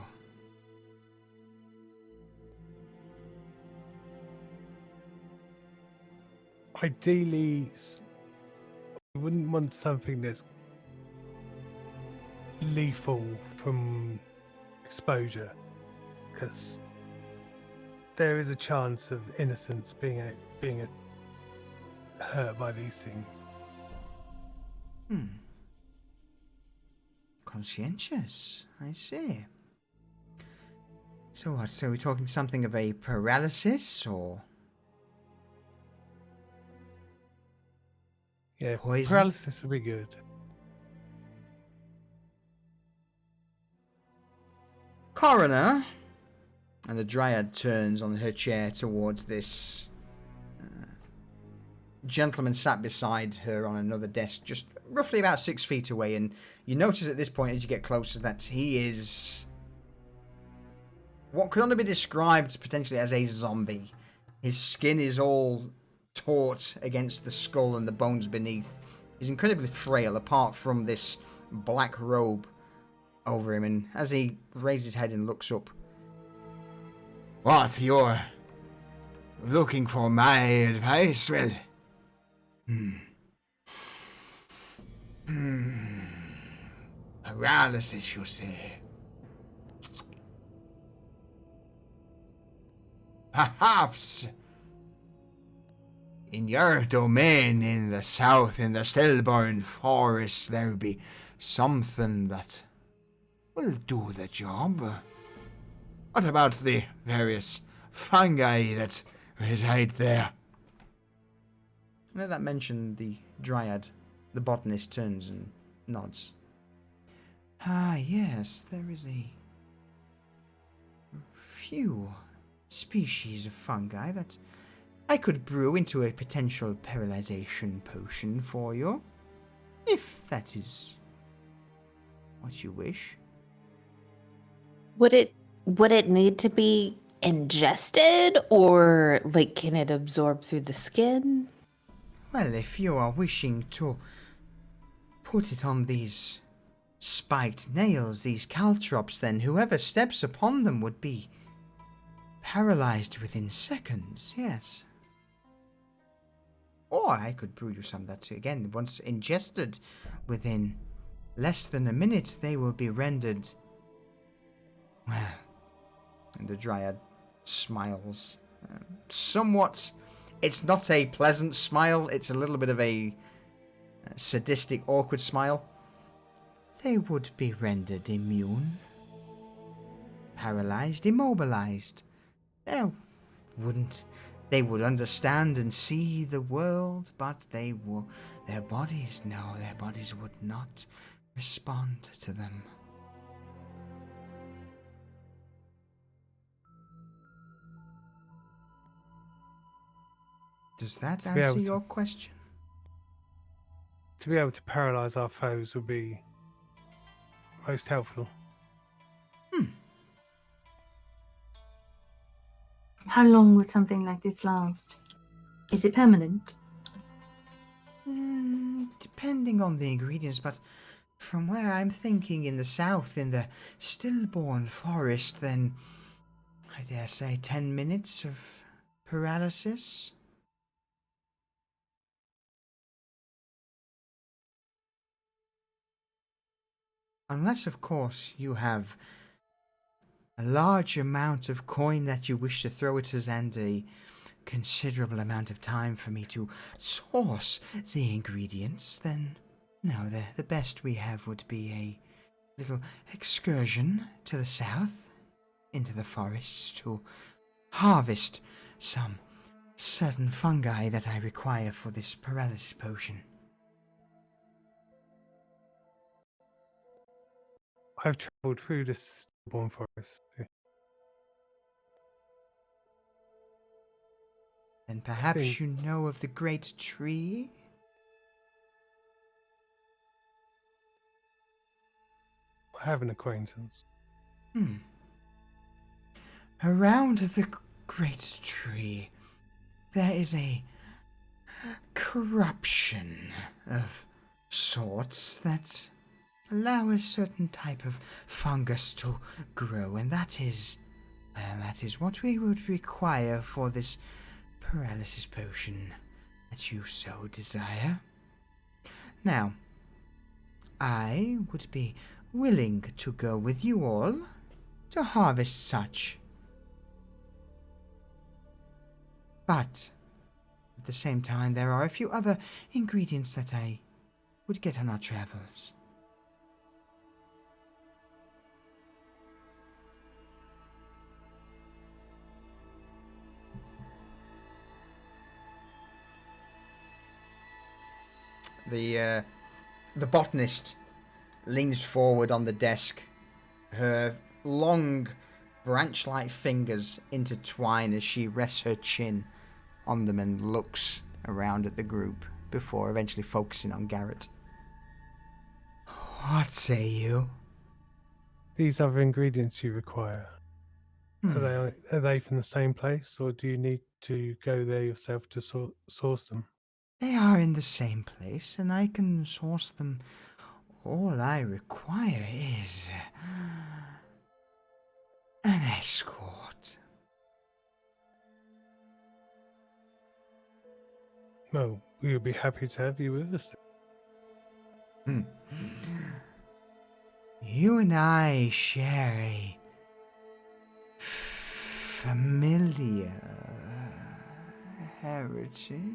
Ideally, I wouldn't want something that's lethal from exposure, because there is a chance of innocence being hurt by these things. Conscientious, I see. So what, so we're talking something of a paralysis, or... Yeah, Poison? paralysis would be good. Coroner? And the Dryad turns on her chair towards this gentleman sat beside her on another desk, just roughly about 6 feet away. And you notice at this point, as you get closer, that he is what could only be described potentially as a zombie. His skin is all taut against the skull and the bones beneath. He's incredibly frail, apart from this black robe over him. And as he raises his head and looks up, what, you're looking for my advice? Well, paralysis, you say? Perhaps in your domain in the south, in the Stillborn Forest, there'll be something that will do the job. What about the various fungi that reside there? Now that mentioned the Dryad, the botanist turns and nods. Ah, yes, there is a few species of fungi that I could brew into a potential paralyzation potion for you, if that is what you wish. Would it need to be ingested, or like can it absorb through the skin? Well, if you are wishing to put it on these spiked nails, these caltrops, then whoever steps upon them would be paralyzed within seconds, yes. Or I could brew you some that, again, once ingested, within less than a minute, they will be rendered... Well, and the Dryad smiles. Somewhat... It's not a pleasant smile, it's a little bit of a sadistic, awkward smile. They would be rendered immune. Paralyzed, immobilized. They would understand and see the world, but their bodies would not respond to them. Does that answer your question? To be able to paralyze our foes would be most helpful. How long would something like this last? Is it permanent? Depending on the ingredients, but from where I'm thinking in the south, in the stillborn forest, then I dare say 10 minutes of paralysis. Unless, of course, you have a large amount of coin that you wish to throw at us and a considerable amount of time for me to source the ingredients, then no, the best we have would be a little excursion to the south, into the forests, to harvest some certain fungi that I require for this paralysis potion. I've travelled through this stillborn forest. Then perhaps think- you know of the great tree? I have an acquaintance. Around the great tree, there is a corruption of sorts that allow a certain type of fungus to grow, and that is what we would require for this paralysis potion that you so desire. Now, I would be willing to go with you all to harvest such. But at the same time, there are a few other ingredients that I would get on our travels. The botanist leans forward on the desk. Her long, branch-like fingers intertwine as she rests her chin on them and looks around at the group before eventually focusing on Garrett. What say you? These other ingredients you require, are they from the same place, or do you need to go there yourself to source them? They are in the same place, and I can source them. All I require is an escort. Well, we would be happy to have you with us. You and I share a familiar heritage,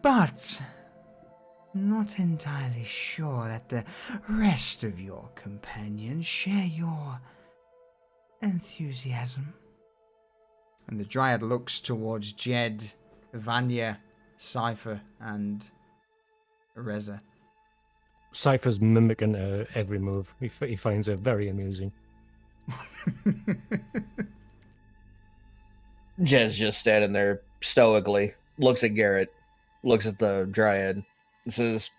but not entirely sure that the rest of your companions share your enthusiasm. And the Dryad looks towards Jed, Vanya, Cypher, and Reza. Cypher's mimicking her every move. He finds her very amusing. Jed's just standing there stoically, looks at Garrett, looks at the Dryad, and says,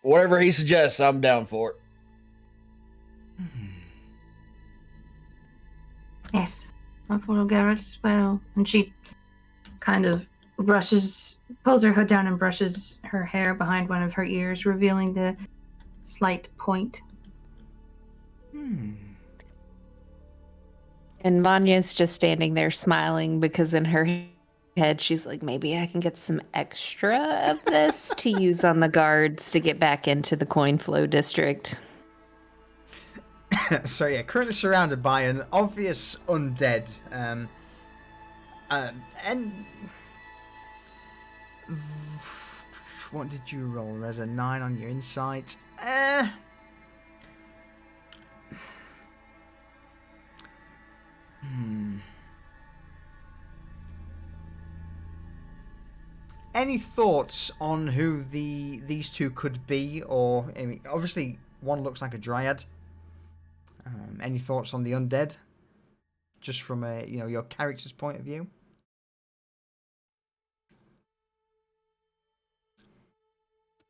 whatever he suggests, I'm down for it. Yes, I follow Garrett as well. And she kind of pulls her hood down and brushes her hair behind one of her ears, revealing the slight point. And Vanya's just standing there smiling because in her head she's like, maybe I can get some extra of this to use on the guards to get back into the coin flow district. So yeah, currently surrounded by an obvious undead. And what did you roll? There's a 9 on your insight. Any thoughts on who these two could be? Or I mean, obviously one looks like a Dryad. Any thoughts on the undead? Just from a your character's point of view.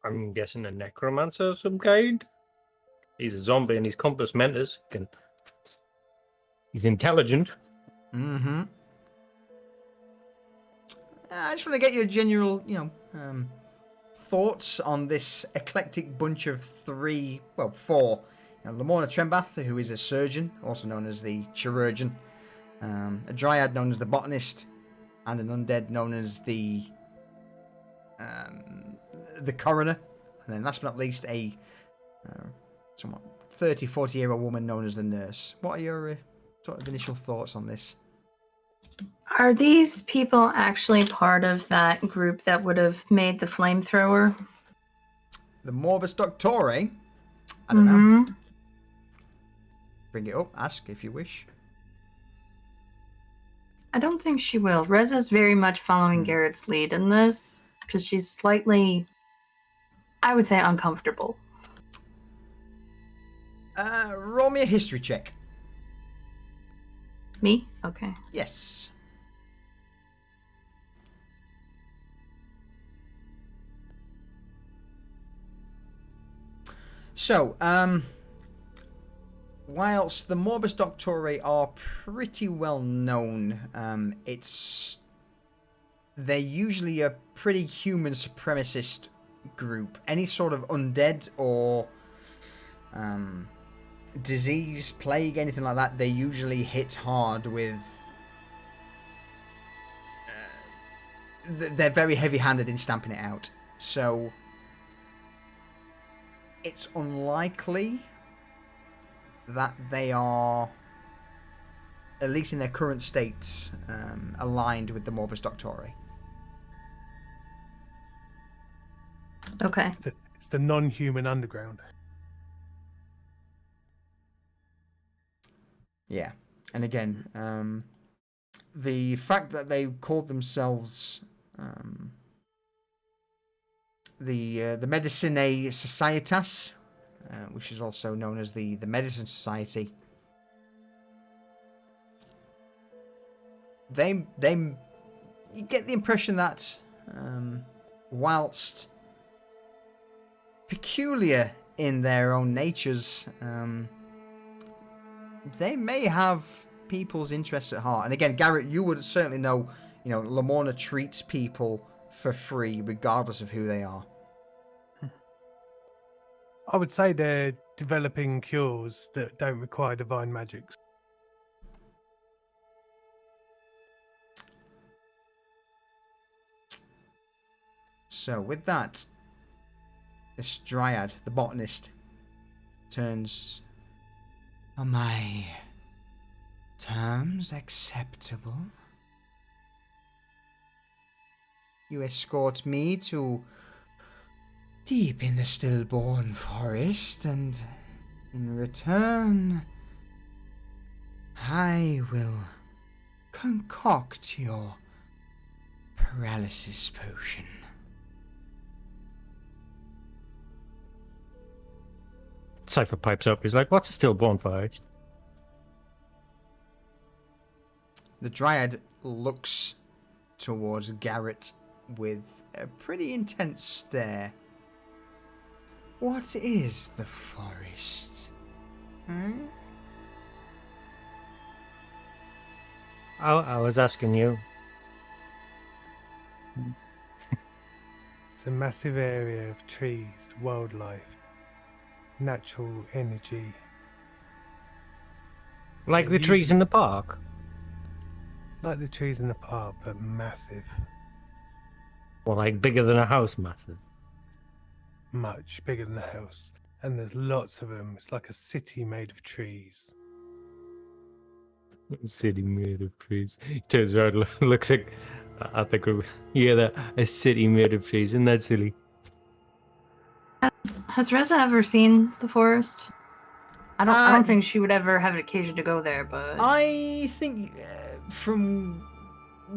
I'm guessing a necromancer of some kind. He's a zombie and he's compass mentors. He's intelligent. I just want to get your general, thoughts on this eclectic bunch of four? Lamorna Trembath, who is a surgeon, also known as the chirurgeon, a dryad known as the botanist, and an undead known as the coroner, and then last but not least, a somewhat 40-year-old woman known as the nurse. What are your sort of initial thoughts on this? Are these people actually part of that group that would have made the flamethrower? The Morbus Doctore? I don't know. Bring it up. Ask if you wish. I don't think she will. Reza's very much following Garrett's lead in this, because she's slightly, I would say, uncomfortable. Roll me a history check. Me? Okay. Yes. So, whilst the Morbus Doctore are pretty well known, they're usually a pretty human supremacist group. Any sort of undead or disease, plague, anything like that, they usually hit hard with. They're very heavy-handed in stamping it out. So it's unlikely that they are, at least in their current states, aligned with the Morbus Doctore. Okay. It's the non-human underground. Yeah, and again, the fact that they called themselves the Medicinae Societas, which is also known as the Medicine Society, you get the impression that whilst peculiar in their own natures, they may have people's interests at heart. And again, Garrett, you would certainly know, Lamorna treats people for free regardless of who they are. I would say they're developing cures that don't require divine magics. So with that, this dryad, the botanist, turns. Are my terms acceptable? You escort me to deep in the stillborn forest, and in return, I will concoct your paralysis potion. Cypher pipes up. He's like, "What's a stillborn forest?" The dryad looks towards Garrett with a pretty intense stare. What is the forest? I was asking you. It's a massive area of trees, wildlife, natural energy. Like the trees in the park? Like the trees in the park, but massive. Or like bigger than a house massive? Much bigger than a house. And there's lots of them. It's like a city made of trees. A city made of trees. He turns around, looks at the group. Yeah, that a city made of trees. Isn't that silly? Has Reza ever seen the forest? I don't think she would ever have an occasion to go there, but I think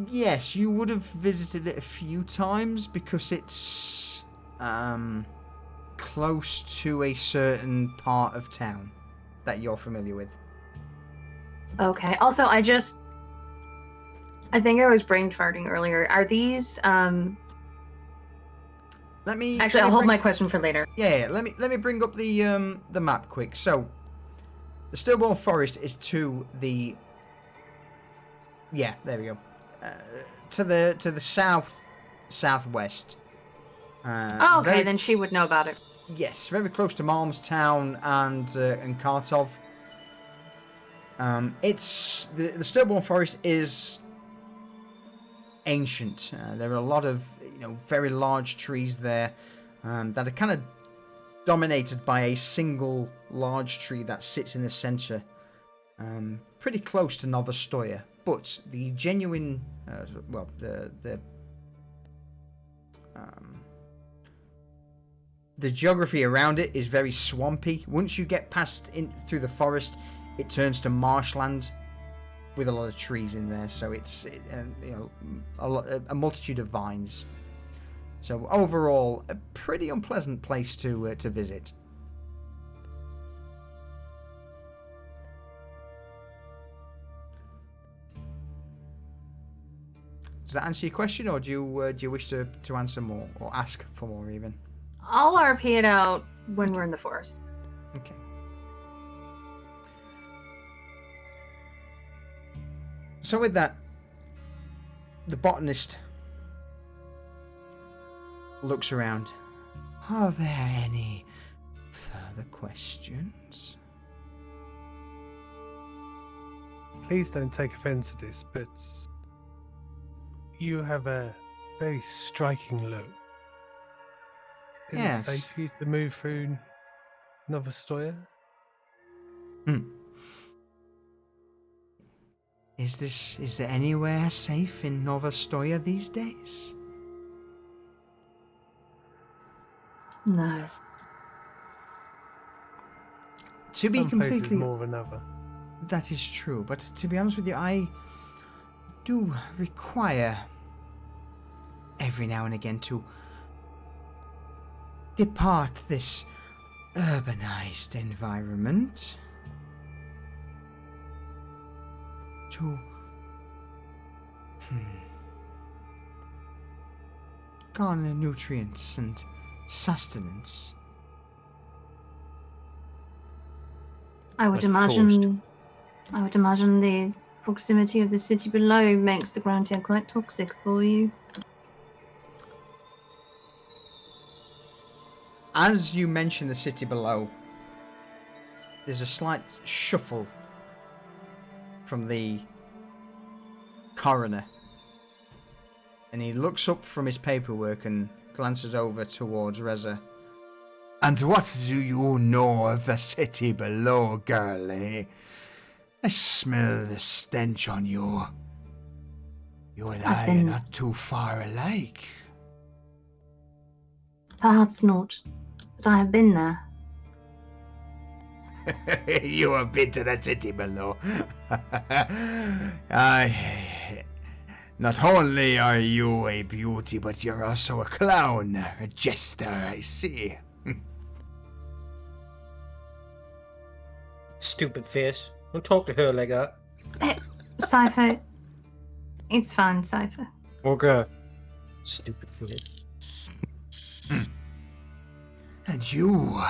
yes, you would have visited it a few times because it's close to a certain part of town that you're familiar with. okay. Also, I think I was brain farting earlier. Are these Let me actually? I'll hold my question for later. Yeah, let me bring up the map quick. So, the Stillborn Forest is to the. Yeah, there we go. To the southwest. Oh, okay, then she would know about it. Yes, very close to Malmstown and Khartov. It's the Stillborn Forest is ancient. There are a lot of very large trees there that are kind of dominated by a single large tree that sits in the center, pretty close to Novostoya. But the genuine, the geography around it is very swampy. Once you get past through the forest, it turns to marshland with a lot of trees in there. So it's a multitude of vines. So overall, a pretty unpleasant place to visit. Does that answer your question, or do you wish to answer more, or ask for more even? I'll RP it out when we're in the forest. Okay. So with that, the botanist looks around. Are there any further questions? Please don't take offense to this, but you have a very striking look. Is Yes. it safe for you to move through Novostoya? Is there anywhere safe in Novostoya these days? No. To be Some places completely more than other. That is true, but to be honest with you, I do require every now and again to depart this urbanized environment to garner nutrients and sustenance. I would Like imagine the proximity of the city below makes the ground here quite toxic for you. As you mention the city below, there's a slight shuffle from the coroner, and he looks up from his paperwork and glances over towards Reza. And what do you know of the city below, girlie? I smell the stench on you. You and I are not too far alike. Perhaps not, but I have been there. You have been to the city below. Not only are you a beauty, but you're also a clown, a jester, I see. Stupid face. Don't talk to her like that. Cypher, it's fine, Cypher. Okay. Stupid face. And you,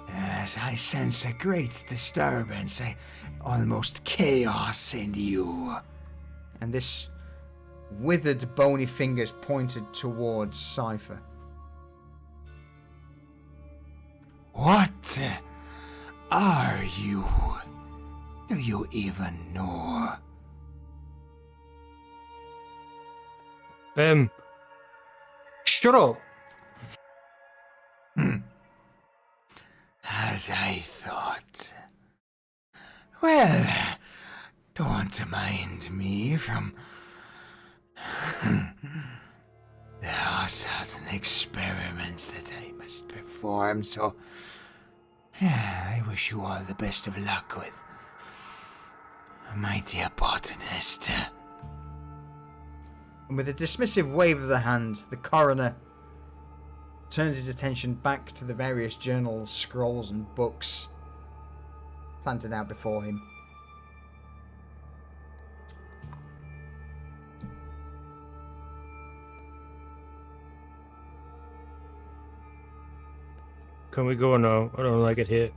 as I sense a great disturbance, almost chaos in you. And this withered, bony fingers pointed towards Cypher. What are you? Do you even know? Shut up. As I thought. Well, don't mind me from there are certain experiments that I must perform, so I wish you all the best of luck with my dear botanist. And with a dismissive wave of the hand, the coroner turns his attention back to the various journals, scrolls, and books planted out before him. Can we go now? I don't like it here.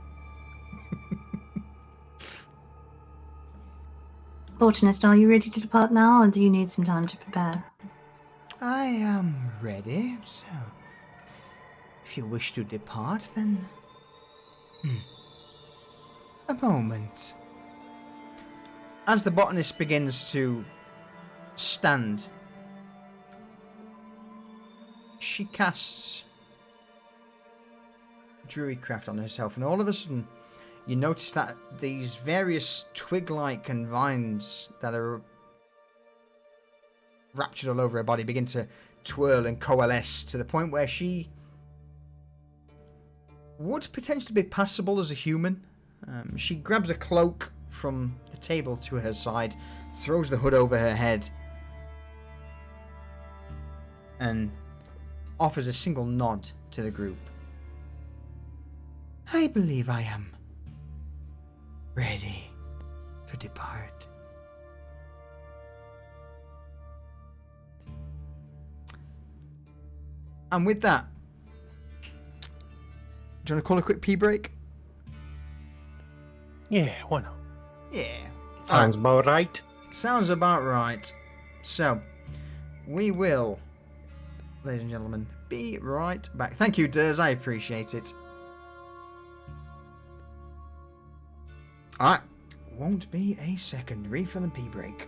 Botanist, are you ready to depart now, or do you need some time to prepare? I am ready, so if you wish to depart, then... A moment. As the botanist begins to stand, she casts Druidcraft on herself, and all of a sudden you notice that these various twig-like and vines that are raptured all over her body begin to twirl and coalesce to the point where she would potentially be passable as a human. She grabs a cloak from the table to her side, throws the hood over her head, and offers a single nod to the group. I believe I am ready to depart. And with that, do you want to call a quick pee break? Yeah, why not? Yeah. Sounds about right. Sounds about right. So, we will, ladies and gentlemen, be right back. Thank you, Durs. I appreciate it. Alright. Won't be a second. Refill and pee break.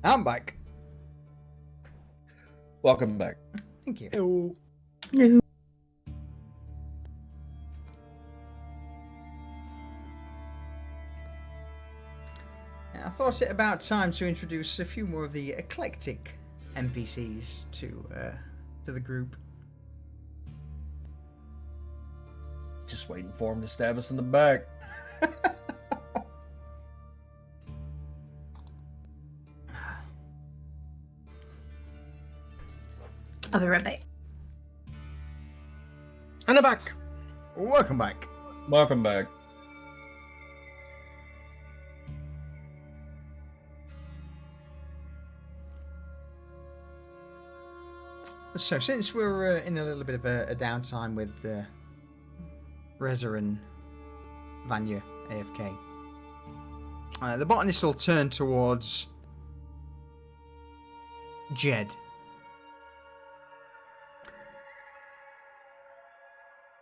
I'm back. Welcome back. Thank you. Ew. I thought it about time to introduce a few more of the eclectic NPCs to the group. Just waiting for him to stab us in the back. I'll be right back. And I'm back. Welcome back. Welcome back. So, since we're in a little bit of a downtime with Reza and Vanya AFK, the botanist will turn towards Jed.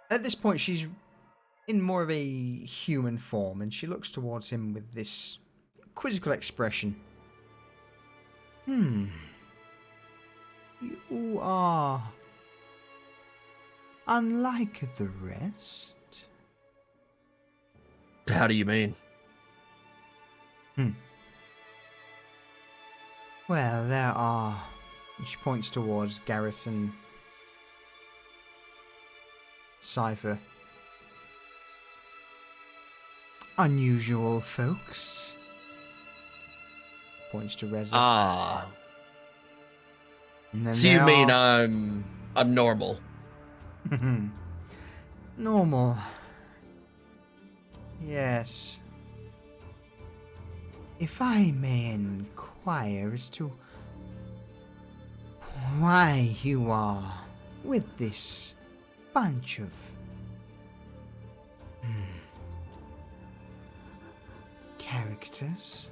At this point, she's in more of a human form, and she looks towards him with this quizzical expression. You are unlike the rest. How do you mean? Well, there are... She points towards Garrett and Cypher. Unusual folks. Points to Reza. Ah. And then So you there mean are- I'm normal? Normal. Yes. If I may inquire, inquire as to why you are with this bunch of characters?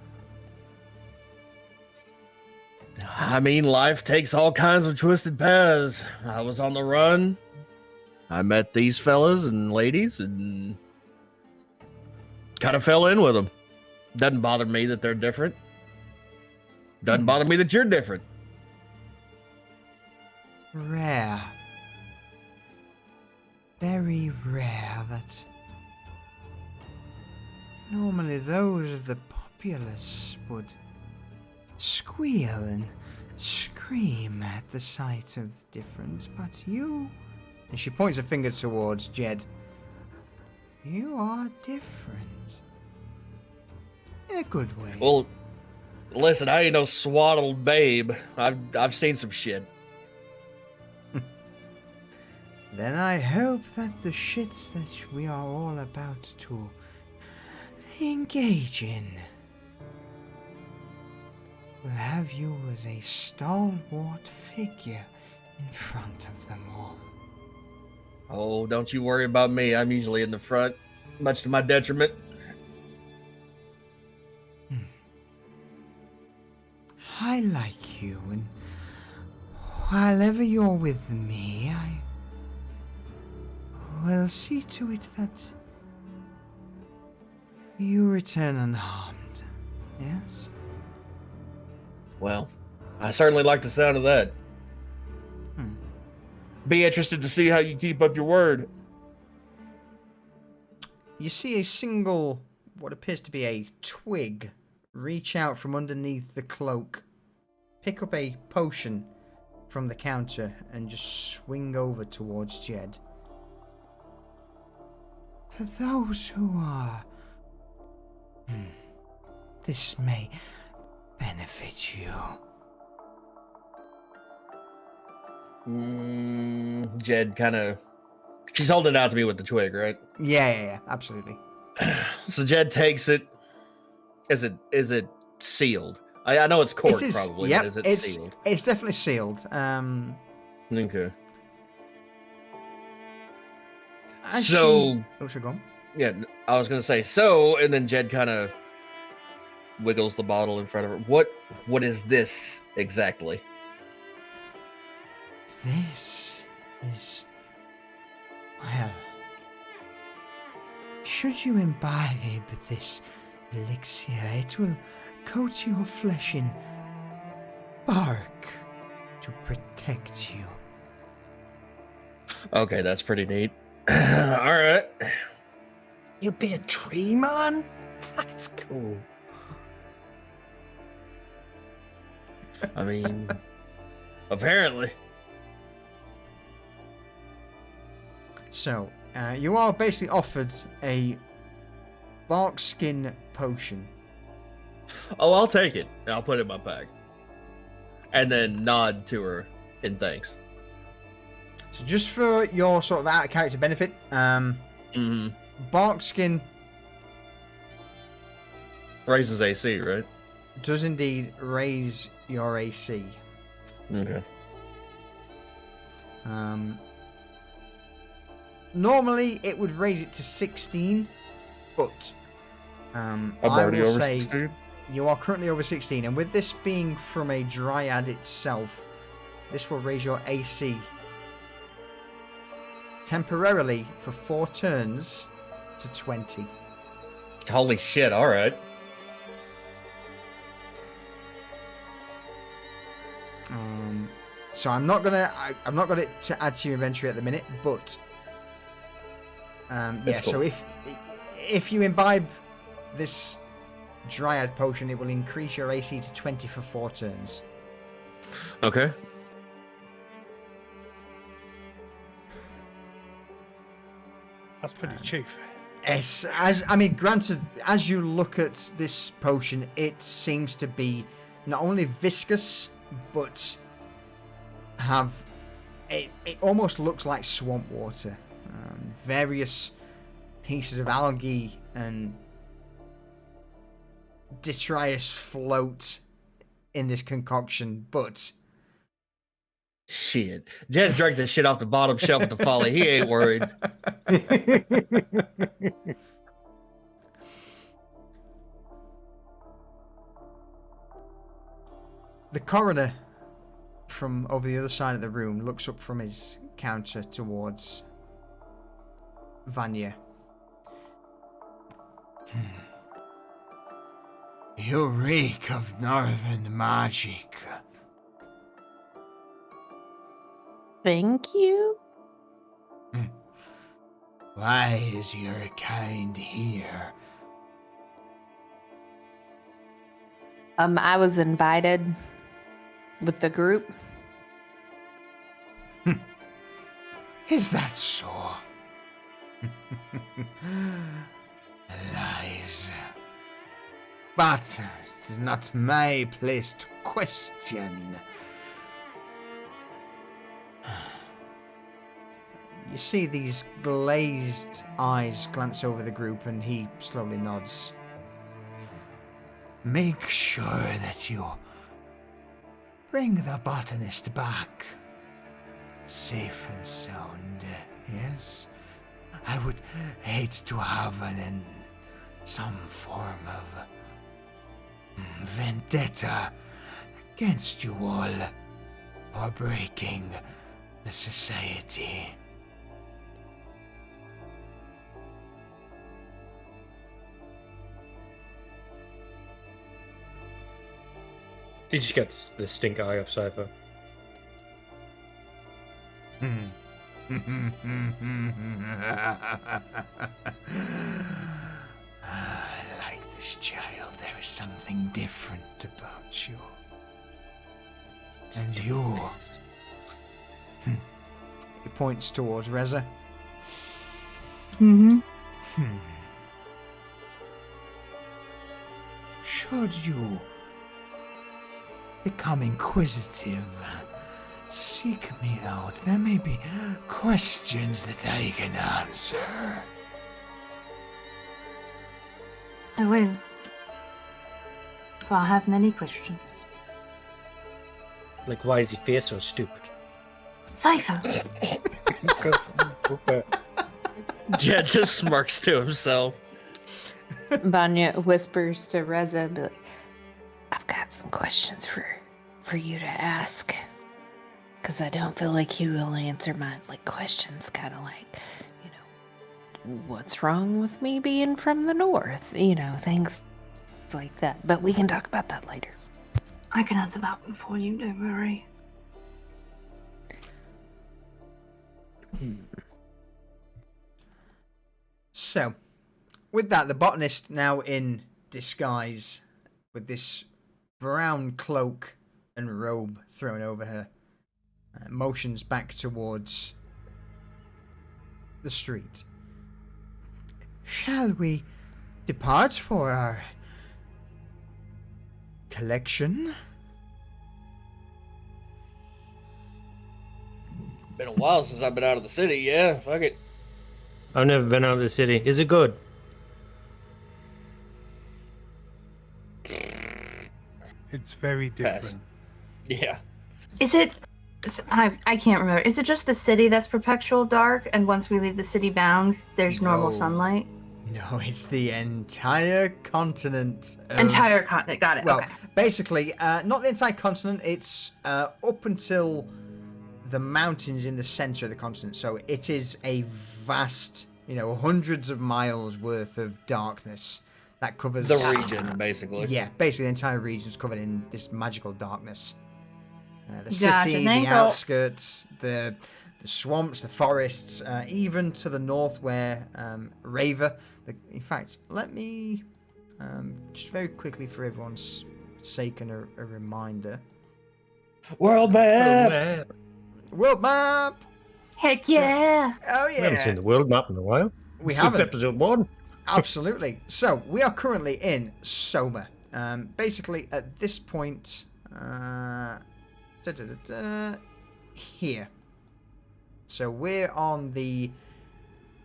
I mean, life takes all kinds of twisted paths. I was on the run. I met these fellas and ladies and kind of fell in with them. Doesn't bother me that they're different. Doesn't bother me that you're different. Rare. Very rare that normally those of the populace would squeal and scream at the sight of the difference, but you, and she points a finger towards Jed, you are different. In a good way. Well, listen, I ain't no swaddled babe. I've seen some shit. Then I hope that the shit that we are all about to engage in will have you as a stalwart figure in front of them all. Oh, don't you worry about me. I'm usually in the front, much to my detriment. I like you, and while ever you're with me, I will see to it that you return unharmed. Yes? Well, I certainly like the sound of that. Be interested to see how you keep up your word. You see a single, what appears to be a twig, reach out from underneath the cloak, pick up a potion from the counter, and just swing over towards Jed. For those who are... this may benefit you. Jed kind of... She's holding it out to me with the twig, right? Yeah, absolutely. So Jed takes it. Is it sealed? I know it's corked, probably. Yep, But is it sealed? It's definitely sealed. Okay. So go on. Yeah, I was gonna say so, and then Jed kind of wiggles the bottle in front of her. What is this exactly? This is, well, should you imbibe this elixir, it will coat your flesh in bark to protect you. Okay, that's pretty neat. All right. You'll be a tree man? That's cool. I mean, apparently. So, you are basically offered a bark skin potion. Oh, I'll take it. I'll put it in my bag. And then nod to her in thanks. So just for your sort of out of character benefit, bark skin raises AC, right? does indeed raise your AC. Okay. Normally it would raise it to 16, but I'm I already will over say 16. you are currently over 16, and with this being from a dryad itself, this will raise your AC temporarily for 4 turns to 20. Holy shit! All right. So I'm not gonna to add to your inventory at the minute, but yeah. That's cool. So if you imbibe this dryad potion, it will increase your AC to 20 for 4 turns. Okay. That's pretty cheap. Yes, granted, as you look at this potion, it seems to be not only viscous, but it almost looks like swamp water. Various pieces of algae and detritus float in this concoction, but Shit. Jess drank this shit off the bottom shelf at the Folly. He ain't worried. the coroner from over the other side of the room looks up from his counter towards Vanya. You reek of northern magic. Thank you. Why is your kind here? I was invited with the group. Is that so? Lies. But it is not my place to question. You see these glazed eyes glance over the group, and he slowly nods. Make sure that you bring the botanist back. Safe and sound, yes? I would hate to have some form of vendetta against you all for breaking the society. You just get the stink eye of Cypher. I like this child. There is something different about you. And you. He points towards Reza. Mm-hmm. Should you become inquisitive, seek me out. There may be questions that I can answer. I will. For I have many questions. Like, why is he face so stupid? Cypher! Jed just smirks to himself. Vanya whispers to Reza, be like, I've got some questions for you to ask. Because I don't feel like you will answer my questions, kind of like, what's wrong with me being from the north? Things like that. But we can talk about that later. I can answer that one for you, don't worry. So, with that, the botanist now in disguise, with this brown cloak and robe thrown over her, motions back towards the street. Shall we depart for our collection? Been a while since I've been out of the city, yeah. Fuck it. I've never been out of the city. Is it good? It's very different. Yeah. Is it... I can't remember. Is it just the city that's perpetual dark, and once we leave the city bounds, there's normal No. sunlight? No, it's the entire continent. Entire continent. Got it. Well, Okay. basically, not the entire continent. It's up until the mountains in the center of the continent. So it is a vast, hundreds of miles worth of darkness that covers The region, basically. Yeah, basically the entire region is covered in this magical darkness. The Gotcha, city, thank the you. outskirts, the swamps, the forests, even to the north where Raver. In fact, let me just very quickly for everyone's sake and a reminder. World map! World map! Heck yeah! Oh We haven't seen yeah, the world map in a while. we Since haven't. episode 1. Absolutely. So we are currently in Soma. Basically, at this point, here. So we're on the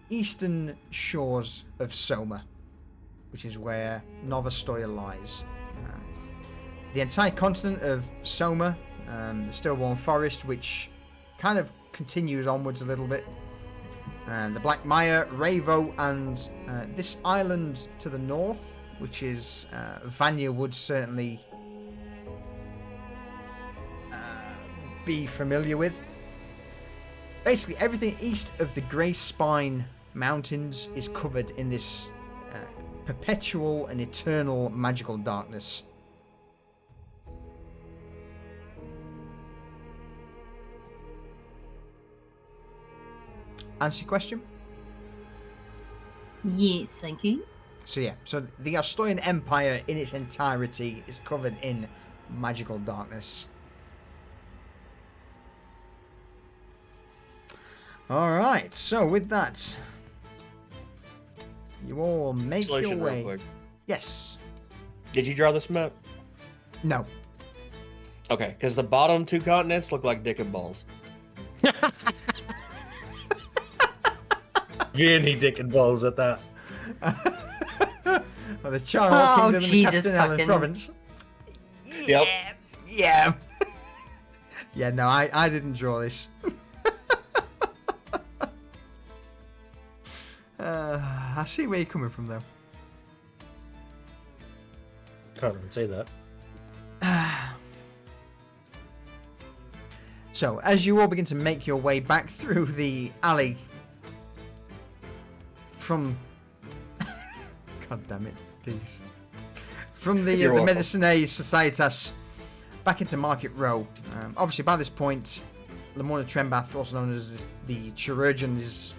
eastern shores of Soma, which is where Novostoya lies. the entire continent of Soma, the Stillborn Forest, which kind of continues onwards a little bit, and the Black Mire, Ravo, and this island to the north, which is Vanya would certainly be familiar with. Basically, everything east of the Grey Spine Mountains is covered in this perpetual and eternal magical darkness. Answer your question? Yes, thank you. So yeah, so the Asturian Empire in its entirety is covered in magical darkness. Alright, so with that, you all make your Solution real way. quick. Yes. Did you draw this map? No. Okay, because the bottom 2 continents look like dick and balls. Really dick and balls at that. Well, the Charnel Kingdom and the Jesus Castanellan fucking- province. Yep. Yeah. Yeah, no, I didn't draw this. I see where you're coming from, though. Can't even say that. So, as you all begin to make your way back through the alley from... God damn it, please. From the You're welcome. Medicinae Societas back into Market Row. Obviously, by this point, Lamorna Trembath, also known as the Chirurgeon, is...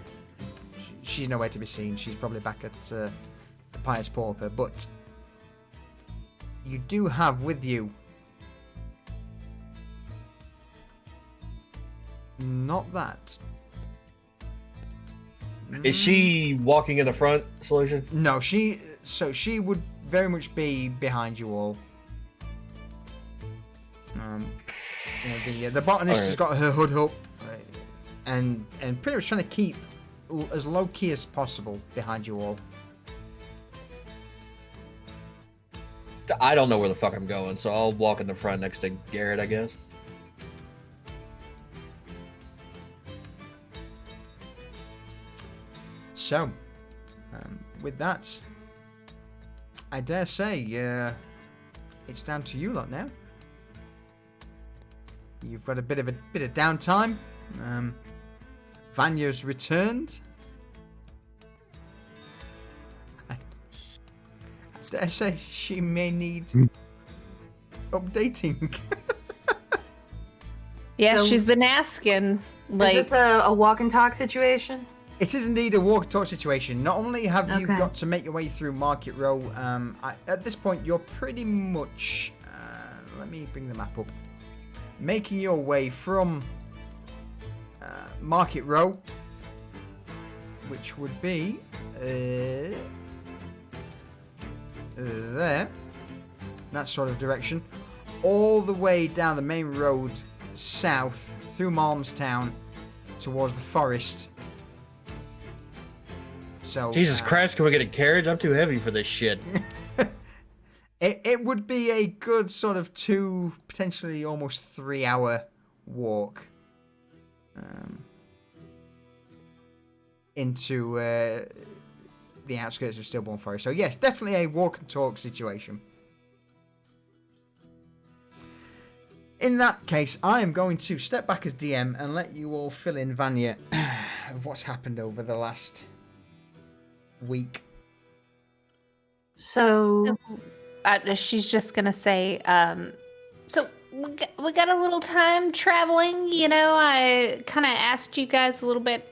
She's nowhere to be seen. She's probably back at the Pious Pauper. But you do have with you... Not that. Is she walking in the front, Solution? No, she would very much be behind you all. The botanist has got her hood up, and pretty much trying to keep as low key as possible behind you all. I don't know where the fuck I'm going, so I'll walk in the front next to Garrett, I guess. So, with that, I dare say it's down to you lot now. You've got a bit of downtime. Vanya's returned. I dare say she may need updating. Yeah, So- she's been asking. Like, Is this a walk and talk situation? It is indeed a walk and talk situation. Not only have you Okay. got to make your way through Market Row, at this point you're pretty much, let me bring the map up, making your way from Market Row, which would be there, that sort of direction, all the way down the main road south through Malmstown towards the forest. So, Jesus Christ, can we get a carriage? I'm too heavy for this shit. It would be a good sort of 2, potentially almost 3 hour walk into the outskirts of Stillborn Forest. So yes, definitely a walk and talk situation. In that case, I am going to step back as DM and let you all fill in Vanya of what's happened over the last week. So, she's just gonna say, so we got a little time traveling, you know. I kind of asked you guys a little bit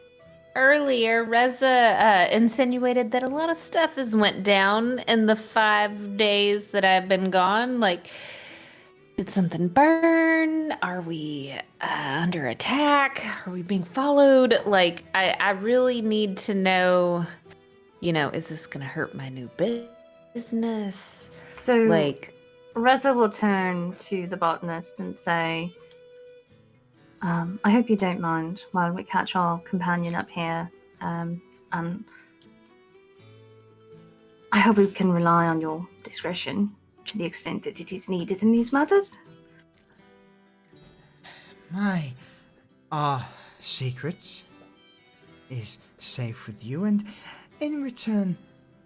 earlier. Reza insinuated that a lot of stuff has went down in the 5 days that I've been gone. Like, did something burn? Are we under attack? Are we being followed? Like, I really need to know, you know, is this gonna hurt my new business? so Like, Reza will turn to the botanist and say, I hope you don't mind while we catch our companion up here. And I hope we can rely on your discretion. to the extent that it is needed in these matters. Our secrets is safe with you, and in return,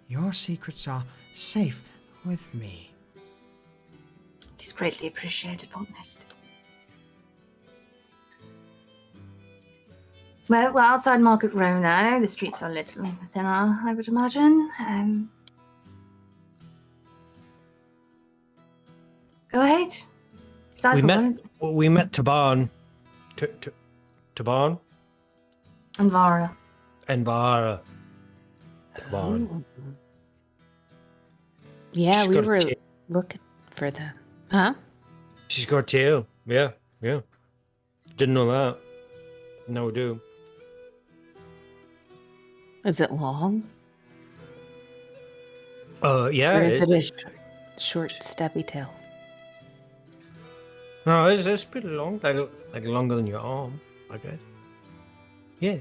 your secrets are safe with me. It is greatly appreciated, Botanist. Well, we're outside Market Row now. The streets are a little thinner, I would imagine. Go ahead. We met Taban. Taban? And Vara. And Vara. Taban. Yeah, She's we got a were tail. looking for them. Huh? She's got a tail. Yeah. Didn't know that. Now we do. Is it long? Yeah. Or is it a short, stubby tail? No, it's pretty long. Like longer than your arm, I guess. Yeah.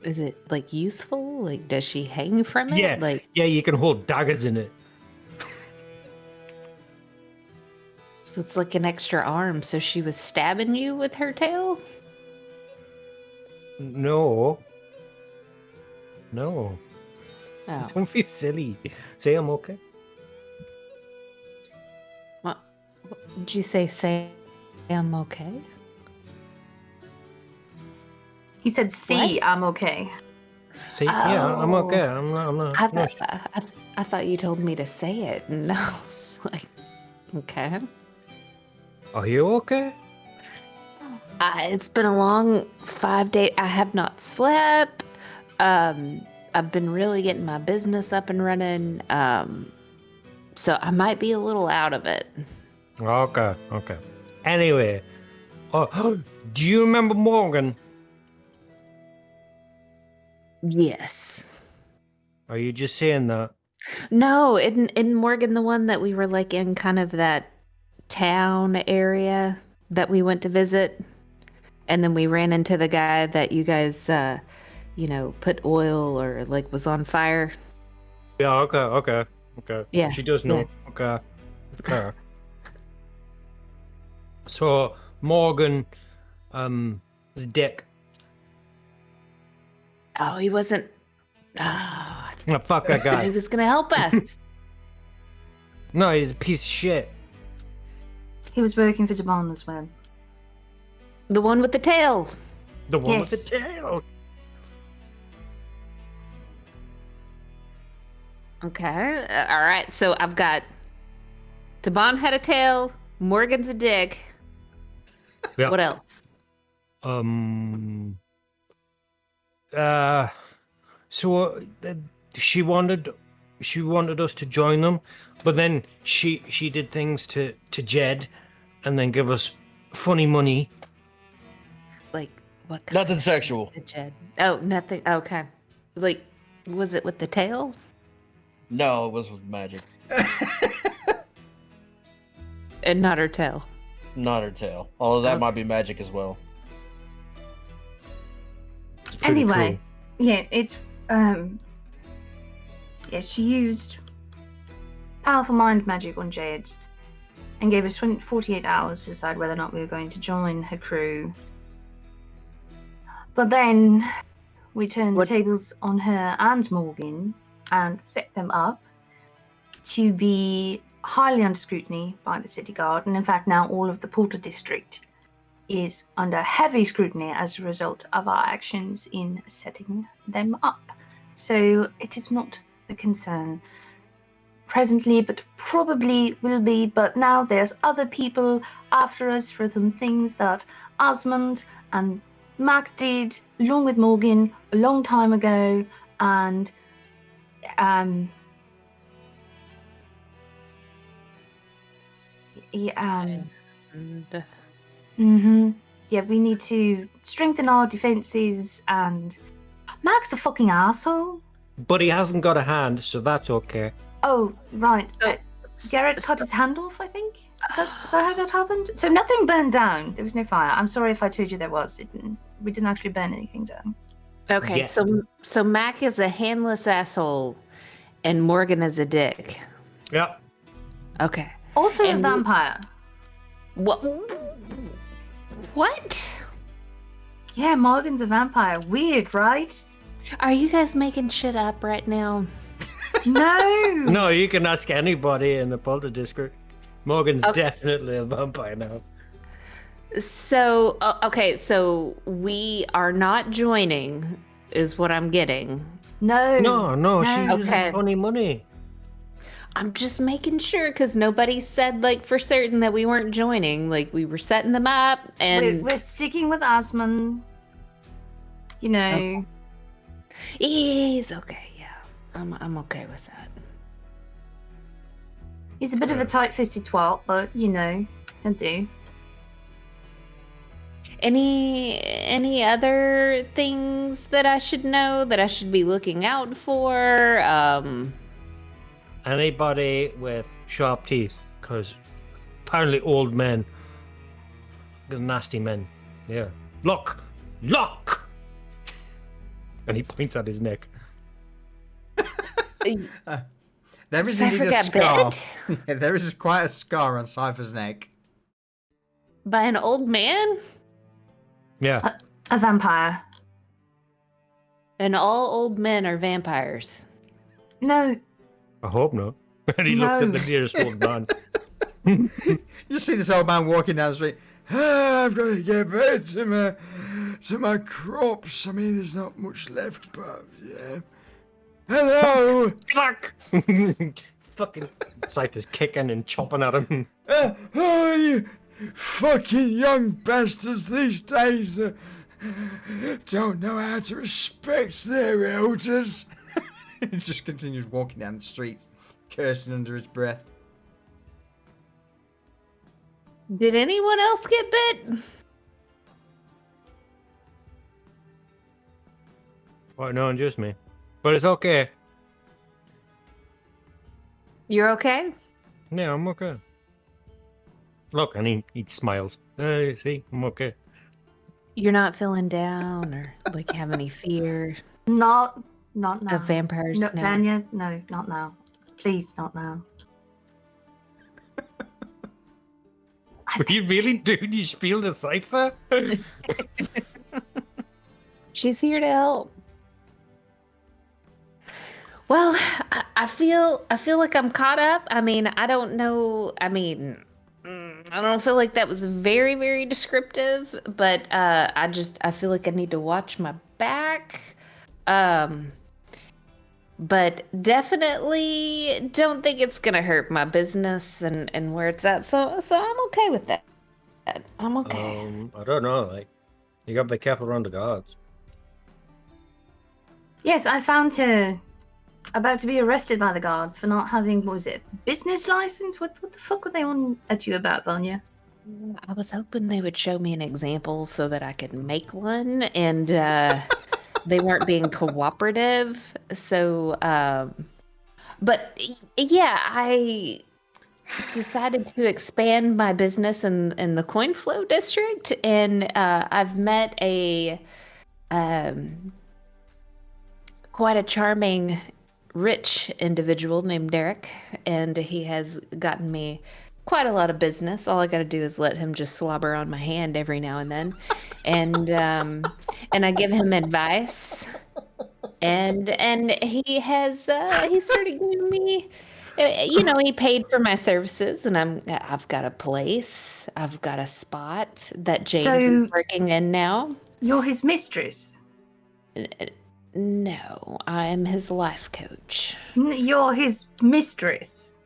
Is it like useful? Like, does she hang from it? Yeah. Like, Yeah, you can hold daggers in it. so it's like an extra arm. So she was stabbing you with her tail? No. Oh. Don't be silly. Say I'm okay. What did you say I'm okay? He said, "See, What? I'm okay." See, yeah, I'm okay. I'm not. I thought you told me to say it. No, it's like, okay. Are you okay? It's been a long 5 days. I have not slept. I've been really getting my business up and running. So I might be a little out of it. Okay. Anyway, do you remember Morgan? Yes. Are you just saying that? No, in Morgan, the one that we were like in kind of that town area that we went to visit, and then we ran into the guy that you guys, put oil or like was on fire. Yeah. Okay. Yeah. She does know. Yeah. Okay. So Morgan, is a dick. Oh, he wasn't. Oh, fuck that He guy. was gonna help us. No, he's a piece of shit. He was working for Devon as well. The one with the tail. The one with Yes. the tail. Okay. All right. So I've got Taban had a tail. Morgan's a dick. Yeah. What else? So she wanted us to join them, but then she did things to Jed, and then give us funny money. Like what? Nothing sexual. Of Jed? Oh, nothing. Okay. Like, was it with the tail? No, it was with magic. And not her tail. Not her tail. Although that Okay. might be magic as well. It's pretty Anyway, yeah, she used powerful mind magic on Jade and gave us 48 hours to decide whether or not we were going to join her crew. But then we turned What- the tables on her and Morgan and set them up to be highly under scrutiny by the city guard. And in fact, now all of the Porter district is under heavy scrutiny as a result of our actions in setting them up. So it is not a concern presently, but probably will be. But now there's other people after us for some things that Osmond and Mac did along with Morgan a long time ago, and And yeah, we need to strengthen our defenses. And Mac's a fucking asshole. But he hasn't got a hand, so that's okay. Oh, right. So- Garrett cut his hand off, I think. Is that how that happened? So nothing burned down. There was no fire. I'm sorry if I told you there was. We didn't actually burn anything down. Okay, Yeah. so Mac is a handless asshole, and Morgan is a dick. Yeah. Okay. Also a And- vampire. What? What? Yeah, Morgan's a vampire. Weird, right? Are you guys making shit up right now? No. No, you can ask anybody in the Polter district. Morgan's definitely a vampire now. So, okay, so we are not joining, is what I'm getting. No. No, she uses Okay. funny money. I'm just making sure because nobody said like for certain that we weren't joining. Like we were setting them up, and We're sticking with Asmund. You know. he's okay. Yeah, I'm okay with that. He's a bit of a tight-fisted twat, but you know, he'll do. Any other things that I should know that I should be looking out for? Anybody with sharp teeth, because apparently old men, nasty men. Yeah. Look! And he points at his neck. There is Cypher indeed a got scar. bit? Yeah, there is quite a scar on Cypher's neck. By an old man? Yeah. A vampire. And all old men are vampires. No. I hope not. And he looks at the No. nearest old man. You see this old man walking down the street. "Ah, I've got to get back to my crops. I mean, there's not much left, but yeah. Hello. Fuck! Fucking Cypher's kicking and chopping at him. Oh, you fucking young bastards these days don't know how to respect their elders." He just continues walking down the street, cursing under his breath. Did anyone else get bit? Oh, no, just me. But it's okay. You're okay? Yeah, I'm okay. Look, and he smiles. Hey, see, I'm okay. You're not feeling down or like have any fear Not now. of vampires No, now? Vanya, no, not now. Please, not now. Were you really doing your spiel to Cypher? She's here to help. Well, I feel like I'm caught up. I mean, I don't know. I mean, I don't feel like that was very, very descriptive, but I feel like I need to watch my back. But definitely don't think it's gonna hurt my business and where it's at. So I'm okay with that. I'm okay. I don't know. Like, you gotta be careful around the guards. Yes, I found her about to be arrested by the guards for not having, what was it, business license? What the fuck were they on at you about, Vanya? I was hoping they would show me an example so that I could make one, and they weren't being cooperative. So, but yeah, I decided to expand my business in the coin flow district, and I've met a quite a charming, rich individual named Derek, and he has gotten me quite a lot of business. All I got to do is let him just slobber on my hand every now and then, and I give him advice, and he has he started giving me, you know, he paid for my services, and I've got a place, I've got a spot that James So- is working in now. You're his mistress. No, I'm his life coach. You're his mistress.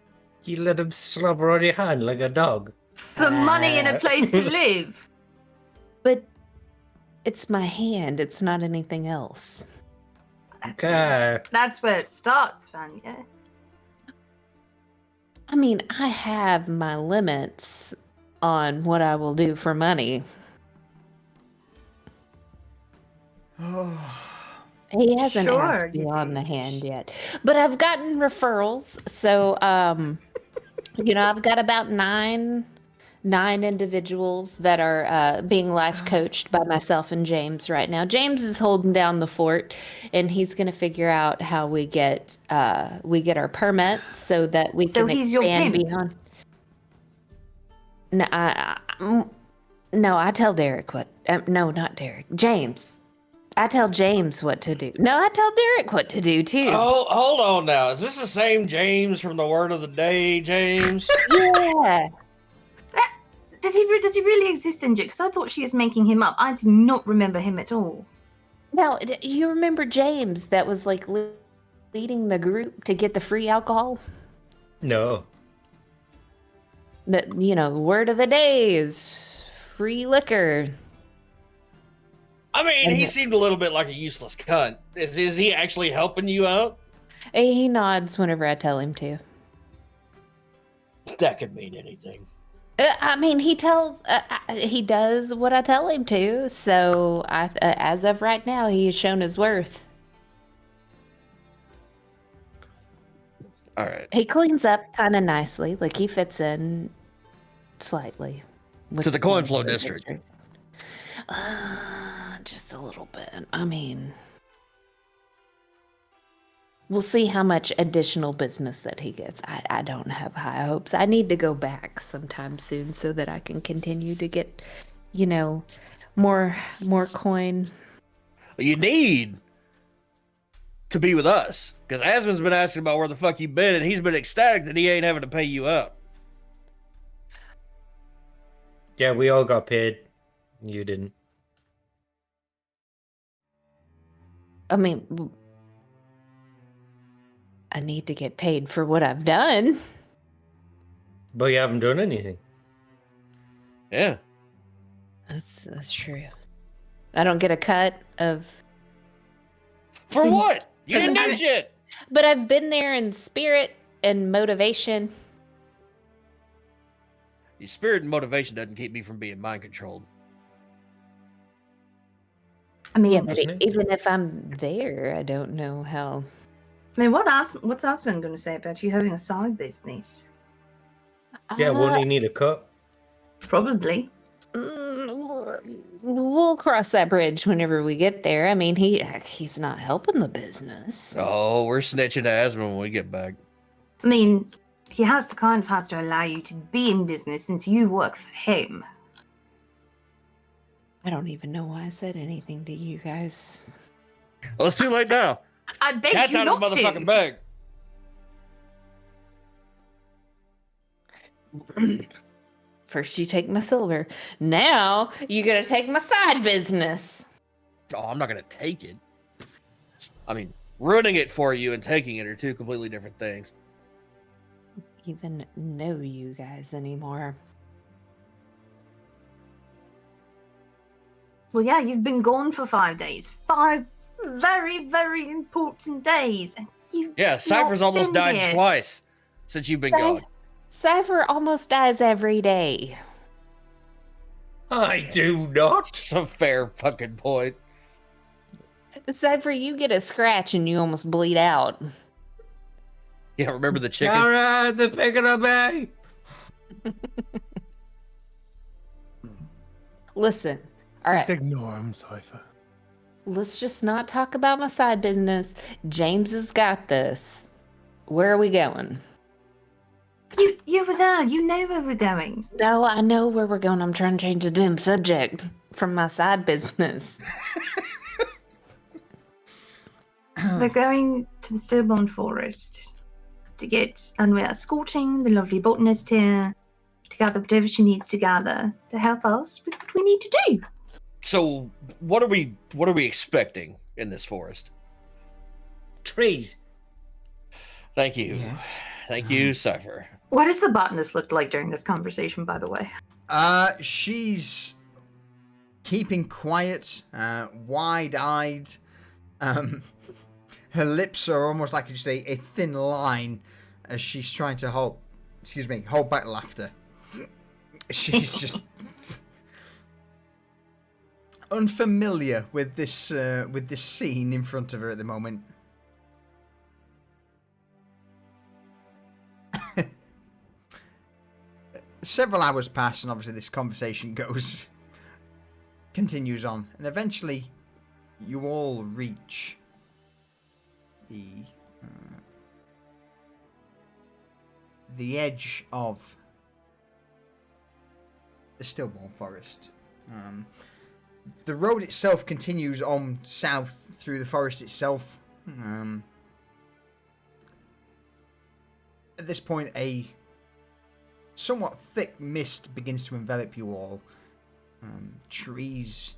You let him slobber on your hand like a dog. For money and a place to live. But it's my hand, it's not anything else. Okay. That's where it starts, Vanya. I mean, I have my limits on what I will do for money. He hasn't Sure, asked me you on do. the hand yet. But I've gotten referrals, so you know, I've got about nine 9 individuals that are being life coached by myself and James right now. James is holding down the fort, and he's going to figure out how we get our permits so that we So can he's your expand pimp? beyond. No, I tell Derek what. No, not Derek. James. I tell James what to do. No, I tell Derek what to do too. Oh, hold on now. Is this the same James from the Word of the Day, James? Yeah. Does he really exist in Because I thought she was making him up. I did not remember him at all. Now, you remember James that was like leading the group to get the free alcohol? No. That, word of the day is free liquor. I mean, And he he- seemed a little bit like a useless cunt. Is he actually helping you out? He nods whenever I tell him to. That could mean anything. I mean, he does what I tell him to. So, as of right now, he has shown his worth. All right. He cleans up kind of nicely, like he fits in slightly. with To the coin flow district. Just a little bit. I mean, we'll see how much additional business that he gets. I don't have high hopes. I need to go back sometime soon so that I can continue to get, more coin. You need to be with us. Because Asmon's been asking about where the fuck you been, and he's been ecstatic that he ain't having to pay you up. Yeah, we all got paid. You didn't. I mean, I need to get paid for what I've done. But you haven't done anything. Yeah. That's true. I don't get a cut of. For what? You didn't Because do shit. But I've been there in spirit and motivation. Your spirit and motivation doesn't keep me from being mind controlled. I mean, Yeah, but Doesn't it? even if I'm there, I don't know how. what's Aspen going to say about you having a side business? Yeah, wouldn't you need a cut? Probably. We'll cross that bridge whenever we get there. I mean, he's not helping the business. Oh, we're snitching to Asmon when we get back. I mean, he has to allow you to be in business since you work for him. I don't even know why I said anything to you guys. Well, it's too late now. I beg Cat's you out of not the to. motherfucking bag. First you take my silver. Now you gotta take my side business. Oh, I'm not going to take it. I mean, ruining it for you and taking it are two completely different things. Even know you guys anymore. Well, yeah, you've been gone for 5 days. 5 very, very important days. And you've Yeah, Cypher's not almost been died here. twice since you've been Cy- gone. Cypher almost dies every day. I do not. That's a fair fucking point. Cypher, you get a scratch and you almost bleed out. Yeah, remember the chicken? Alright, they're picking up me. Listen, all Just right, ignore him, Cypher. let's just not talk about my side business. James has got this. Where are we going? You were there. You know where we're going. No, I know where we're going. I'm trying to change the damn subject from my side business. We're going to the Stillborn Forest and we're escorting the lovely botanist here to gather whatever she needs to gather to help us with what we need to do. So, what are we expecting in this forest? Trees. Thank you. Yes. Thank you, Cypher. What does the botanist look like during this conversation, by the way? She's keeping quiet, wide-eyed. Her lips are almost like just a thin line as she's trying to hold back laughter. She's just unfamiliar with this scene in front of her at the moment. several hours pass, and obviously this conversation continues on, and eventually you all reach the edge of the Stillborn Forest. The road itself continues on south through the forest itself. At this point, a somewhat thick mist begins to envelop you all. Trees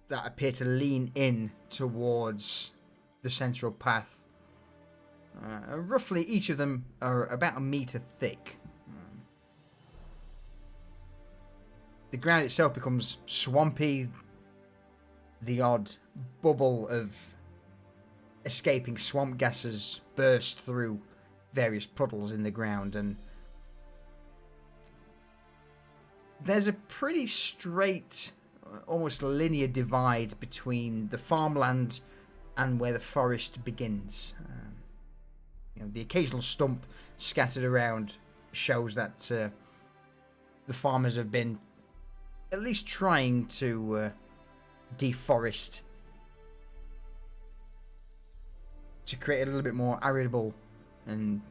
that appear to lean in towards the central path. Roughly each of them are about a meter thick. The ground itself becomes swampy. The odd bubble of escaping swamp gases burst through various puddles in the ground, and there's a pretty straight, almost linear divide between the farmland and where the forest begins. The occasional stump scattered around shows that the farmers have been at least trying to deforest to create a little bit more arable and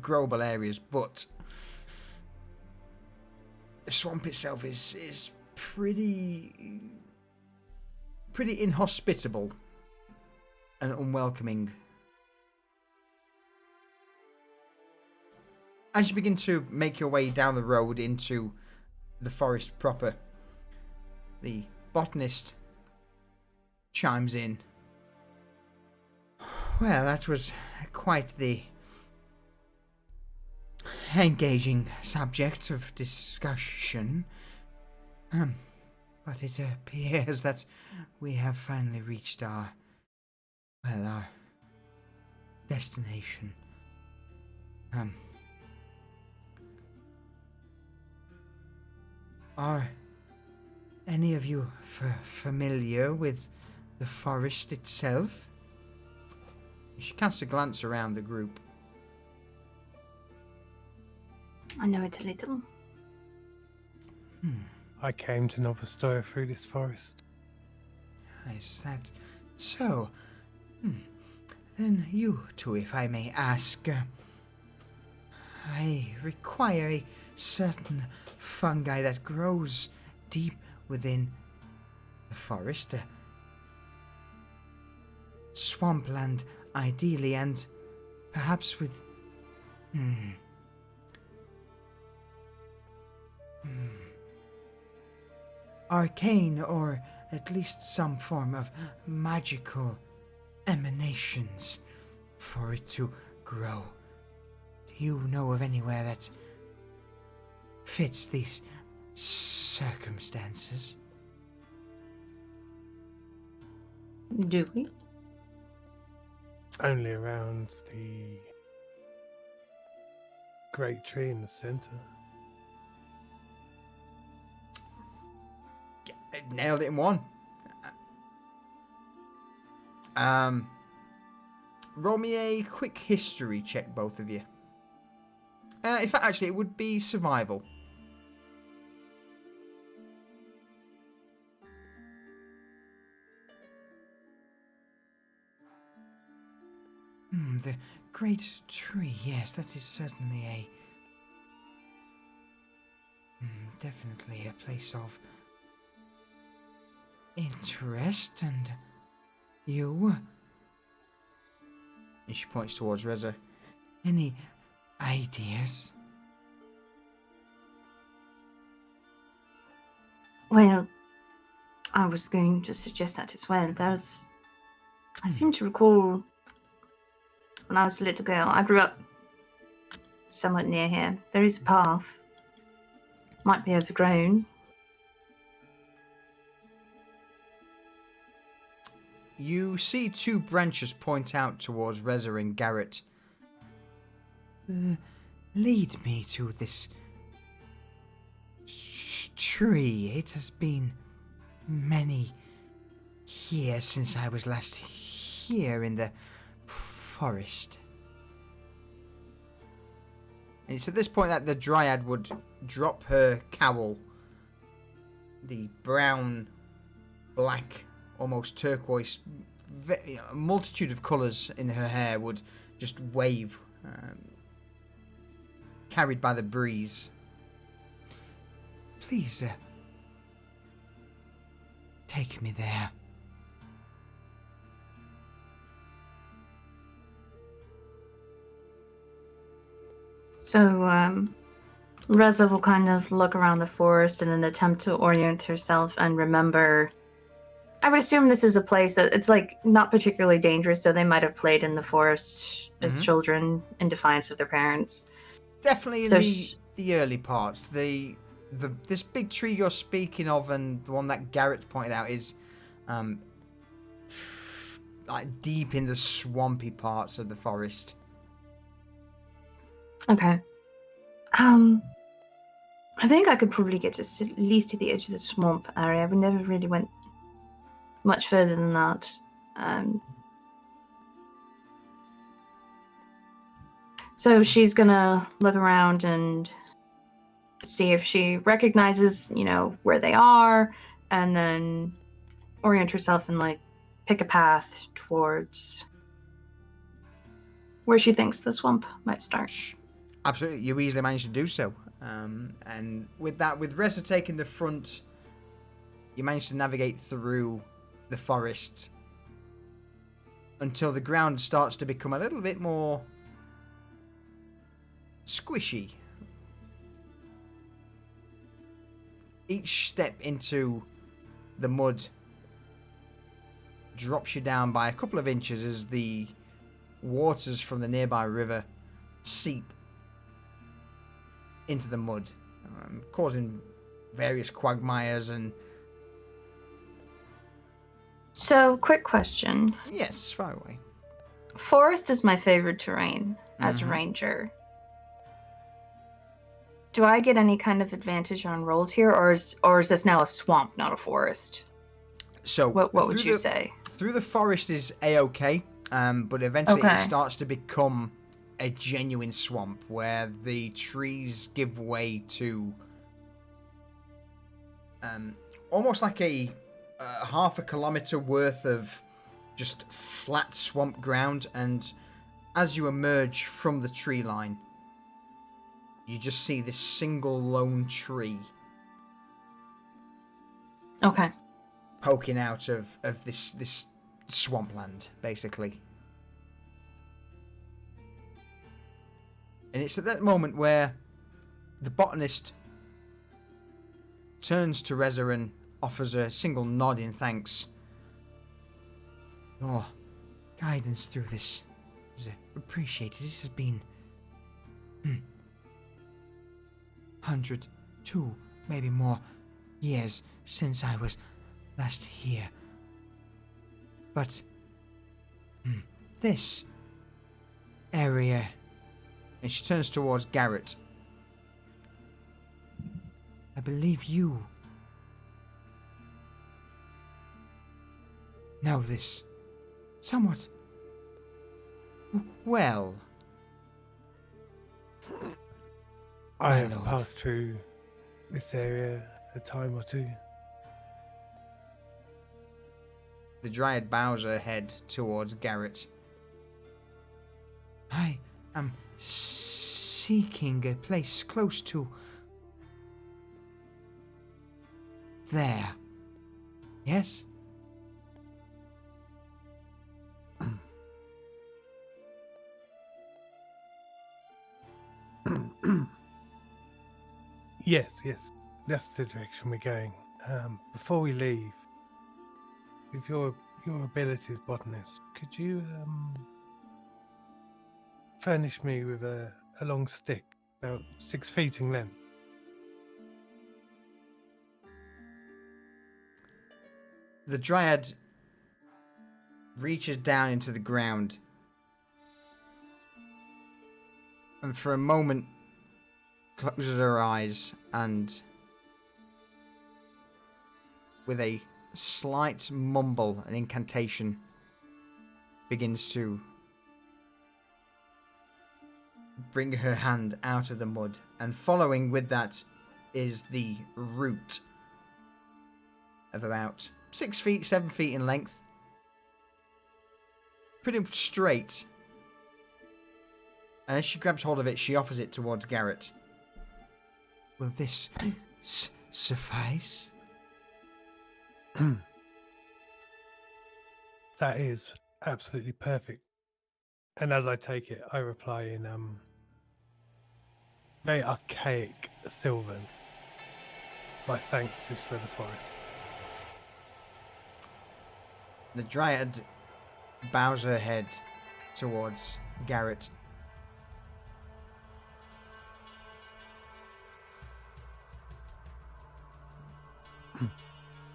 growable areas, but the swamp itself is pretty inhospitable and unwelcoming. As you begin to make your way down the road into the forest proper, the botanist chimes in. Well, that was quite the engaging subject of discussion. But it appears that we have finally reached our destination. Are any of you familiar with the forest itself? She casts a glance around the group. I know it a little. I came to Novostoya through this forest. Is that so? Then you two, if I may ask. I require a certain fungi that grows deep within the forest. Swampland, ideally, and perhaps with... arcane, or at least some form of magical emanations for it to grow. Do you know of anywhere that fits these circumstances? Do we? Only around the great tree in the center. Nailed it in one. Roll me a quick history check, both of you. In fact, actually, it would be survival. The great tree, yes, that is certainly definitely a place of interest. And you? And she points towards Reza. Any ideas? Well, I was going to suggest that as well. I seem to recall when I was a little girl, I grew up somewhat near here. There is a path. Might be overgrown. You see two branches point out towards Reza and Garrett. Lead me to this tree. It has been many years since I was last here in the forest. And it's at this point that the Dryad would drop her cowl. The brown, black, almost turquoise, a multitude of colours in her hair would just wave, carried by the breeze. Please, take me there. So, Reza will kind of look around the forest in an attempt to orient herself and remember. I would assume this is a place that it's like not particularly dangerous, so they might have played in the forest as children in defiance of their parents. Definitely So in the early parts. This big tree you're speaking of, and the one that Garrett pointed out, is like deep in the swampy parts of the forest. Okay. I think I could probably get just at least to the edge of the swamp area. We never really went much further than that. So she's gonna look around and see if she recognizes, where they are, and then orient herself and like pick a path towards where she thinks the swamp might start. Absolutely, you easily managed to do so. And with that, with Reza taking the front, you managed to navigate through the forest until the ground starts to become a little bit more squishy. Each step into the mud drops you down by a couple of inches as the waters from the nearby river seep into the mud, causing various quagmires and... So, quick question. Yes, far away. Forest is my favorite terrain as a ranger. Do I get any kind of advantage on rolls here, or is this now a swamp, not a forest? So what would you say? Through the forest is a-okay, but eventually it Okay. starts to become a genuine swamp where the trees give way to almost like a half a kilometer worth of just flat swamp ground, and as you emerge from the tree line, you just see this single lone tree Okay. poking out of this swampland, basically. And it's at that moment where the botanist turns to Reza and offers a single nod in thanks. Your guidance through this is appreciated. This has been 100, 2, maybe more years since I was last here. But this area... And she turns towards Garrett. I believe you know this somewhat Well, I My have lord. passed through this area a time or two. the Dryad bows her head towards Garrett. I am seeking a place close to there. Yes? Yes, that's the direction we're going. Before we leave, with your abilities, botanist, could you furnish me with a long stick, about 6 feet in length? The Dryad reaches down into the ground and for a moment closes her eyes and with a slight mumble, an incantation begins to bring her hand out of the mud, and following with that is the root of about 6 feet, 7 feet in length. Pretty straight. And as she grabs hold of it, she offers it towards Garrett. Will this suffice? That is absolutely perfect. And as I take it, I reply in very archaic Sylvan. My thanks, Sister of the Forest. The Dryad bows her head towards Garrett.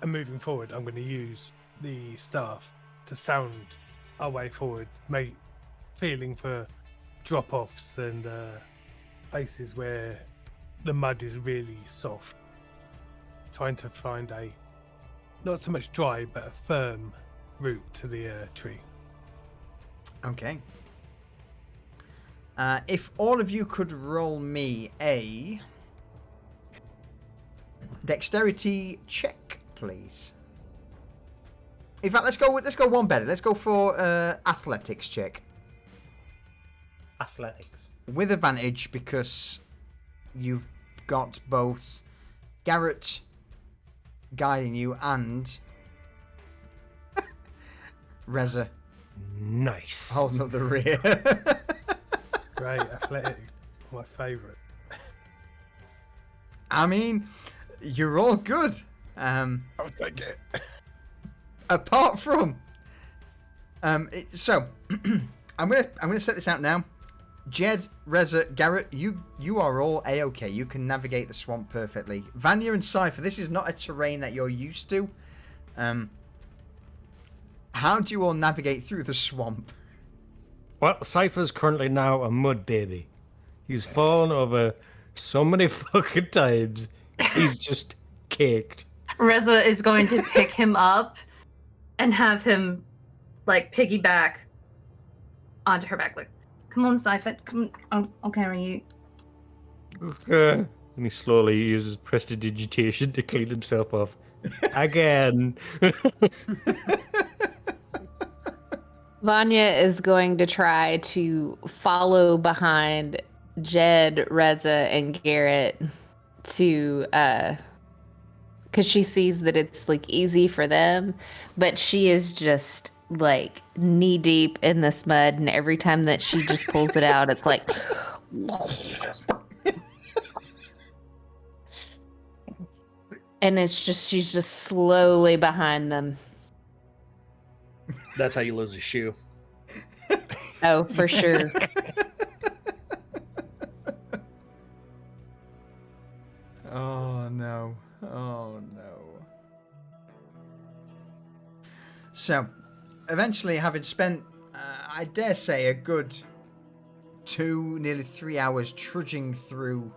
And moving forward, I'm going to use the staff to sound our way forward, feeling for drop-offs and places where the mud is really soft. Trying to find a, not so much dry, but a firm route to the tree. Okay. If all of you could roll me a dexterity check, please. In fact, let's go one better. Let's go for athletics check Athletics. with advantage because you've got both Garrett guiding you and Reza Nice. holding up the rear. Great, athletic, my favourite. I mean, you're all good. I'll take it. Apart from, so I'm gonna set this out now. Jed, Reza, Garrett, you are all a-okay. You can navigate the swamp perfectly. Vanya and Cypher, this is not a terrain that you're used to. How do you all navigate through the swamp? Well, Cypher's currently now a mud baby. He's fallen over so many fucking times. He's just caked. Reza is going to pick him up and have him like piggyback onto her back. Like, come on, Cypher, come on, I'll carry you. And he slowly uses prestidigitation to clean himself off. Again. Vanya is going to try to follow behind Jed, Reza, and Garrett to because she sees that it's like easy for them, but she is just like knee deep in this mud, and every time that she just pulls it out, it's like and it's just she's just slowly behind them. That's how you lose a shoe. Oh, for sure. Oh no. Oh no. So, eventually, having spent, I dare say, a good 2, nearly 3 hours trudging through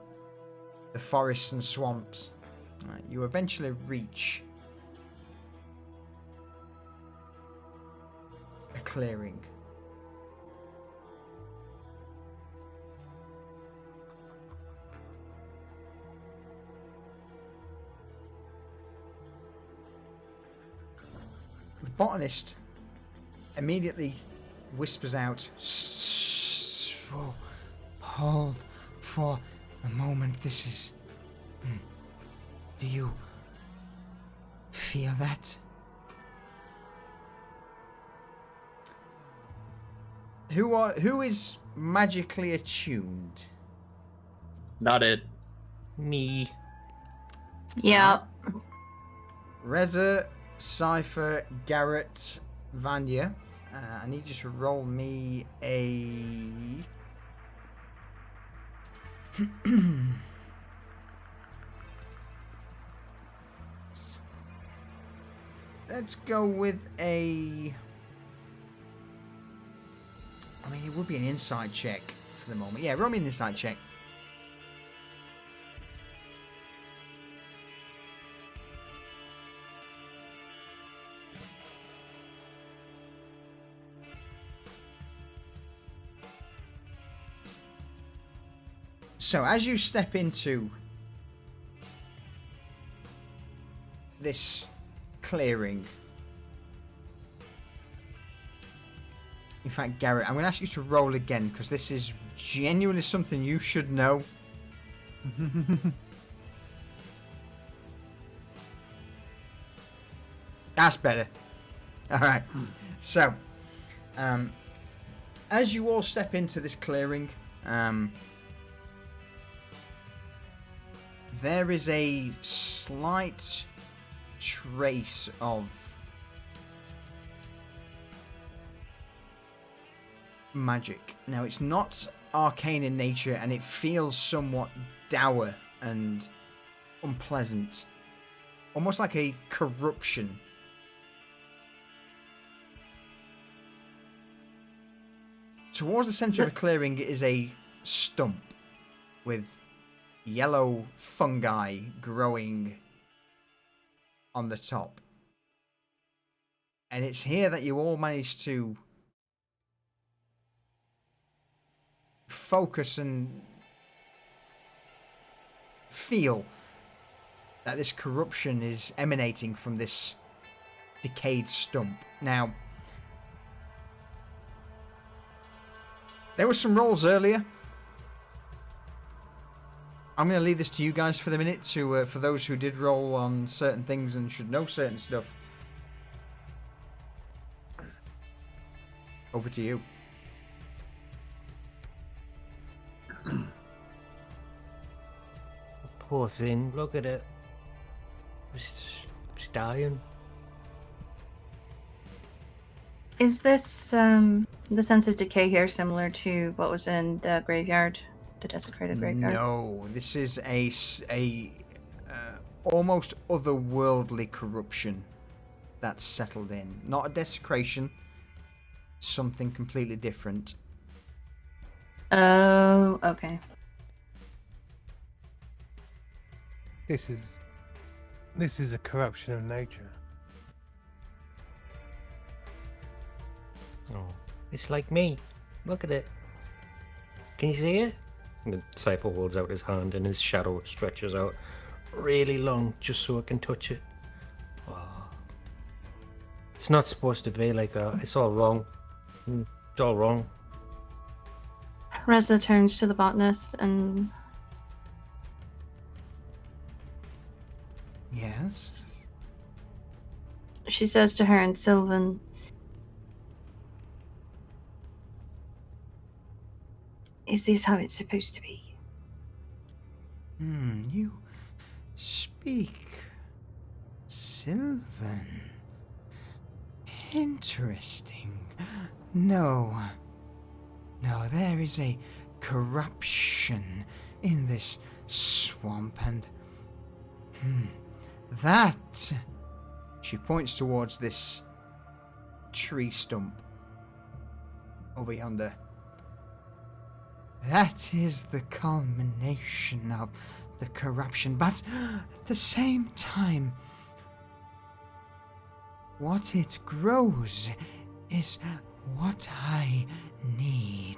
the forests and swamps, you eventually reach a clearing. The botanist immediately whispers out, Hold for a moment. This is... Do you feel that? Who is magically attuned? Not it. Me. Yeah. Reza, Cypher, Garrett, Vanya. I need you to roll me a... Let's go with a... I mean, it would be an insight check for the moment. Yeah, roll me an insight check. So as you step into this clearing, in fact, Garrett, I'm going to ask you to roll again because this is genuinely something you should know. That's better. All right. So, as you all step into this clearing, there is a slight trace of magic. Now, it's not arcane in nature, and it feels somewhat dour and unpleasant, almost like a corruption. Towards the center of the clearing is a stump with yellow fungi growing on the top. And it's here that you all manage to focus and feel that this corruption is emanating from this decayed stump. Now, there were some rolls earlier. I'm going to leave this to you guys for the minute to for those who did roll on certain things and should know certain stuff. Over to you. Poor thing, look at it. It's dying. Is this the sense of decay here similar to what was in the graveyard, the desecrated graveyard? No, this is a almost otherworldly corruption that's settled in. Not a desecration, something completely different. Oh, okay. This is a corruption of nature. Oh, it's like me. Look at it. Can you see it? And the Cypher holds out his hand and his shadow stretches out really long just so I can touch it. Oh. It's not supposed to be like that. It's all wrong. It's all wrong. Reza turns to the botanist and... Yes? She says to her in Sylvan, "Is this how it's supposed to be?" You speak Sylvan. Interesting. No, there is a corruption in this swamp, and that... She points towards this tree stump over yonder. That is the culmination of the corruption, but at the same time, what it grows is what I need.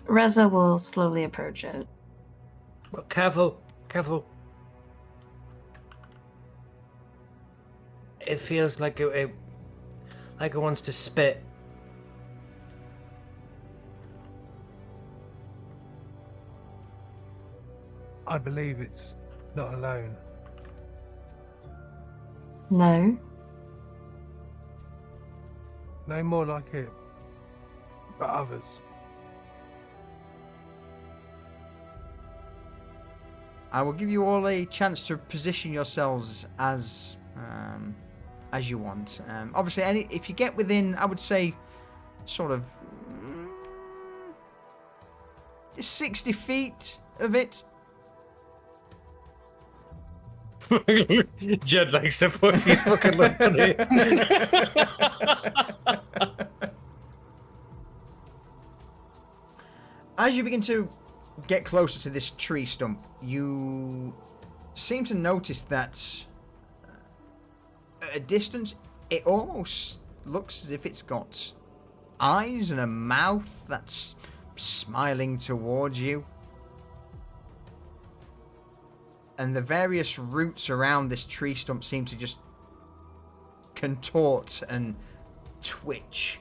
Reza will slowly approach it. But careful, careful. It feels like it wants to spit. I believe it's not alone. No. No more like it, but others. I will give you all a chance to position yourselves as you want. Obviously, if you get within, I would say, sort of 60 feet of it. Jed likes to fucking look at it. As you begin to get closer to this tree stump, you seem to notice that at a distance, it almost looks as if it's got eyes and a mouth that's smiling towards you. And the various roots around this tree stump seem to just contort and twitch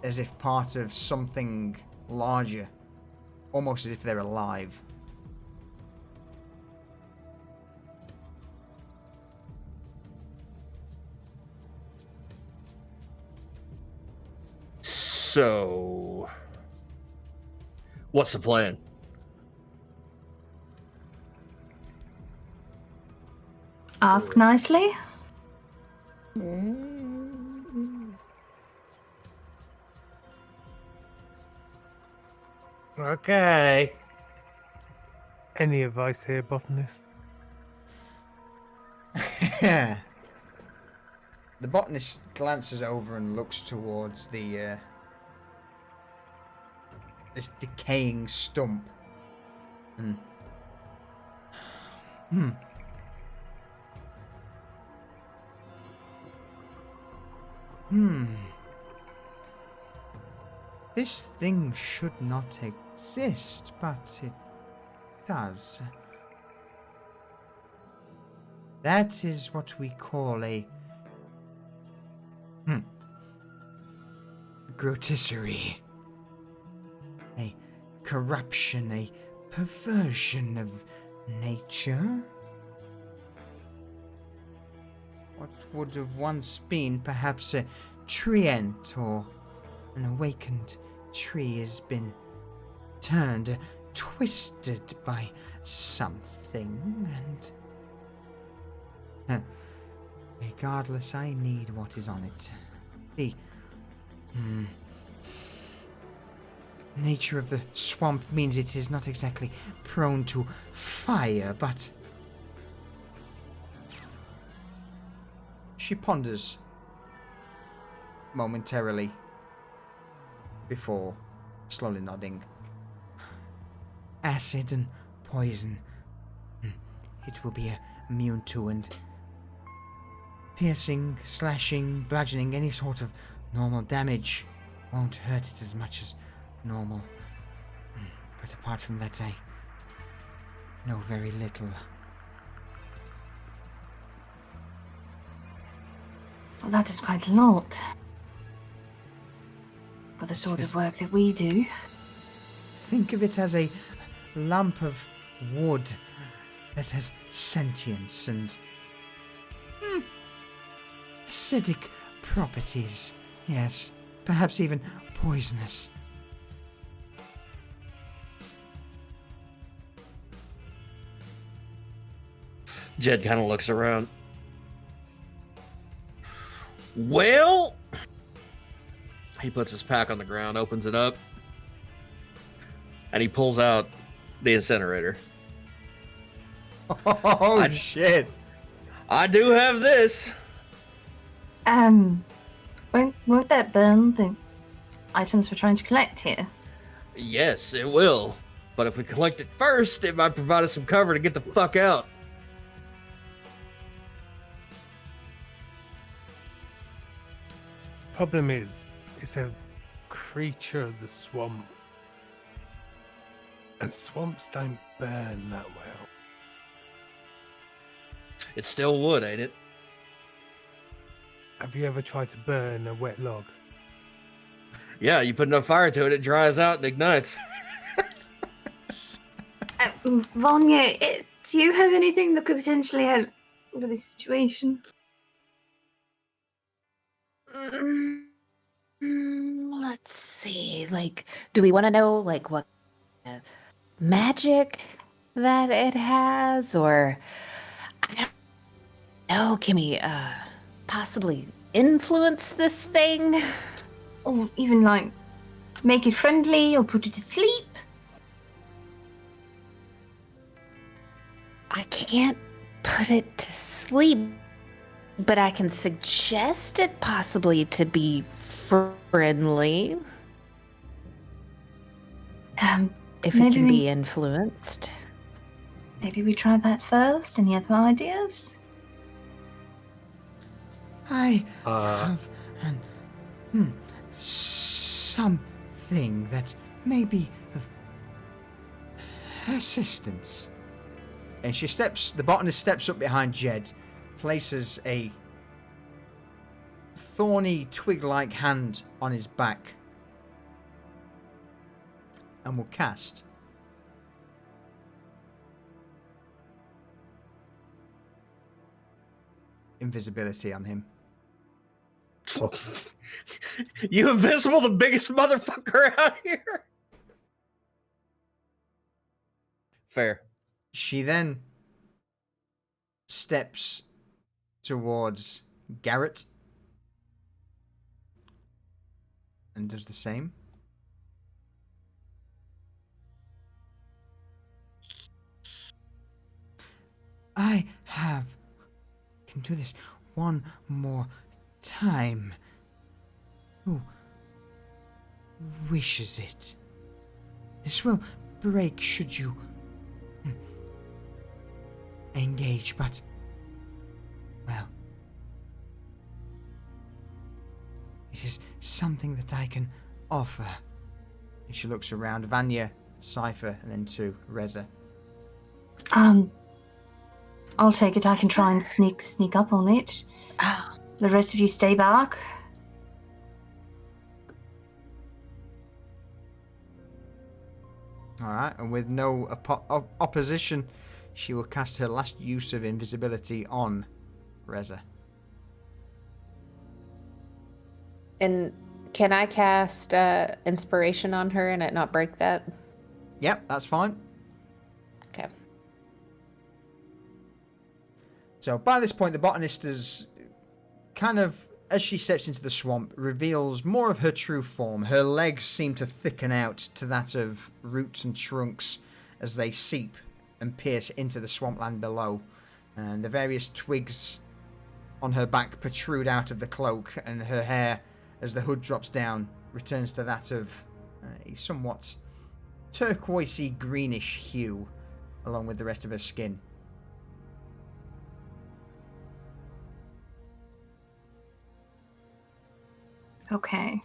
as if part of something larger, almost as if they're alive. So, what's the plan? Ask nicely. Okay. Any advice here, botanist? The botanist glances over and looks towards the this decaying stump. This thing should not exist, but it does. That is what we call a grotisserie. A corruption, a perversion of nature. What would have once been perhaps a treant or an awakened tree has been turned, twisted by something, and regardless, I need what is on it. The nature of the swamp means it is not exactly prone to fire, but she ponders momentarily before slowly nodding. Acid and poison. It will be immune to, and piercing, slashing, bludgeoning, any sort of normal damage won't hurt it as much as normal. But apart from that, I know very little. Well, that is quite a lot for the sort of work that we do. Think of it as a lump of wood that has sentience and acidic properties. Yes, perhaps even poisonous. Jed kind of looks around. Well, he puts his pack on the ground, opens it up, and he pulls out the incinerator. Oh, shit. I do have this. Won't that burn the items we're trying to collect here? Yes, it will. But if we collect it first, it might provide us some cover to get the fuck out. Problem is, it's a creature of the swamp. And swamps don't burn that well. It's still wood, ain't it? Have you ever tried to burn a wet log? Yeah, you put enough fire to it, it dries out and ignites. Vanya, do you have anything that could potentially help with this situation? Let's see. Like, do we want to know, like, what kind of magic that it has? Or, I don't know, can we possibly influence this thing? Or even, like, make it friendly or put it to sleep? I can't put it to sleep, but I can suggest it possibly to be friendly. If it can be influenced. Maybe we try that first. Any other ideas? I have an something that may be of assistance. And the botanist steps up behind Jed, places a thorny twig-like hand on his back, and will cast invisibility on him. You invisible, the biggest motherfucker out here. Fair. She then steps towards Garrett and does the same. I can do this one more time. Who wishes it? This will break should you engage, but, well, it is something that I can offer. And she looks around. Vanya, Cypher, and then to Reza. I'll take it. I can try and sneak up on it. The rest of you stay back. Alright, and with no opposition, she will cast her last use of invisibility on Reza. And can I cast inspiration on her and it not break that? Yep, that's fine. Okay. So by this point, the botanist is kind of, as she steps into the swamp, reveals more of her true form. Her legs seem to thicken out to that of roots and trunks as they seep and pierce into the swampland below. And the various twigs on her back protrude out of the cloak, and her hair, as the hood drops down, returns to that of a somewhat turquoisey greenish hue, along with the rest of her skin. Okay.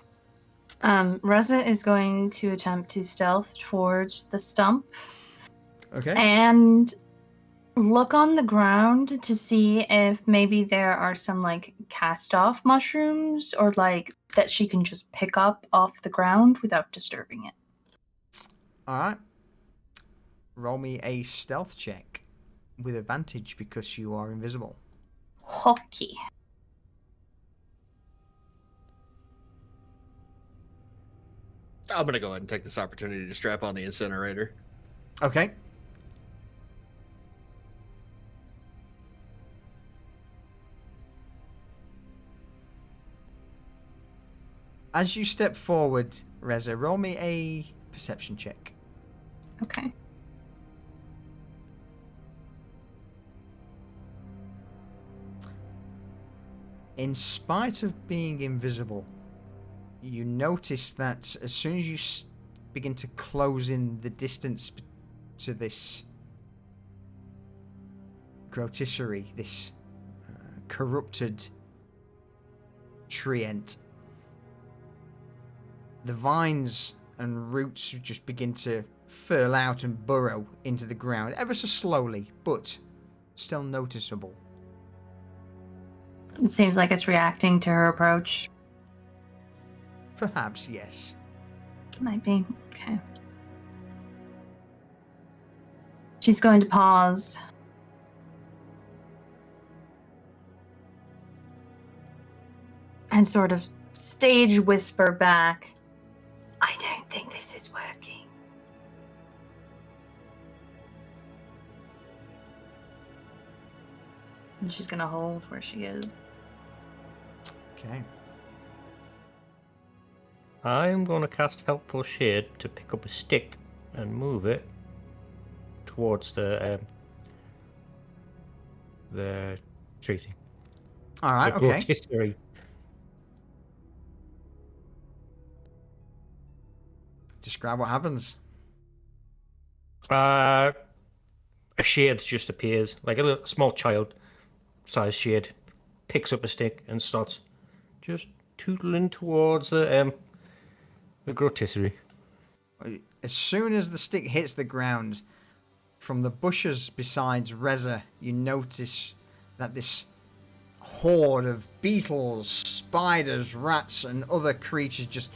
Reza is going to attempt to stealth towards the stump Okay. and look on the ground to see if maybe there are some like cast off mushrooms or like that she can just pick up off the ground without disturbing it. Alright. Roll me a stealth check with advantage because you are invisible. Hockey. I'm gonna go ahead and take this opportunity to strap on the incinerator. Okay. As you step forward, Reza, roll me a perception check. Okay. In spite of being invisible, you notice that as soon as you begin to close in the distance to this grotisserie, this corrupted treant, the vines and roots just begin to furl out and burrow into the ground, ever so slowly, but still noticeable. It seems like it's reacting to her approach. Perhaps, yes. Might be. Okay. She's going to pause. And sort of stage whisper back, I don't think this is working. And she's going to hold where she is. Okay. I'm going to cast Helpful Shade to pick up a stick and move it towards the tree thing. All right, The okay. rotisserie. Describe what happens. A shade just appears, like a little small child-sized shade, picks up a stick and starts just tootling towards the rotisserie. As soon as the stick hits the ground, from the bushes besides Reza, you notice that this horde of beetles, spiders, rats, and other creatures just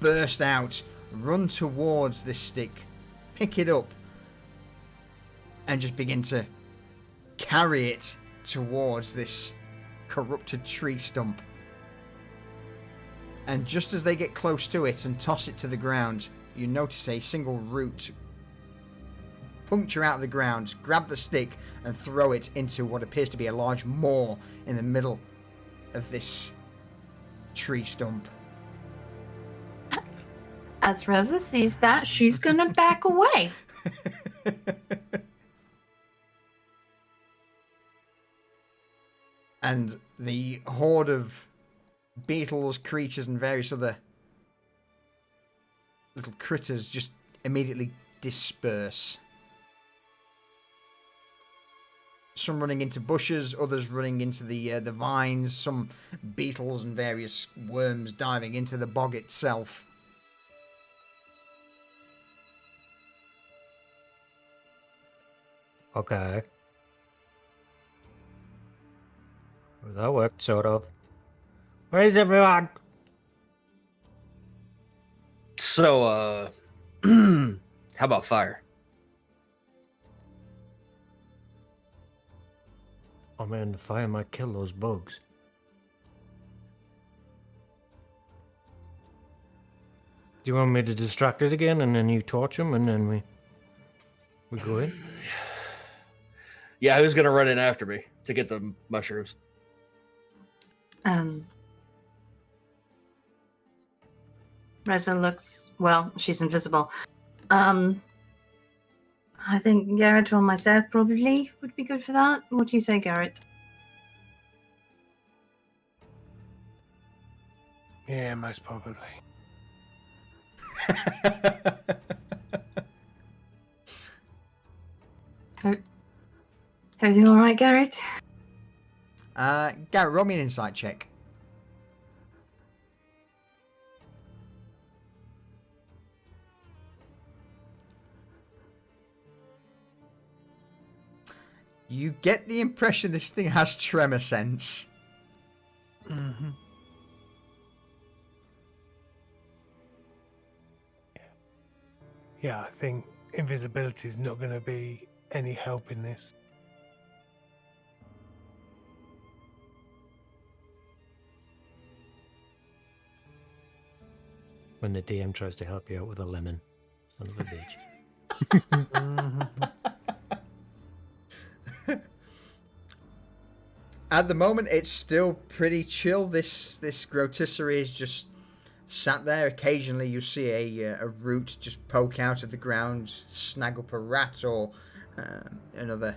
burst out, run towards this stick, pick it up, and just begin to carry it towards this corrupted tree stump. And just as they get close to it and toss it to the ground, you notice a single root puncture out of the ground, grab the stick, and throw it into what appears to be a large maw in the middle of this tree stump. As Reza sees that, she's gonna back away. And the horde of beetles, creatures, and various other little critters just immediately disperse. Some running into bushes, others running into the vines, some beetles and various worms diving into the bog itself. Okay. Well, that worked, sort of. Where is everyone? So, how about fire? Oh man, the fire might kill those bugs. Do you want me to distract it again, and then you torch them, and then we go in? Yeah, who's gonna run in after me to get the mushrooms? Reza looks, well, she's invisible. I think Garrett or myself probably would be good for that. What do you say, Garrett? Yeah, most probably. Everything all right, Garrett? Garrett, roll me an insight check. You get the impression this thing has tremor sense. Mm-hmm. Yeah, I think invisibility is not going to be any help in this. When the DM tries to help you out with a lemon. Son of a bitch. At the moment, it's still pretty chill. This rotisserie is just sat there. Occasionally, you see a root just poke out of the ground, snag up a rat or another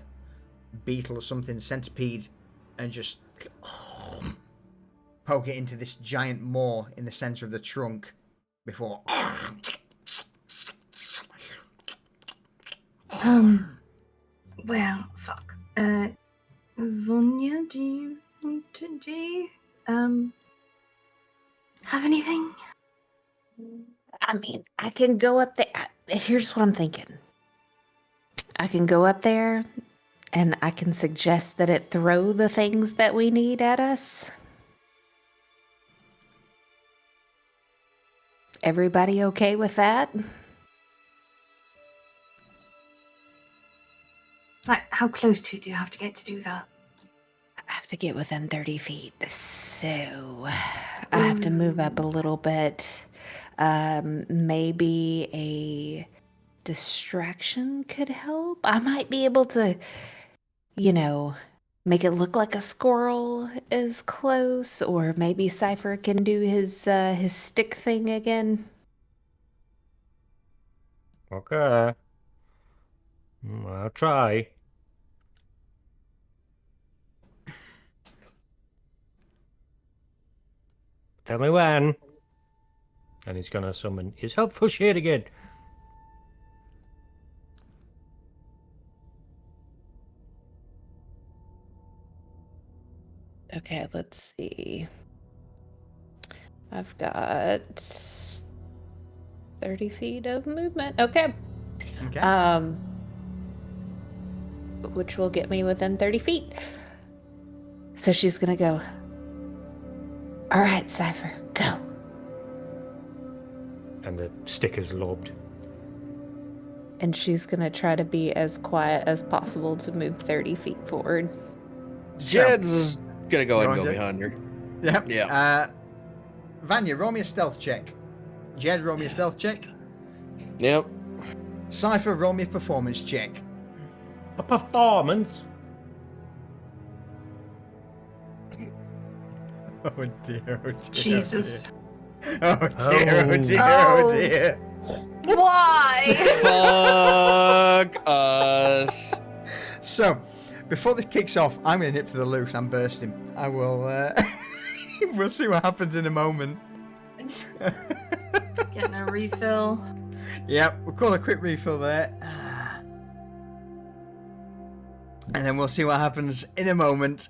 beetle or something, centipede, and just poke it into this giant maw in the center of the trunk before. Well, fuck. Vanya, do you want to have anything? I mean, I can go up there. Here's what I'm thinking. I can go up there and I can suggest that it throw the things that we need at us. Everybody okay with that? Like, how close to it do you have to get to do that? I have to get within 30 feet, so I have to move up a little bit. Maybe a distraction could help. I might be able to, make it look like a squirrel is close, or maybe Cypher can do his stick thing again. Okay. I'll try. Tell me when. And he's gonna summon his helpful shade again. Okay, let's see. I've got 30 feet of movement. Okay. Okay. Which will get me within 30 feet. So she's gonna go. All right, Cypher, go. And the sticker's lobbed. And she's gonna try to be as quiet as possible to move 30 feet forward. Jed's is gonna go ahead and go Roger. behind her. Yep. Yeah. Vanya, roll me a stealth check. Jed, roll me a stealth check. Yep. Cypher, roll me a performance check. A performance? Oh dear, oh dear. Jesus. Oh dear, oh dear, Oh. oh dear. Why? Fuck us. So, before this kicks off, I'm going to nip to the loose. I'm bursting. I will. We'll see what happens in a moment. Getting a refill. Yep, we'll call a quick refill there. And then we'll see what happens in a moment.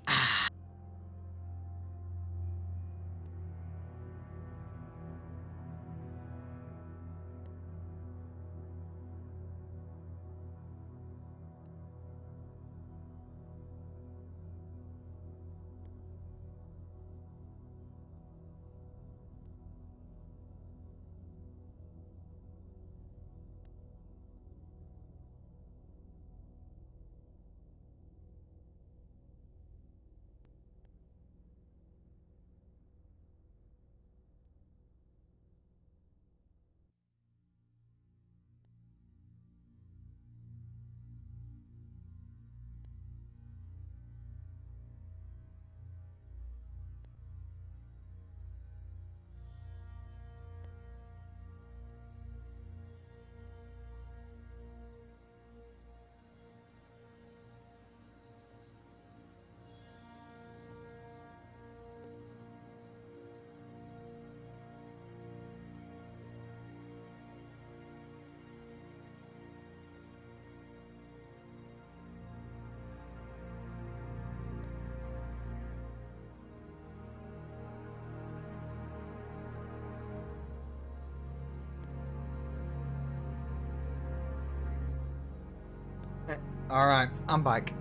All right, I'm back.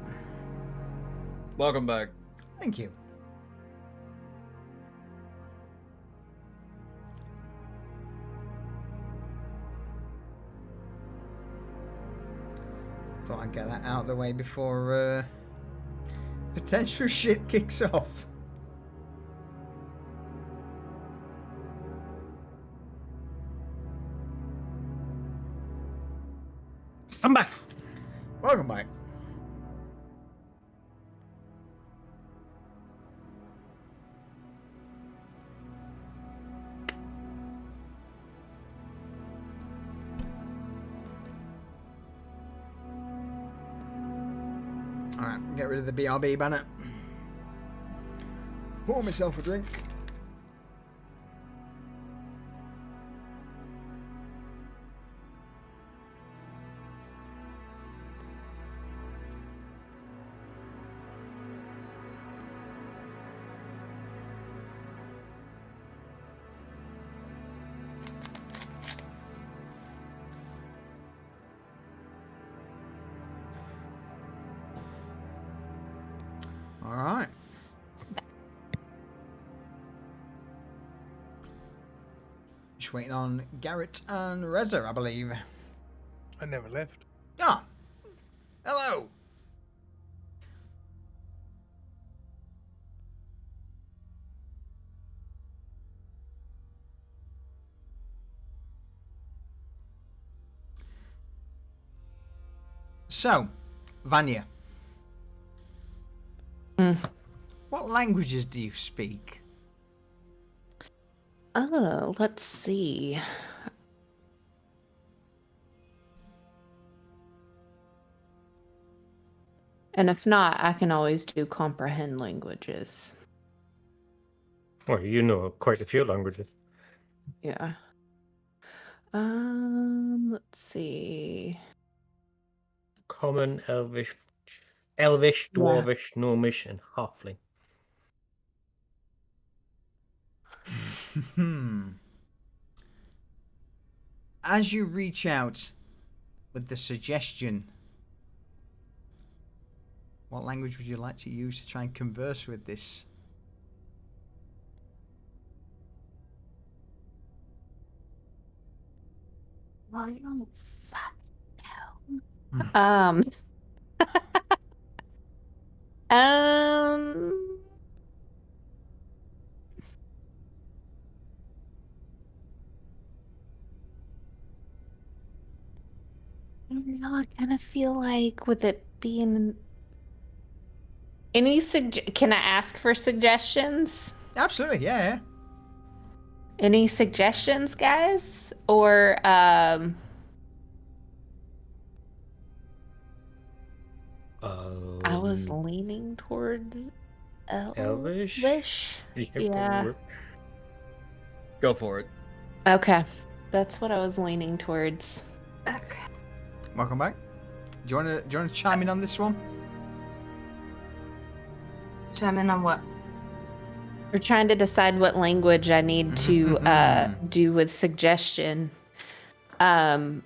Welcome back. Thank you. Thought I'd get that out of the way before potential shit kicks off. Stand back. Welcome back. Alright, get rid of the BRB banner. Pour myself a drink. Alright. Just waiting on Garrett and Reza, I believe. I never left. Ah! Hello! So, Vanya. What languages do you speak? Oh, let's see. And if not, I can always do comprehend languages. Well, you know quite a few languages. Yeah. Let's see. Common, Elvish, Yeah. Dwarvish, Gnomish, and Halfling. As you reach out with the suggestion, what language would you like to use to try and converse with this? Well, you don't fucking know. Um. I don't know. I kind of feel like with it being can I ask for suggestions? Absolutely, yeah. Any suggestions, guys? Or I was leaning towards Elvish? Elvish. Yeah. Go for it. Okay. That's what I was leaning towards. Okay. Welcome back. Do you want to chime in on this one? Chime in on what? We're trying to decide what language I need to do with suggestion. But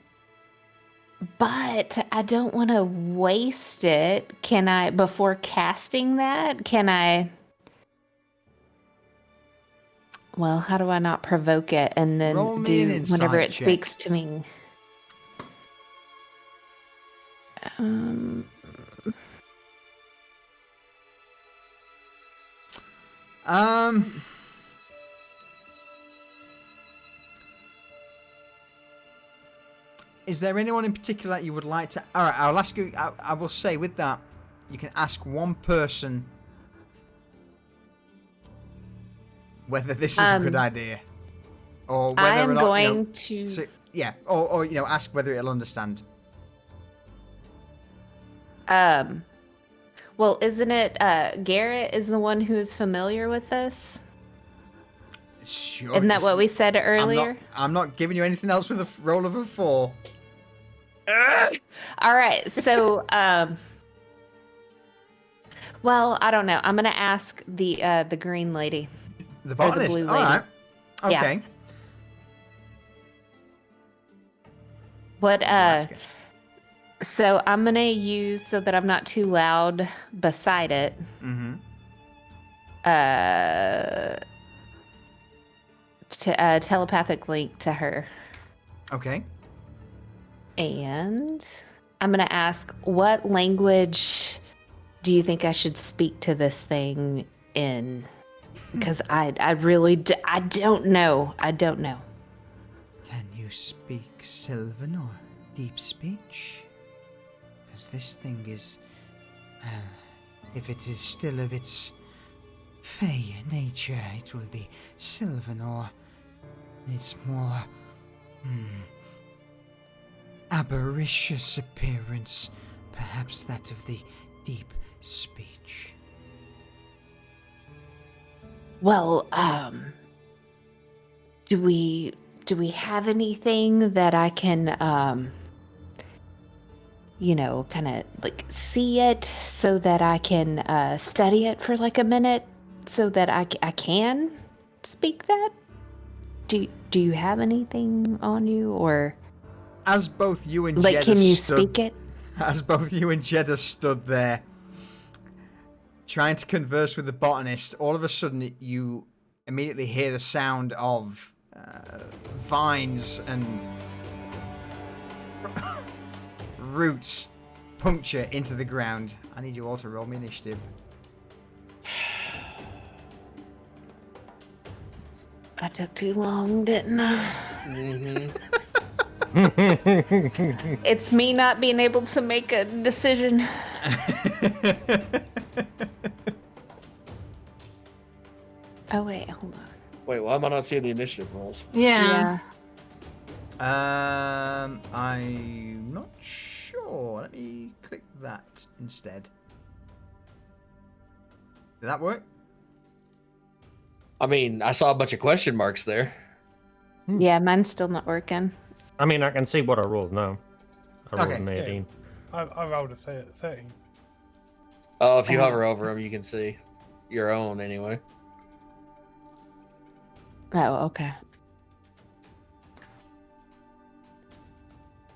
I don't want to waste it. Can I, before casting that, well, how do I not provoke it and then Roll me an do insight whenever it check. speaks to me? Is there anyone in particular that you would like to... All right, I'll ask you... I will say with that, you can ask one person whether this is a good idea. Or whether I am or not, going yeah, or ask whether it'll understand. Well, isn't it Garrett is the one who is familiar with this? Sure. Isn't that what we said earlier? I'm not giving you anything else with a roll of a 4. All right, so well, I don't know. I'm gonna ask the green lady. The botanist. blue All lady. right. Yeah. Okay. What Ask it. so I'm gonna use so that I'm not too loud beside it. Mm-hmm. To telepathic link to her. Okay. And I'm going to ask, what language do you think I should speak to this thing in? Because I really I don't know. I don't know. Can you speak Sylvan or deep speech? Because this thing is, if it is still of its fey nature, it will be Sylvan, or its more avaricious appearance, perhaps that of the deep speech. Well, do we have anything that I can kind of like see it so that I can study it for like a minute so that I can speak that? Do you have anything on you, or As both you and like Jeddah can you stood, speak it? As both you and Jeddah stood there, trying to converse with the botanist, all of a sudden you immediately hear the sound of vines and roots puncture into the ground. I need you all to roll me initiative. I took too long, didn't I? It's me not being able to make a decision. Oh wait, hold on. Wait, why am I not seeing the initiative rolls? Yeah. I'm not sure. Let me click that instead. Did that work? I mean, I saw a bunch of question marks there. Yeah, mine's still not working. I mean, I can see what I rolled now. I rolled Okay, an 18. I rolled a 13. Oh, if you hover over them, you can see your own anyway. Oh, okay.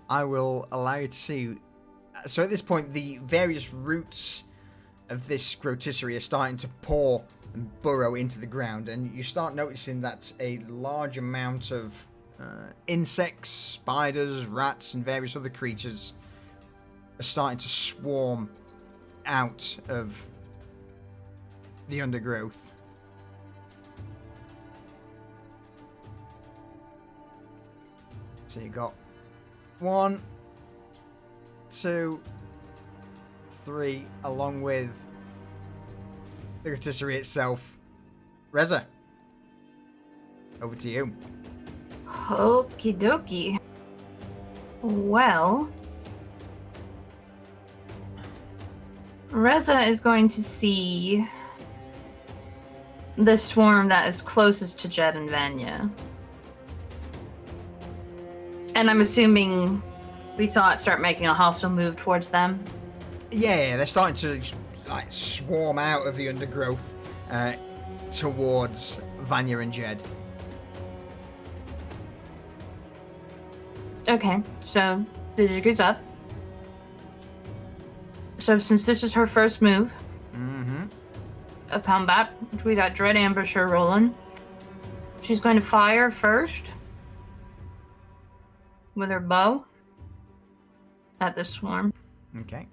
I will allow you to see. So at this point, the various roots of this rotisserie are starting to pour and burrow into the ground, and you start noticing that a large amount of insects, spiders, rats, and various other creatures are starting to swarm out of the undergrowth. So you got 1, 2, 3, along with the rotisserie itself. Reza, over to you. Okie dokie. Well, Reza is going to see the swarm that is closest to Jed and Vanya. And I'm assuming we saw it start making a hostile move towards them. Yeah, they're starting to like swarm out of the undergrowth towards Vanya and Jed. Okay, so the jig up. So since this is her first move, a combat, which we got Dread Ambusher rolling, she's going to fire first with her bow at the swarm. Okay.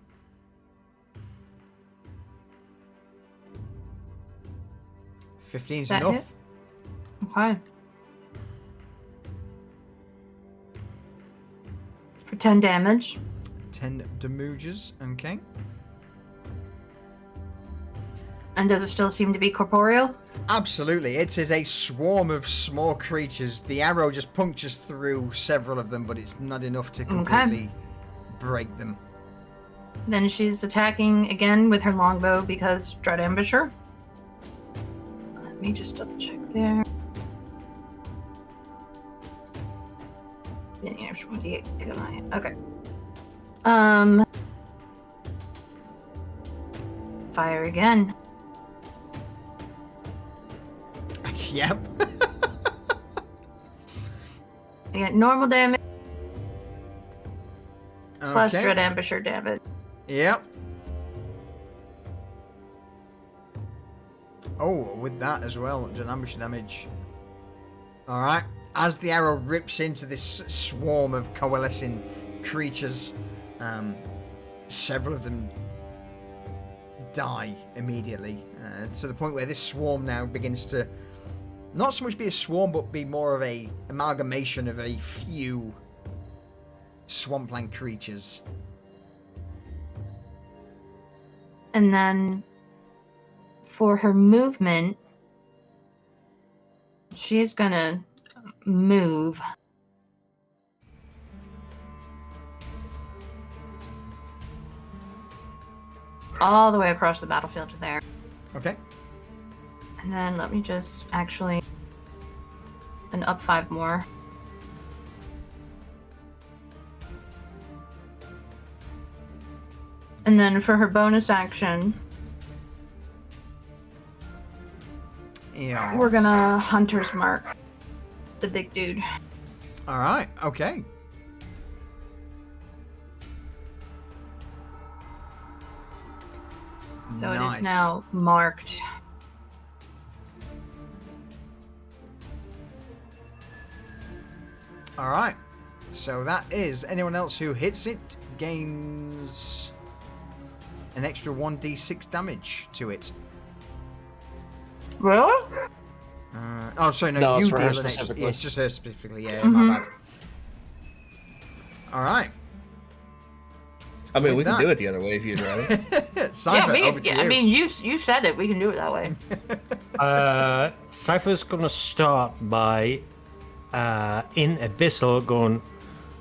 $15's That enough. hit? Okay. For 10 damage. 10 damages. Okay. And does it still seem to be corporeal? Absolutely. It is a swarm of small creatures. The arrow just punctures through several of them, but it's not enough to completely break them. Then she's attacking again with her longbow because Dread Ambusher. Let me just double check there. Yeah, okay. Fire again. Yep. I get normal damage plus Okay. Dread Ambusher damage. Yep. Oh, with that as well, an ambush damage. Alright. As the arrow rips into this swarm of coalescing creatures, several of them die immediately. To the point where this swarm now begins to not so much be a swarm, but be more of a amalgamation of a few swampland creatures. And then for her movement, she's gonna move all the way across the battlefield to there. Okay. And then let me just actually and up 5 more. And then for her bonus action, Yeah. we're gonna Hunter's Mark the big dude. Alright, okay. So it Nice. is now marked. Alright. So that is anyone else who hits it gains an extra 1d6 damage to it. Really? Oh, sorry, no, No, it's you for her deal an extra. specifically. Yeah, it's just her specifically, yeah, Mhm. my bad. Alright. I mean, With we can that- do it the other way if you'd rather. Cypher, over to you. I mean, you said it. We can do it that way. Cypher's gonna start by in Abyssal going,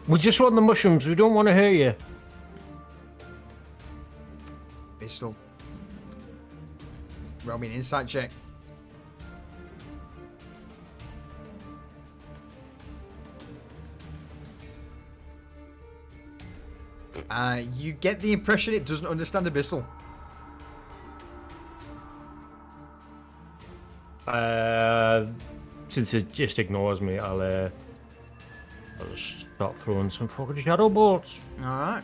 we just want the mushrooms, we don't want to hurt you. Pistol. Roll me an insight check. You get the impression it doesn't understand Abyssal. since it just ignores me, I'll just start throwing some fucking shadow bolts. All right.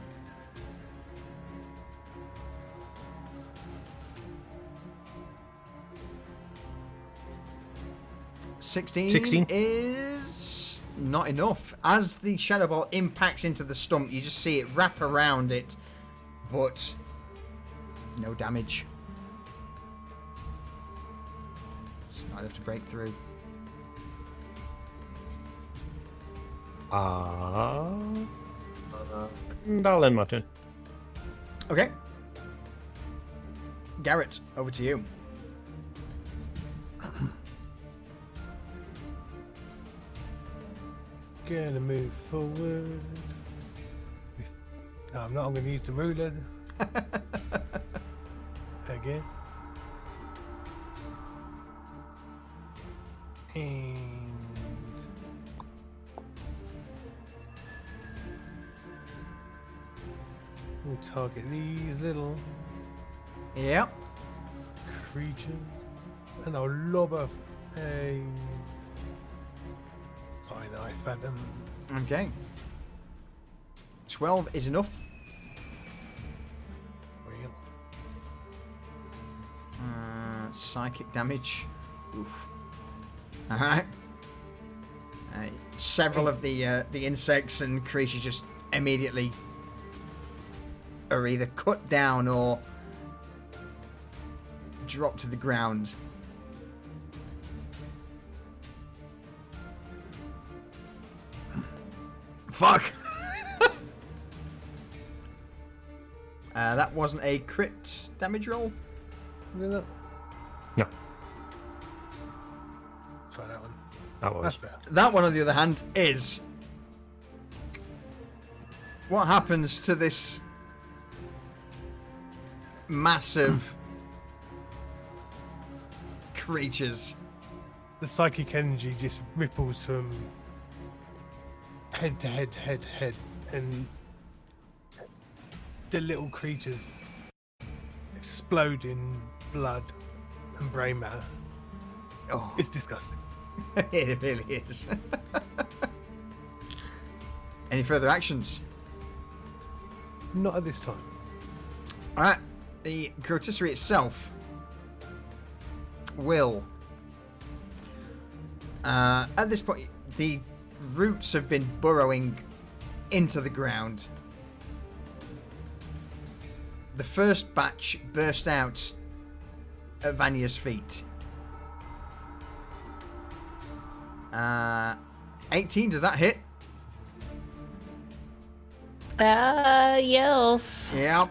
Sixteen is not enough. As the shadow ball impacts into the stump, you just see it wrap around it, but no damage. It's not enough to break through. That'll end my turn. Okay. Garrett, over to you. Gonna move forward. No, I'm not. I'm gonna use the ruler again. And we'll target these little Yep. creatures, and I'll lob a knife at them. Okay. 12 is enough. Real. Psychic damage. Oof. All right. Several of the insects and creatures just immediately are either cut down or drop to the ground. Fuck. That wasn't a crit damage roll. No, Try that one. that was. That's better. That one, on the other hand, is what happens to this massive creatures. The psychic energy just ripples from head to head to head to head, and the little creatures explode in blood and brain matter. Oh, It's disgusting. it really is. Any further actions? Not at this time. All right. The Grotisserie itself will, at this point, the roots have been burrowing into the ground. The first batch burst out at Vanya's feet. 18, does that hit? Yes. Yeah.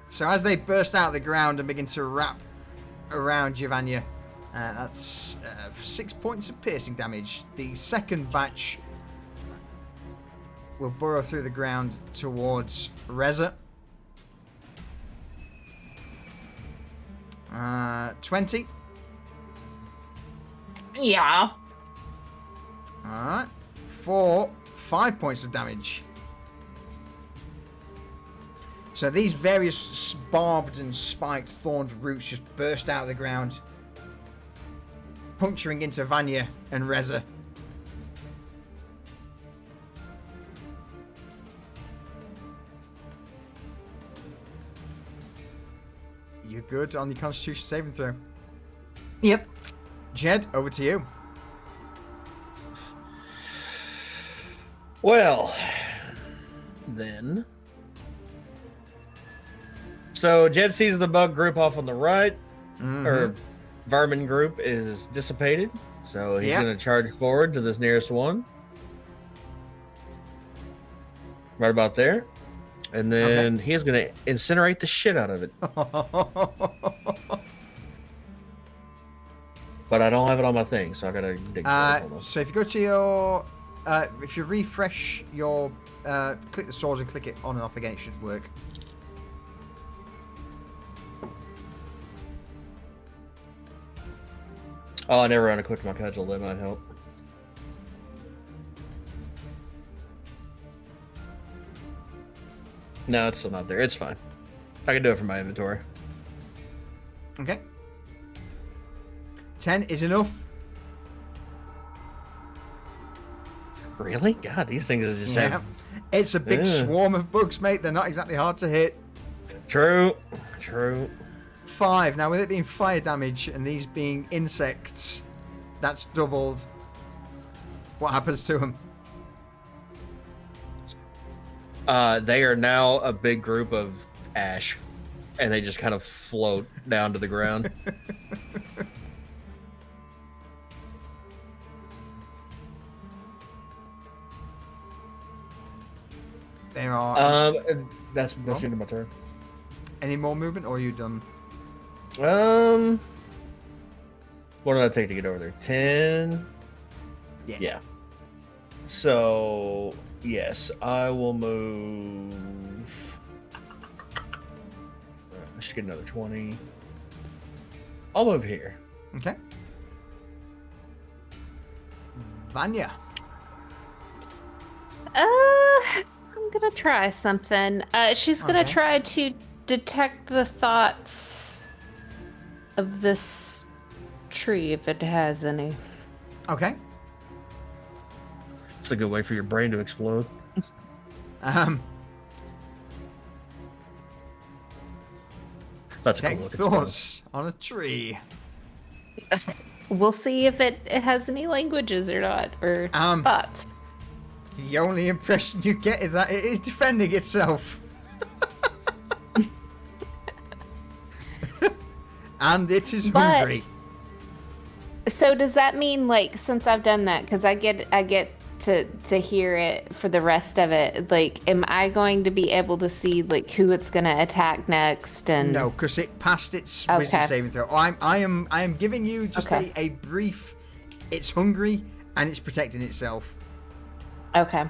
So as they burst out of the ground and begin to wrap around you, Vanya, that's 6 points of piercing damage. The second batch will burrow through the ground towards Reza. 20. Yeah. Alright. For 5 points of damage. So these various barbed and spiked thorned roots just burst out of the ground, puncturing into Vanya and Reza. You're good on the Constitution saving throw. Yep. Jed, over to you. Well, then. So Jed sees the bug group off on the right, or vermin group is dissipated. So he's Yeah. going to charge forward to this nearest one. Right about there. And then he is going to incinerate the shit out of it. But I don't have it on my thing, so I got to dig for it. Hold on. So if you go to your, if you refresh your, click the swords and click it on and off again, it should work. Oh, I never unequipped my cudgel. That might help. No, it's still not there. It's fine. I can do it from my inventory. Okay. 10 is enough. Really? God, these things are just Yeah. It's a big swarm of bugs, mate. They're not exactly hard to hit. True. 5. Now, with it being fire damage and these being insects, that's doubled. What happens to them? They are now a big group of ash, and they just kind of float down to the ground. There are... That's the end of my turn. Any more movement, or are you done? What did I take to get over there? 10? Yeah. So, yes, I will move. I should get another 20. I'll move here. Okay. Vanya. I'm gonna try something. She's gonna try to detect the thoughts of this tree if it has any. Okay. It's a good way for your brain to explode. That's Take cool. thoughts on a tree. We'll see if it has any languages or not, or thoughts. The only impression you get is that it is defending itself. And it is hungry. So does that mean, like, since I've done that, because I get to hear it for the rest of it, like, am I going to be able to see, like, who it's going to attack next? And no, because it passed its wisdom saving throw. I am giving you just a brief. It's hungry and it's protecting itself. Okay.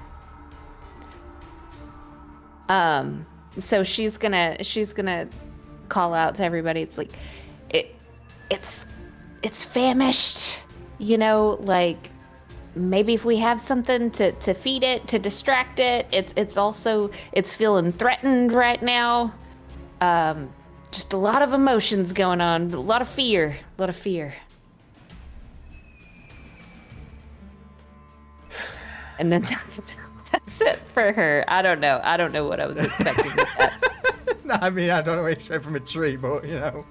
So she's gonna call out to everybody. It's like, it's famished, you know, like maybe if we have something to feed it, to distract it. It's feeling threatened right now. Just a lot of emotions going on, a lot of fear. And then that's it for her. I don't know what I was expecting with that. No, I mean, I don't know what to expect from a tree, but you know.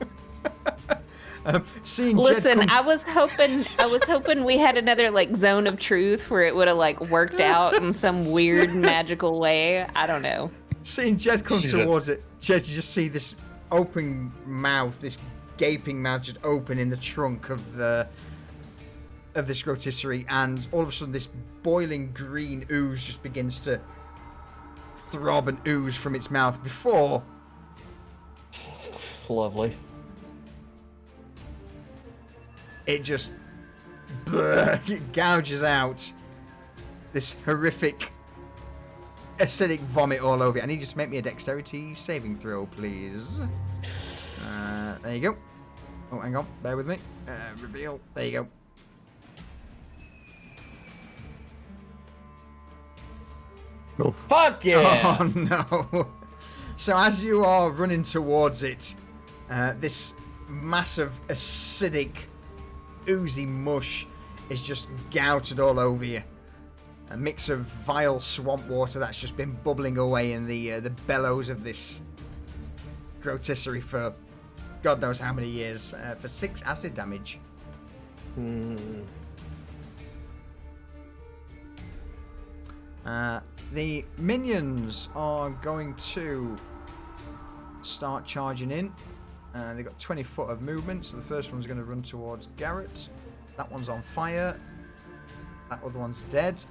Listen, I was hoping we had another like zone of truth where it would have like worked out in some weird magical way. I don't know. Seeing Jed come towards it, Jed, you just see this open mouth, this gaping mouth just open in the trunk of this rotisserie, and all of a sudden this boiling green ooze just begins to throb and ooze from its mouth before. Lovely. It just it gouges out this horrific acidic vomit all over it. I need you to make me a dexterity saving throw, please. There you go. Oh, hang on. Bear with me. Reveal. There you go. Oh, fuck yeah! Oh, no. So as you are running towards it, this massive acidic oozy mush is just gouted all over you. A mix of vile swamp water that's just been bubbling away in the bellows of this rotisserie for God knows how many years, for 6 acid damage. The minions are going to start charging in. They've got 20 foot of movement, so the first one's going to run towards Garrett. That one's on fire. That other one's dead.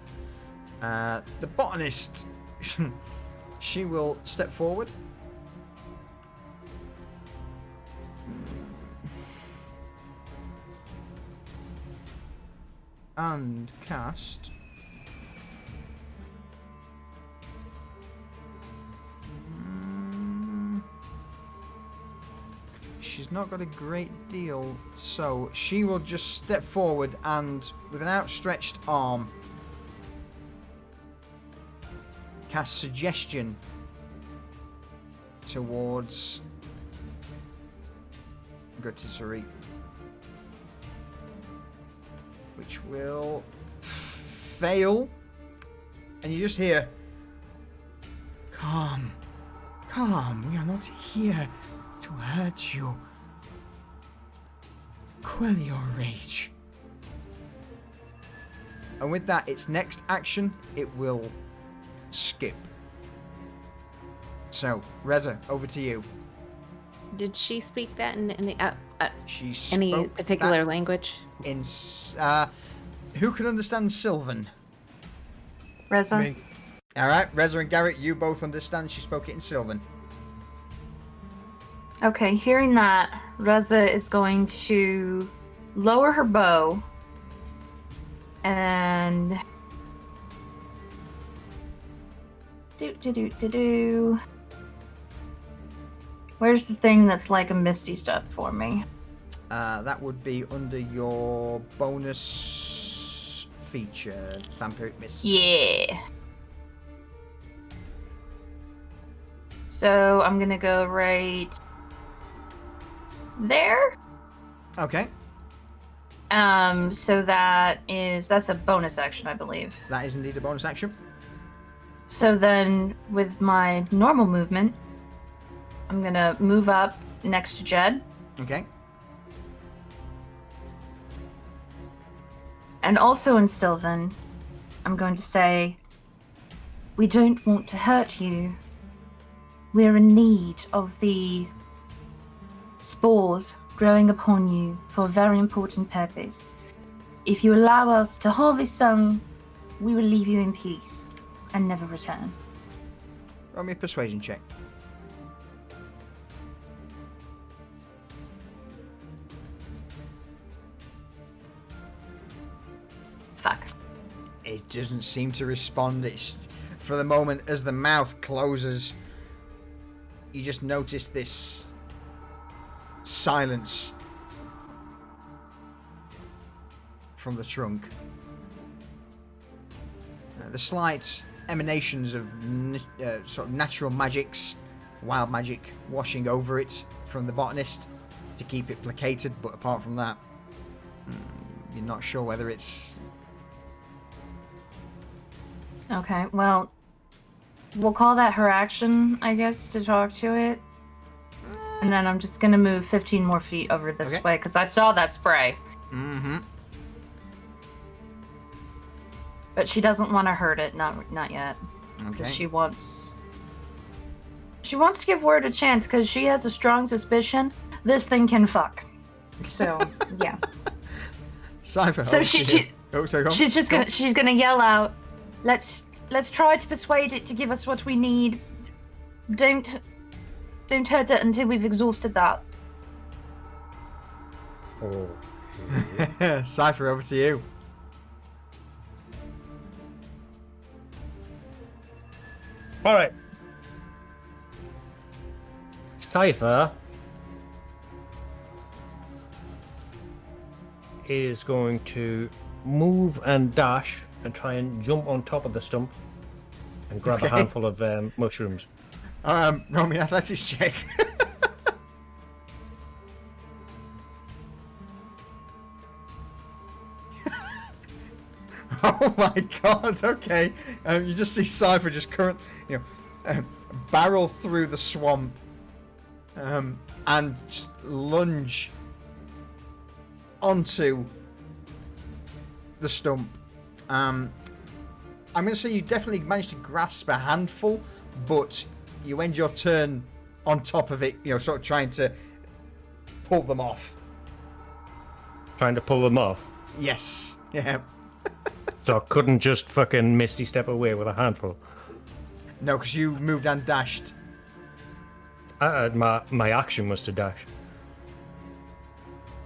The botanist, she will step forward. And cast... She's not got a great deal, so she will just step forward and, with an outstretched arm, cast Suggestion towards Rotisserie, which will fail. And you just hear, calm, calm, we are not here to hurt you. Quell your rage. And with that, its next action, it will skip. So, Reza, over to you. Did she speak that in She any spoke particular that language? in who can understand Sylvan? Reza. Me. All right, Reza and Garrett, you both understand. She spoke it in Sylvan. Okay, hearing that, Reza is going to lower her bow and do. Where's the thing that's like a misty step for me? That would be under your bonus feature, Vampiric Mist. Yeah. So I'm gonna go right there. Okay, So that's a bonus action, I believe. that is indeed a bonus action. So then with my normal movement, I'm gonna move up next to Jed. Okay. And also in Sylvan, I'm going to say, we don't want to hurt you. We're in need of the spores growing upon you for a very important purpose. If you allow us to harvest some, we will leave you in peace and never return. Roll me a persuasion check. Fuck. It doesn't seem to respond. It's for the moment as the mouth closes. You just notice this silence from the trunk. The slight emanations of sort of natural magics, wild magic, washing over it from the botanist to keep it placated. But apart from that, you're not sure whether it's. Okay, well, we'll call that her action, I guess, to talk to it. And then I'm just gonna move 15 more feet over this Okay. way, because I saw that spray. Mm-hmm. But she doesn't want to hurt it, not yet. Okay. 'Cause she wants to give word a chance, because she has a strong suspicion this thing can fuck. So, yeah. Cypher. So over she- to you. she- Oh, sorry, go on. She's gonna yell out, let's try to persuade it to give us what we need. Don't hurt it until we've exhausted that. Oh. Cypher, over to you. All right. Cypher is going to move and dash and try and jump on top of the stump and grab a Okay. handful of mushrooms. Roll me an athletics check. Oh my god, okay. You just see Cypher just barrel through the swamp and just lunge onto the stump. I'm going to say you definitely managed to grasp a handful, but you end your turn on top of it, sort of trying to pull them off. Trying to pull them off. Yes. Yeah. So I couldn't just fucking misty step away with a handful. No, because you moved and dashed. My action was to dash.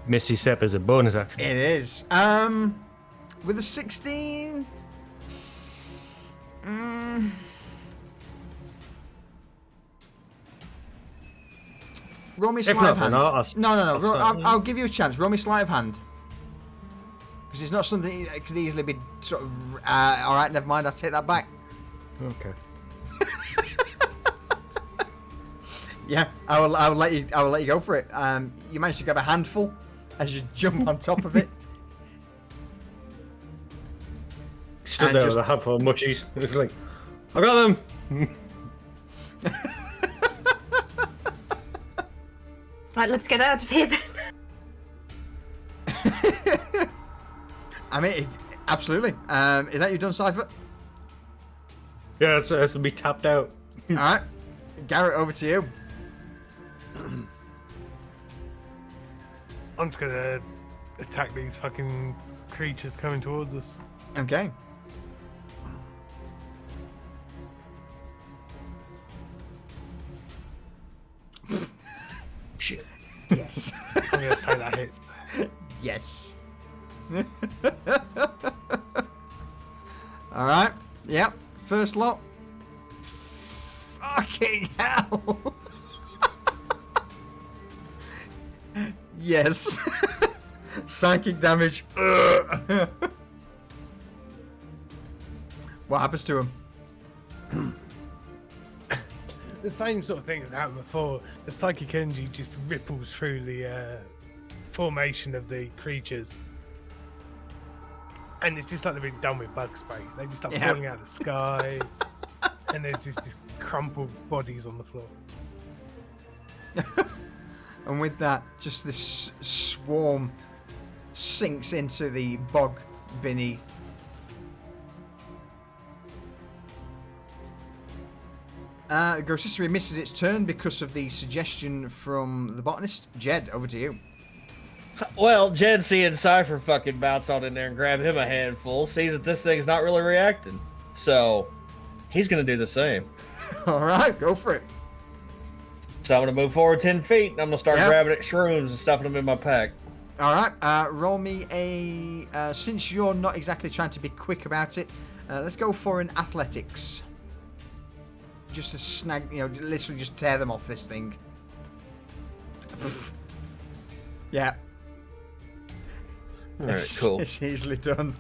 Misty step is a bonus action. It is. With a 16. Roll me If sleight not, of hand. then I'll No. start. I'll give you a chance. Roll me sleight of hand. Because it's not something that could easily be sort of. All right, never mind. I'll take that back. Okay. Yeah, I will let you go for it. You managed to grab a handful as you jump on top of it. stood And there just- with a handful of mushies. It's like, I got them. Right, let's get out of here then. I mean, absolutely. Is that you done, Cypher? Yeah, it's to be tapped out. All right. Garrett, over to you. I'm just gonna attack these fucking creatures coming towards us. Okay. Shit. Yes. I'm gonna say that hits. Yes. All right. Yep. First lot. Fucking hell. Yes. Psychic damage. What happens to him? The same sort of thing has happened before. The psychic energy just ripples through the formation of the creatures. And it's just like they've been done with bug spray. They just start falling out of the sky. And there's just these crumpled bodies on the floor. And with that, just this swarm sinks into the bog beneath. The Grocery misses its turn because of the suggestion from the botanist. Jed, over to you. Well, Jed, seeing Cypher fucking bounce on in there and grab him a handful, sees that this thing's not really reacting. So, he's going to do the same. All right, go for it. So I'm going to move forward 10 feet, and I'm going to start grabbing at shrooms and stuffing them in my pack. All right, roll me a... since you're not exactly trying to be quick about it, let's go for an athletics. Just to snag, literally just tear them off this thing. Yeah. All right, cool. It's easily done.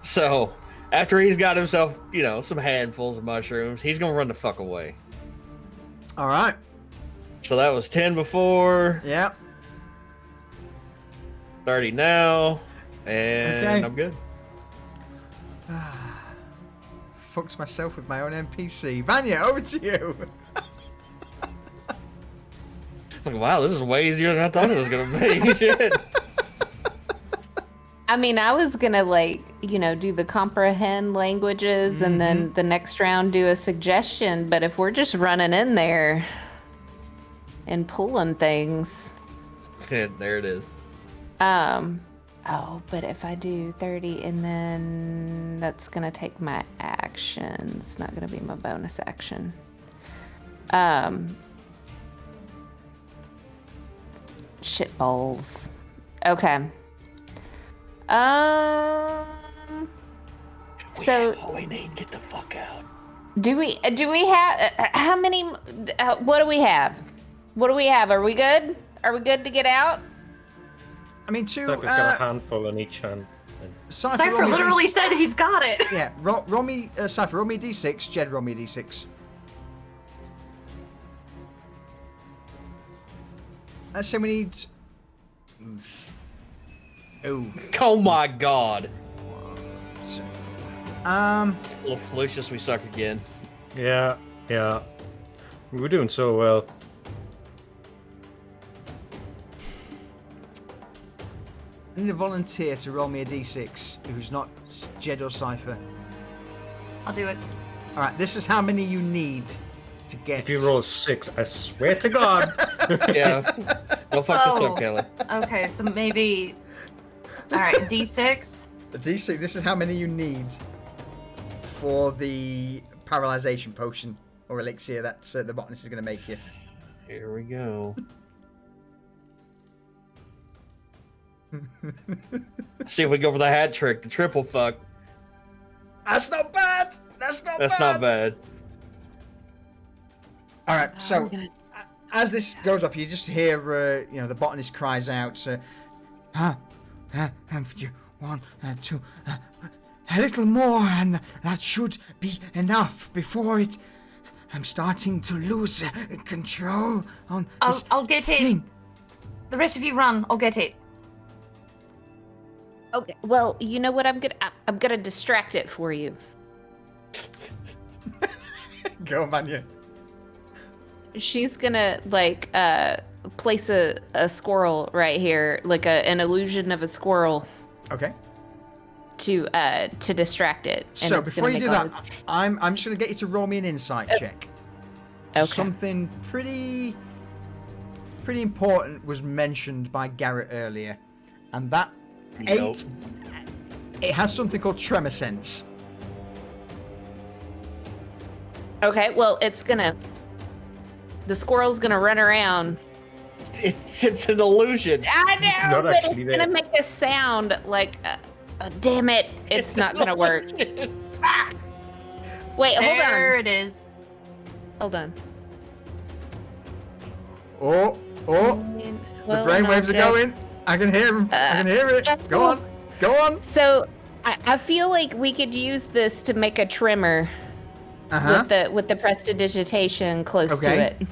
So, after he's got himself, some handfuls of mushrooms, he's going to run the fuck away. All right. So that was 10 before. Yeah. 30 now. And Okay. I'm good. Fucked myself with my own NPC. Vanya, over to you. Like, wow, this is way easier than I thought it was going to be. Shit. I mean, I was gonna do the comprehend languages and then the next round do a suggestion, but if we're just running in there and pulling things. Yeah, there it is. But if I do 30 and then that's gonna take my action. It's not gonna be my bonus action. Shit balls. Okay. So all we need, get the fuck out. do we have how many? What do we have? What do we have? Are we good? Are we good to get out? I mean, Cypher's got a handful in each hand. Cypher literally said he's got it. Yeah, roll me, Cypher, roll me a d6. Jed, roll me a d6. Let's say we need... Oh. Oh my god. Lucius, we suck again. Yeah. We're doing so well. I need a volunteer to roll me a d6 who's not Jed or Cypher. I'll do it. Alright, this is how many you need to get... If you roll 6, I swear to God. Yeah. Don't fuck this up, Kelly. Okay, so maybe. All right, D6. A d6, this is how many you need for the paralyzation potion or elixir that the botanist is going to make you. Here we go. See if we go for the hat trick, the triple fuck. That's not bad! That's not bad. Alright, so as this goes off, you just hear, the botanist cries out, you want to, a little more, and that should be enough before it. I'm starting to lose control on this I'll get thing. it. The rest of you run. I'll get it. Okay. Well, you know what? I'm gonna distract it for you. Go, Vanya. She's gonna place a squirrel right here, like an illusion of a squirrel Okay. to distract it. And So it's before gonna you do make all that, I'm just gonna get you to roll me an insight check. Okay. Something pretty important was mentioned by Garrett earlier, and that Nope. 8. It has something called tremor sense. Okay, well, the squirrel's gonna run around. It's an illusion. I It's know, not but actually it's gonna there. make a sound like, damn it, it's not gonna work. Wait, There it is. hold on. Oh, the brainwaves are going. I can hear them. I can hear it. Go on. Go on. So, I feel like we could use this to make a trimmer with the prestidigitation close Okay. to it.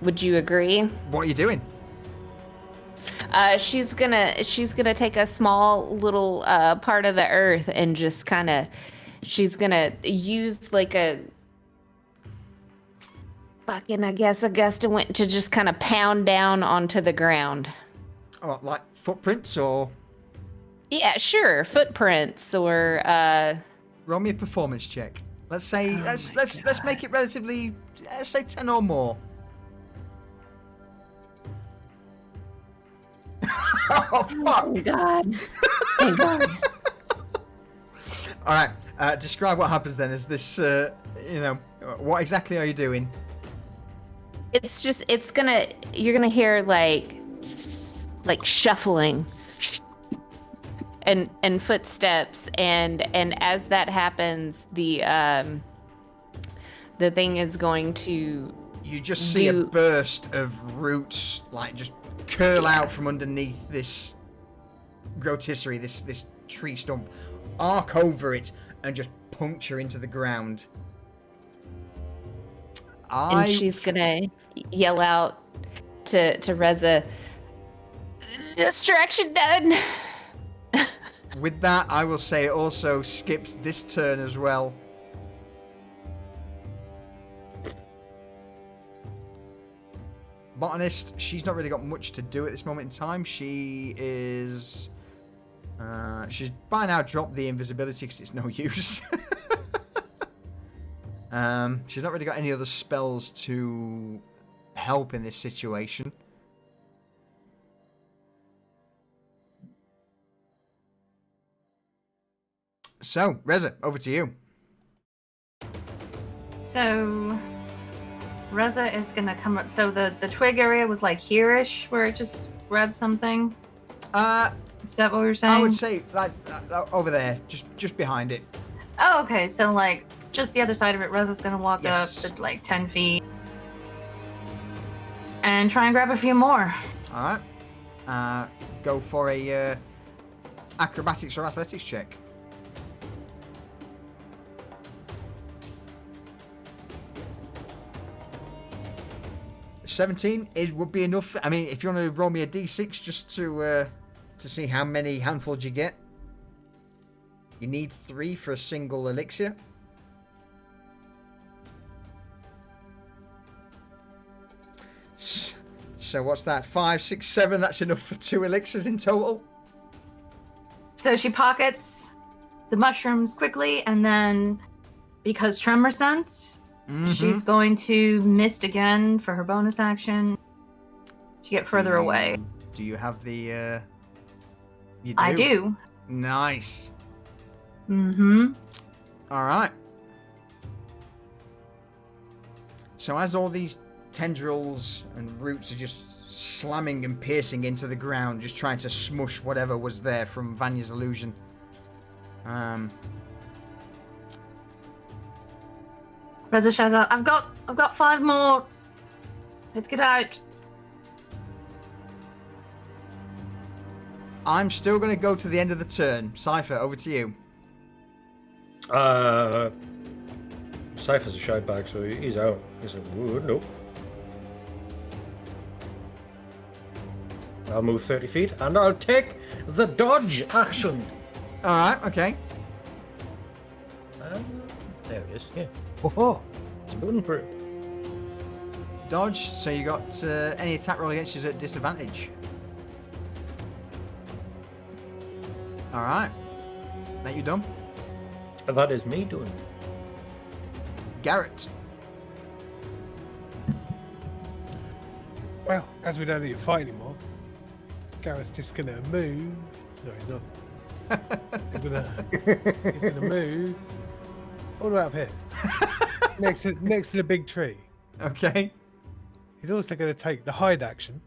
Would you agree? What are you doing? She's gonna take a small little part of the earth and just kind of, she's gonna use like a fucking, I guess Augusta went to just kind of pound down onto the ground. Oh, like footprints or Yeah, sure, footprints or roll me a performance check. Let's say let's make it relatively. Let's say 10 or more. Oh fuck! oh god, thank God. All right. Describe what happens then. Is this what exactly are you doing? It's just, you're gonna hear like shuffling and footsteps, and as that happens, the thing is going to You just see a burst of roots like just curl out from underneath this rotisserie, this tree stump, arc over it, and just puncture into the ground. and she's gonna yell out to Reza, distraction done. With that, I will say it also skips this turn as well. Botanist, she's not really got much to do at this moment in time. She is... she's by now dropped the invisibility because it's no use. She's not really got any other spells to help in this situation. So, Reza, over to you. So, Reza is gonna come up. So the twig area was like here-ish, where it just grabbed something. Is that what we were saying? I would say like over there, just behind it. Oh, okay. So like just the other side of it. Reza's gonna walk Yes. up to like 10 feet and try and grab a few more. All right. Go for a acrobatics or athletics check. 17 would be enough. I mean, if you want to roll me a d6 just to see how many handfuls you get. You need 3 for a single elixir. So what's that? 5, 6, 7. That's enough for 2 elixirs in total. So she pockets the mushrooms quickly, and then because tremor sense, she's going to mist again for her bonus action to get further away. Do you have the? You do. I do. Nice. Mm-hmm. All right. So as all these tendrils and roots are just slamming and piercing into the ground, just trying to smush whatever was there from Vanya's illusion. Reza shouts out, I've got 5 more. Let's get out. I'm still going to go to the end of the turn. Cypher, over to you. Cypher's a shy bag, so he's out. He's like, nope. I'll move 30 feet and I'll take the dodge action. All right, okay. There it is. Yeah. Oh, it's bulletproof. Dodge, so you got any attack roll against you is at disadvantage. All right. That you done? That is me doing. Garrett. Well, as we don't need to fight anymore, Gareth's just gonna move. No, he's not. He's gonna move all the way up here, next to the big tree. Okay. He's also gonna take the hide action.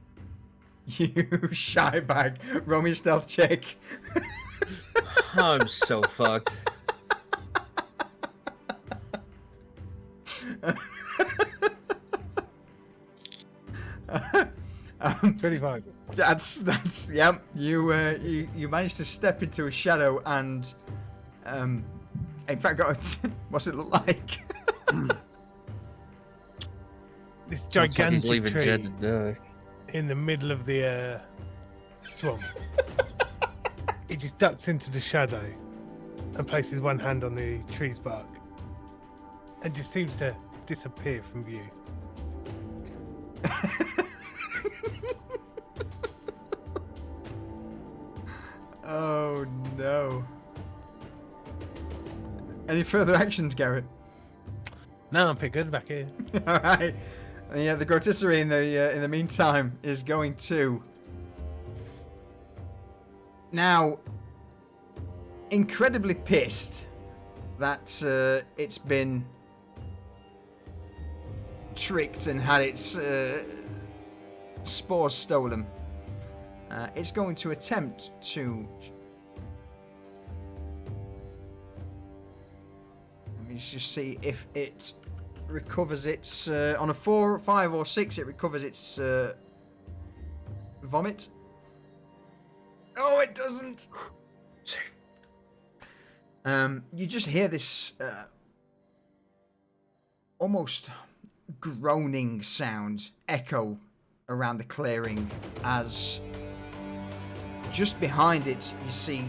You shy bag. Roll me a stealth check. I'm so fucked. 25. That's yeah. You managed to step into a shadow and in fact what's it look like? This Looks like he's gigantic leaving tree Jed to die. in the middle of the swamp. He just ducks into the shadow and places one hand on the tree's bark and just seems to disappear from view. Oh no. Any further actions, Garrett? No, I'm pretty good back here. All right. And yeah, the Grotisserie in the meantime is going to now incredibly pissed that it's been tricked and had its spores stolen. It's going to attempt to. Let me just see if it recovers its on a 4, 5, or 6. It recovers its vomit. Oh, it doesn't. You just hear this almost groaning sound echo around the clearing as just behind it you see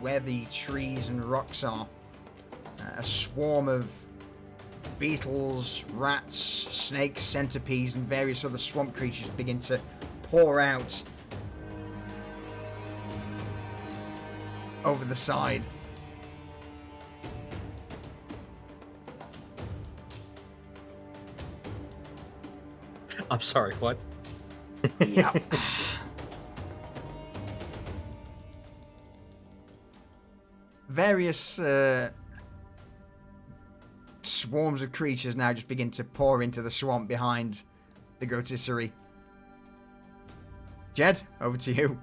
where the trees and rocks are a swarm of beetles, rats, snakes, centipedes and various other swamp creatures begin to pour out over the side. I'm sorry, what? Yep. Various swarms of creatures now just begin to pour into the swamp behind the Grotisserie. Jed, over to you.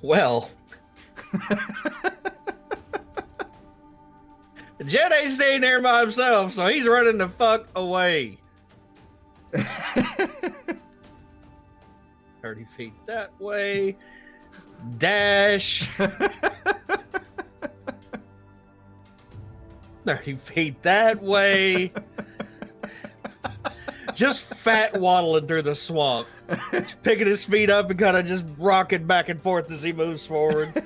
Well, Jed ain't staying there by himself, so he's running the fuck away. 30 feet that way. Dash. 30 feet that way. Just fat waddling through the swamp. Picking his feet up and kind of just rocking back and forth as he moves forward.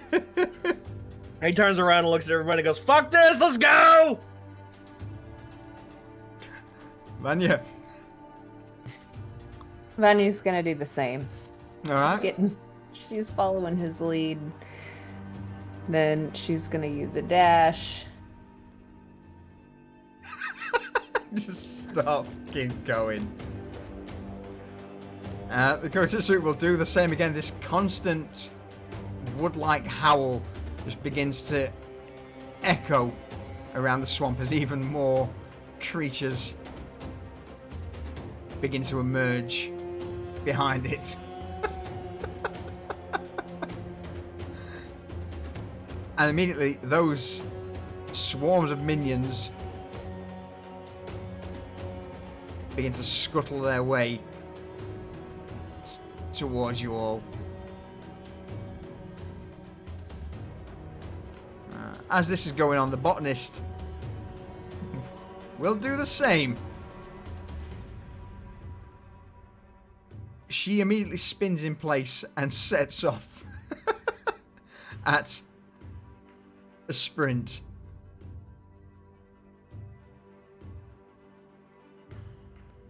He turns around and looks at everybody and goes, "Fuck this, let's go!" Vanya. Vanya's gonna do the same. Alright. She's following his lead. Then she's gonna use a dash. Just stop. Keep going. The Grotisserie will do the same again. This constant wood-like howl just begins to echo around the swamp as even more creatures begin to emerge behind it. And immediately those swarms of minions begin to scuttle their way towards you all. As this is going on, the botanist will do the same. she immediately spins in place and sets off at a sprint.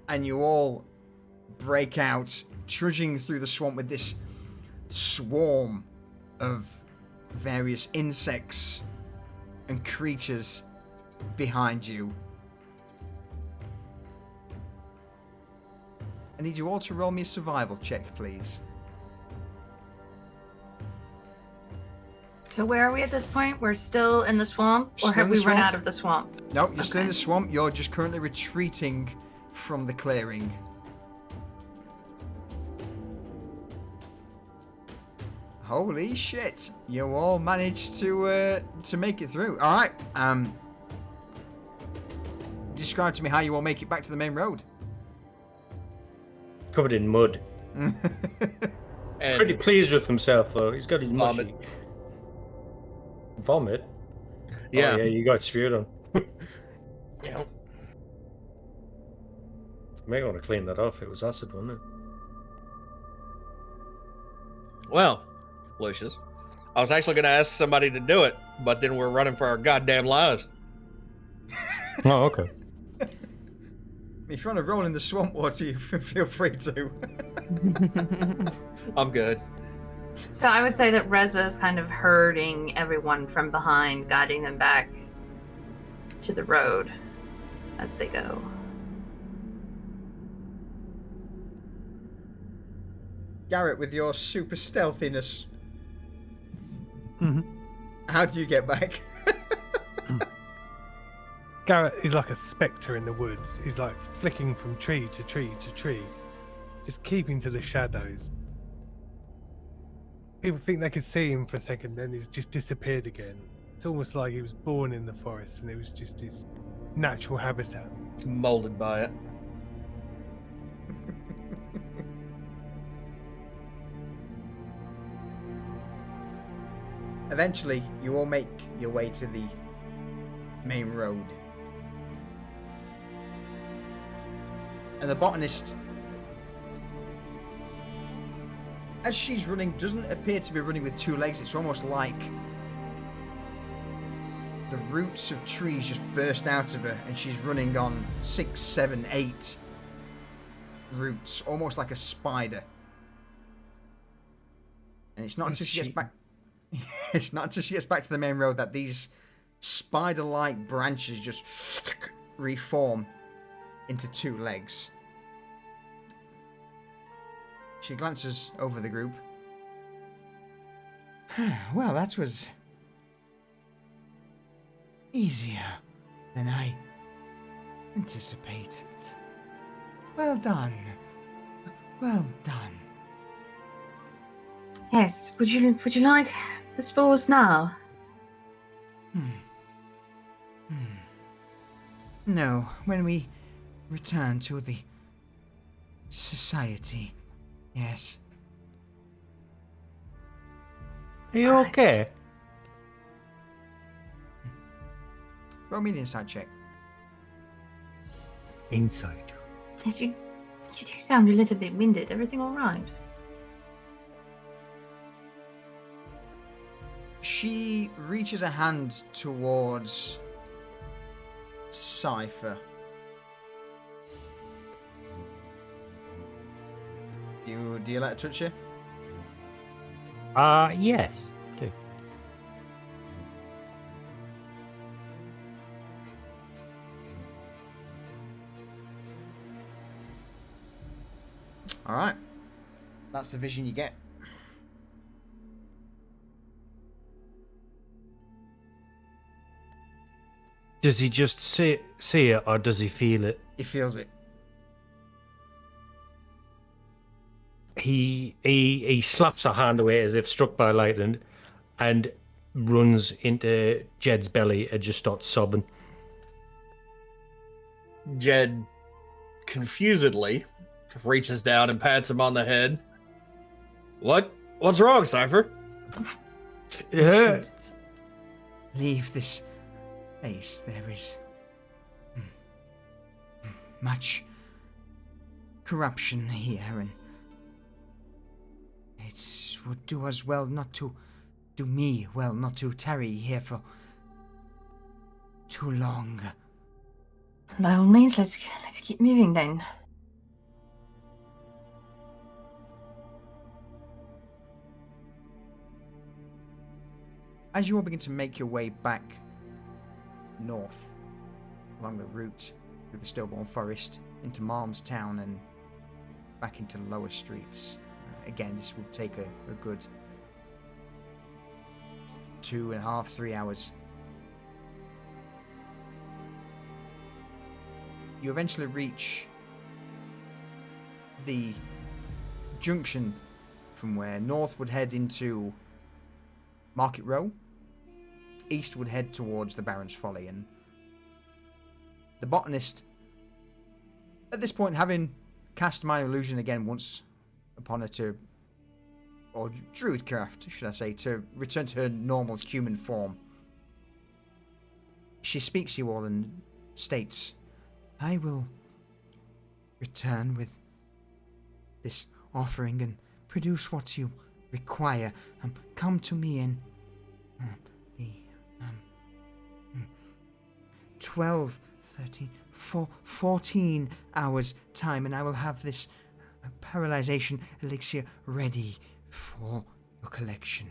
And you all break out, trudging through the swamp with this swarm of various insects and creatures behind you. I need you all to roll me a survival check, please. So where are we at this point? We're still in the swamp, or Still have in we the run swamp. out of the swamp? No, you're still in Okay. the swamp. You're just currently retreating from the clearing. Holy shit! You all managed to make it through. All right. Describe to me how you all make it back to the main road. Covered in mud. And Pretty pleased with himself though. He's got his Vomit. mushy. Vomit. yeah. Oh, yeah, you got spewed on. Yeah. May want to clean that off. It was acid, wasn't it? Well, Lucius, I was actually going to ask somebody to do it, but then we're running for our goddamn lives. Oh, okay. If you want to roll in the swamp water, you feel free to. I'm good. So I would say that Reza is kind of herding everyone from behind, guiding them back to the road as they go. Garrett, with your super stealthiness, Mhm. how do you get back? Garrett is like a spectre in the woods. He's like flicking from tree to tree to tree, just keeping to the shadows. People think they could see him for a second, then he's just disappeared again. It's almost like he was born in the forest and it was just his natural habitat. Molded by it. Eventually, you all make your way to the main road. And the botanist, as she's running, doesn't appear to be running with two legs. It's almost like the roots of trees just burst out of her and she's running on 6, 7, 8 roots, almost like a spider. And it's not until she gets back it's not until she gets back to the main road that these spider-like branches just reform into two legs. She glances over the group. Well, that was easier than I anticipated. Well done. Well done. Yes, would you like the spores now? No, when we return to the society, yes. Are you okay? Roll me an insight check. Inside. Yes, you do sound a little bit winded. Everything all right? She reaches a hand towards Cypher. Do you let her touch you? Yes. Do. Alright. That's the vision you get. Does he just see it, or does he feel it? He feels it. He slaps her hand away as if struck by lightning, and runs into Jed's belly and just starts sobbing. Jed confusedly reaches down and pats him on the head. What's wrong, Cypher? It hurts. Leave this place. There is much corruption here, and it would do us well not to, do me well not to tarry here for too long. By all means, let's keep moving then. As you all begin to make your way back north along the route through the Stillborn Forest into Malmstown and back into lower streets, again, this will take a good 2.5, 3 hours. You eventually reach the junction from where north would head into Market Row, east would head towards the Baron's Folly, and the botanist, at this point, having cast Minor Illusion again once upon her to, or Druidcraft, should I say, to return to her normal human form, she speaks to you all and states, I will return with this offering and produce what you require. Come to me in the 12, 13, 14 hours time, and I will have this paralyzation elixir ready for your collection.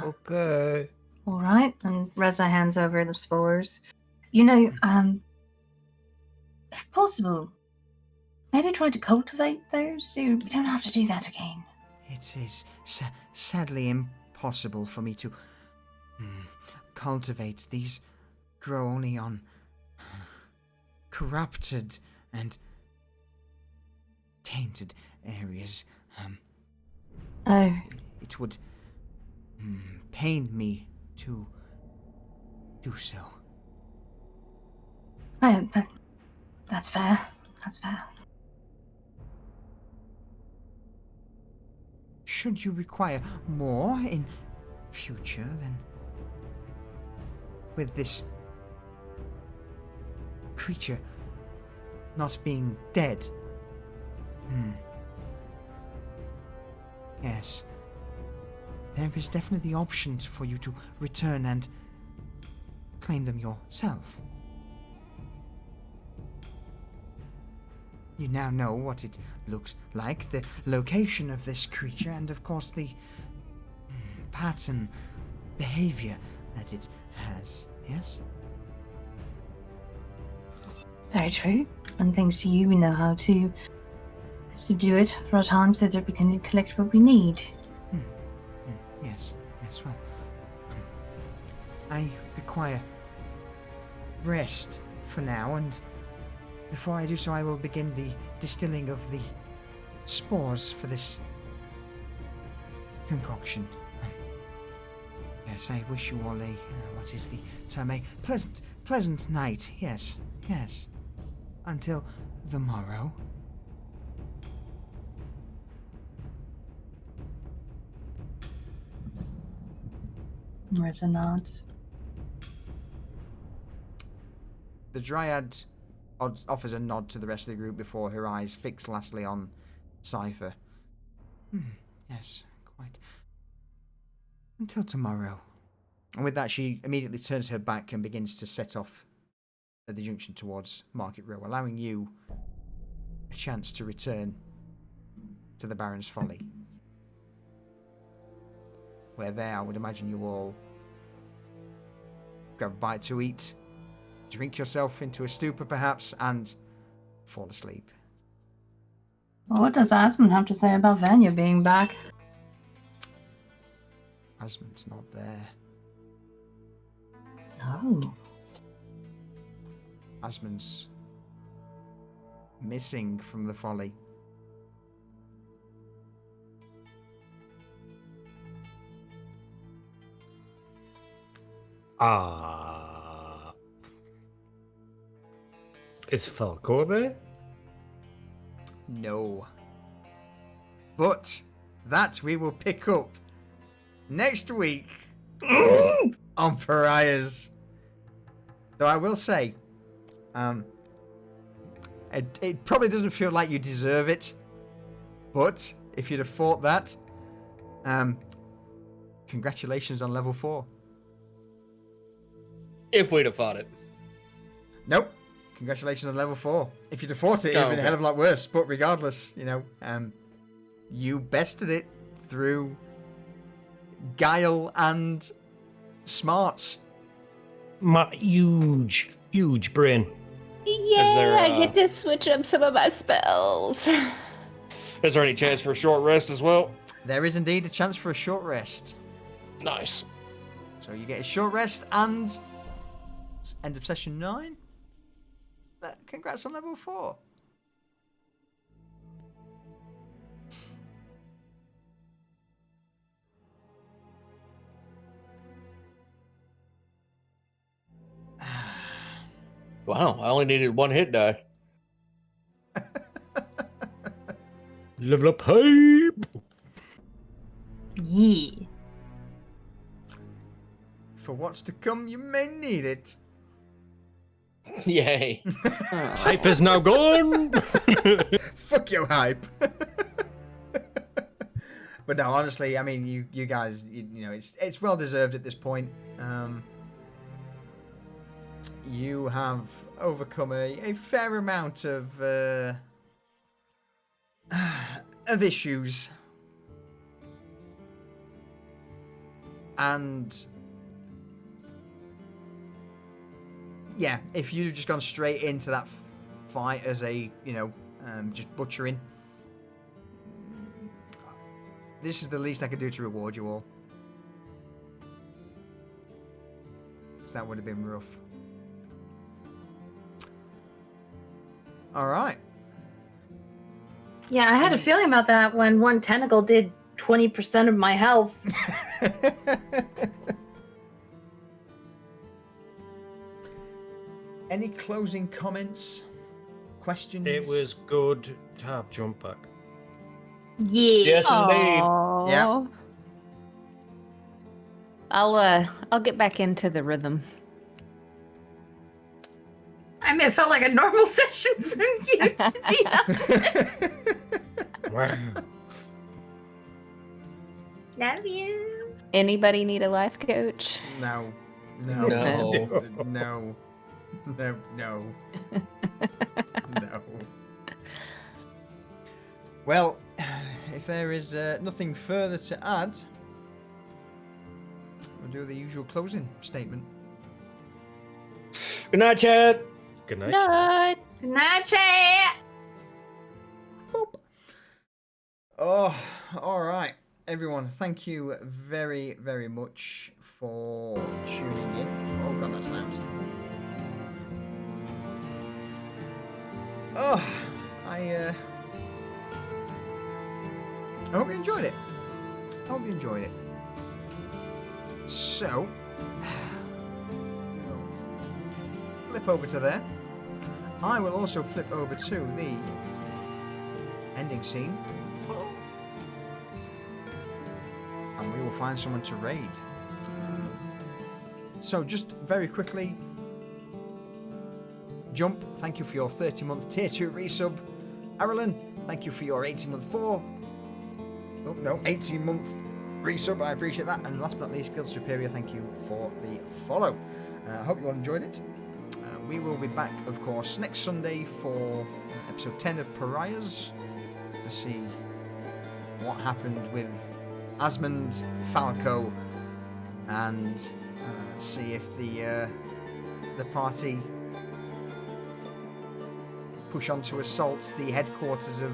Okay. All right, and Reza hands over the spores. You know, if possible, maybe try to cultivate those so we don't have to do that again. It is sadly impossible for me to cultivate. These grow only on corrupted and tainted areas. Oh, It would pain me to do so. well, but that's fair. That's fair. Should you require more in future, then with this creature not being dead. Yes. There is definitely the option for you to return and claim them yourself. You now know what it looks like, the location of this creature, and of course the pattern behavior that it has, yes? Very true. And thanks to you, we know how to subdue it for a time so that we can collect what we need. Yes, well, I require rest for now, and before I do so, I will begin the distilling of the spores for this concoction. Yes, I wish you all a, what is the term, a pleasant night, yes. Until the morrow. Reza nods. the Dryad offers a nod to the rest of the group before her eyes fix lastly on Cypher. Yes, quite. Until tomorrow. And with that, she immediately turns her back and begins to set off at the junction towards Market Row, allowing you a chance to return to the Baron's Folly. Where there, I would imagine you all grab a bite to eat, drink yourself into a stupor perhaps, and fall asleep. Well, what does Asmund have to say about Vanya being back? Asmund's not there. Oh. Asmund's missing from the Folly. Is Falcor there? No. But that we will pick up next week on Pariahs. Though I will say, It probably doesn't feel like you deserve it, but if you'd have thought that, congratulations on level 4. If we'd have fought it. Nope. Congratulations on level 4. If you'd have fought it, it'd have been a hell of a lot worse. But regardless, you bested it through guile and smarts. My huge brain. Yeah, I get to switch up some of my spells. Is there any chance for a short rest as well? There is indeed a chance for a short rest. Nice. So you get a short rest and end of session 9. Congrats on level 4. Wow, I only needed 1 hit die. Level up hype. Yeah. For what's to come, you may need it. Yay. Hype is now gone. Fuck your hype. But no, honestly, I mean, you guys, it's well deserved at this point. You have overcome a fair amount of issues, and yeah, if you'd just gone straight into that fight as a just butchering, this is the least I could do to reward you all. So that would have been rough. All right. Yeah, I had a feeling about that when one tentacle did 20% of my health. Any closing comments? Questions? It was good to have jump back. Yeah. Yes, indeed. Aw. Yeah. I'll get back into the rhythm. I mean, it felt like a normal session from you, to be honest. Wow. Love you. Anybody need a life coach? No. No. No. No. Well, if there is nothing further to add, we'll do the usual closing statement. Good night, Chad. Good night. Night. Good night, chat. Boop. Oh, all right, everyone. Thank you very, very much for tuning in. Oh God, that's loud. Oh, I hope you enjoyed it. So, we'll flip over to there. I will also flip over to the ending scene. And we will find someone to raid. So just very quickly, Jump, thank you for your 30-month tier 2 resub. Arilyn, thank you for your 18-month 18-month resub. I appreciate that. And last but not least, Guild Superior, thank you for the follow. I hope you all enjoyed it. We will be back, of course, next Sunday for episode 10 of Pariahs to see what happened with Asmund, Falco, and see if the party push on to assault the headquarters of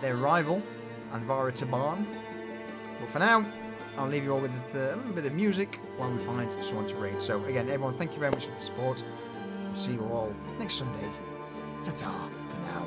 their rival, Anvara Taban. But for now, I'll leave you all with a little bit of music while we find someone to raid. So again, everyone, thank you very much for the support. See you all next Sunday. Ta-ta for now.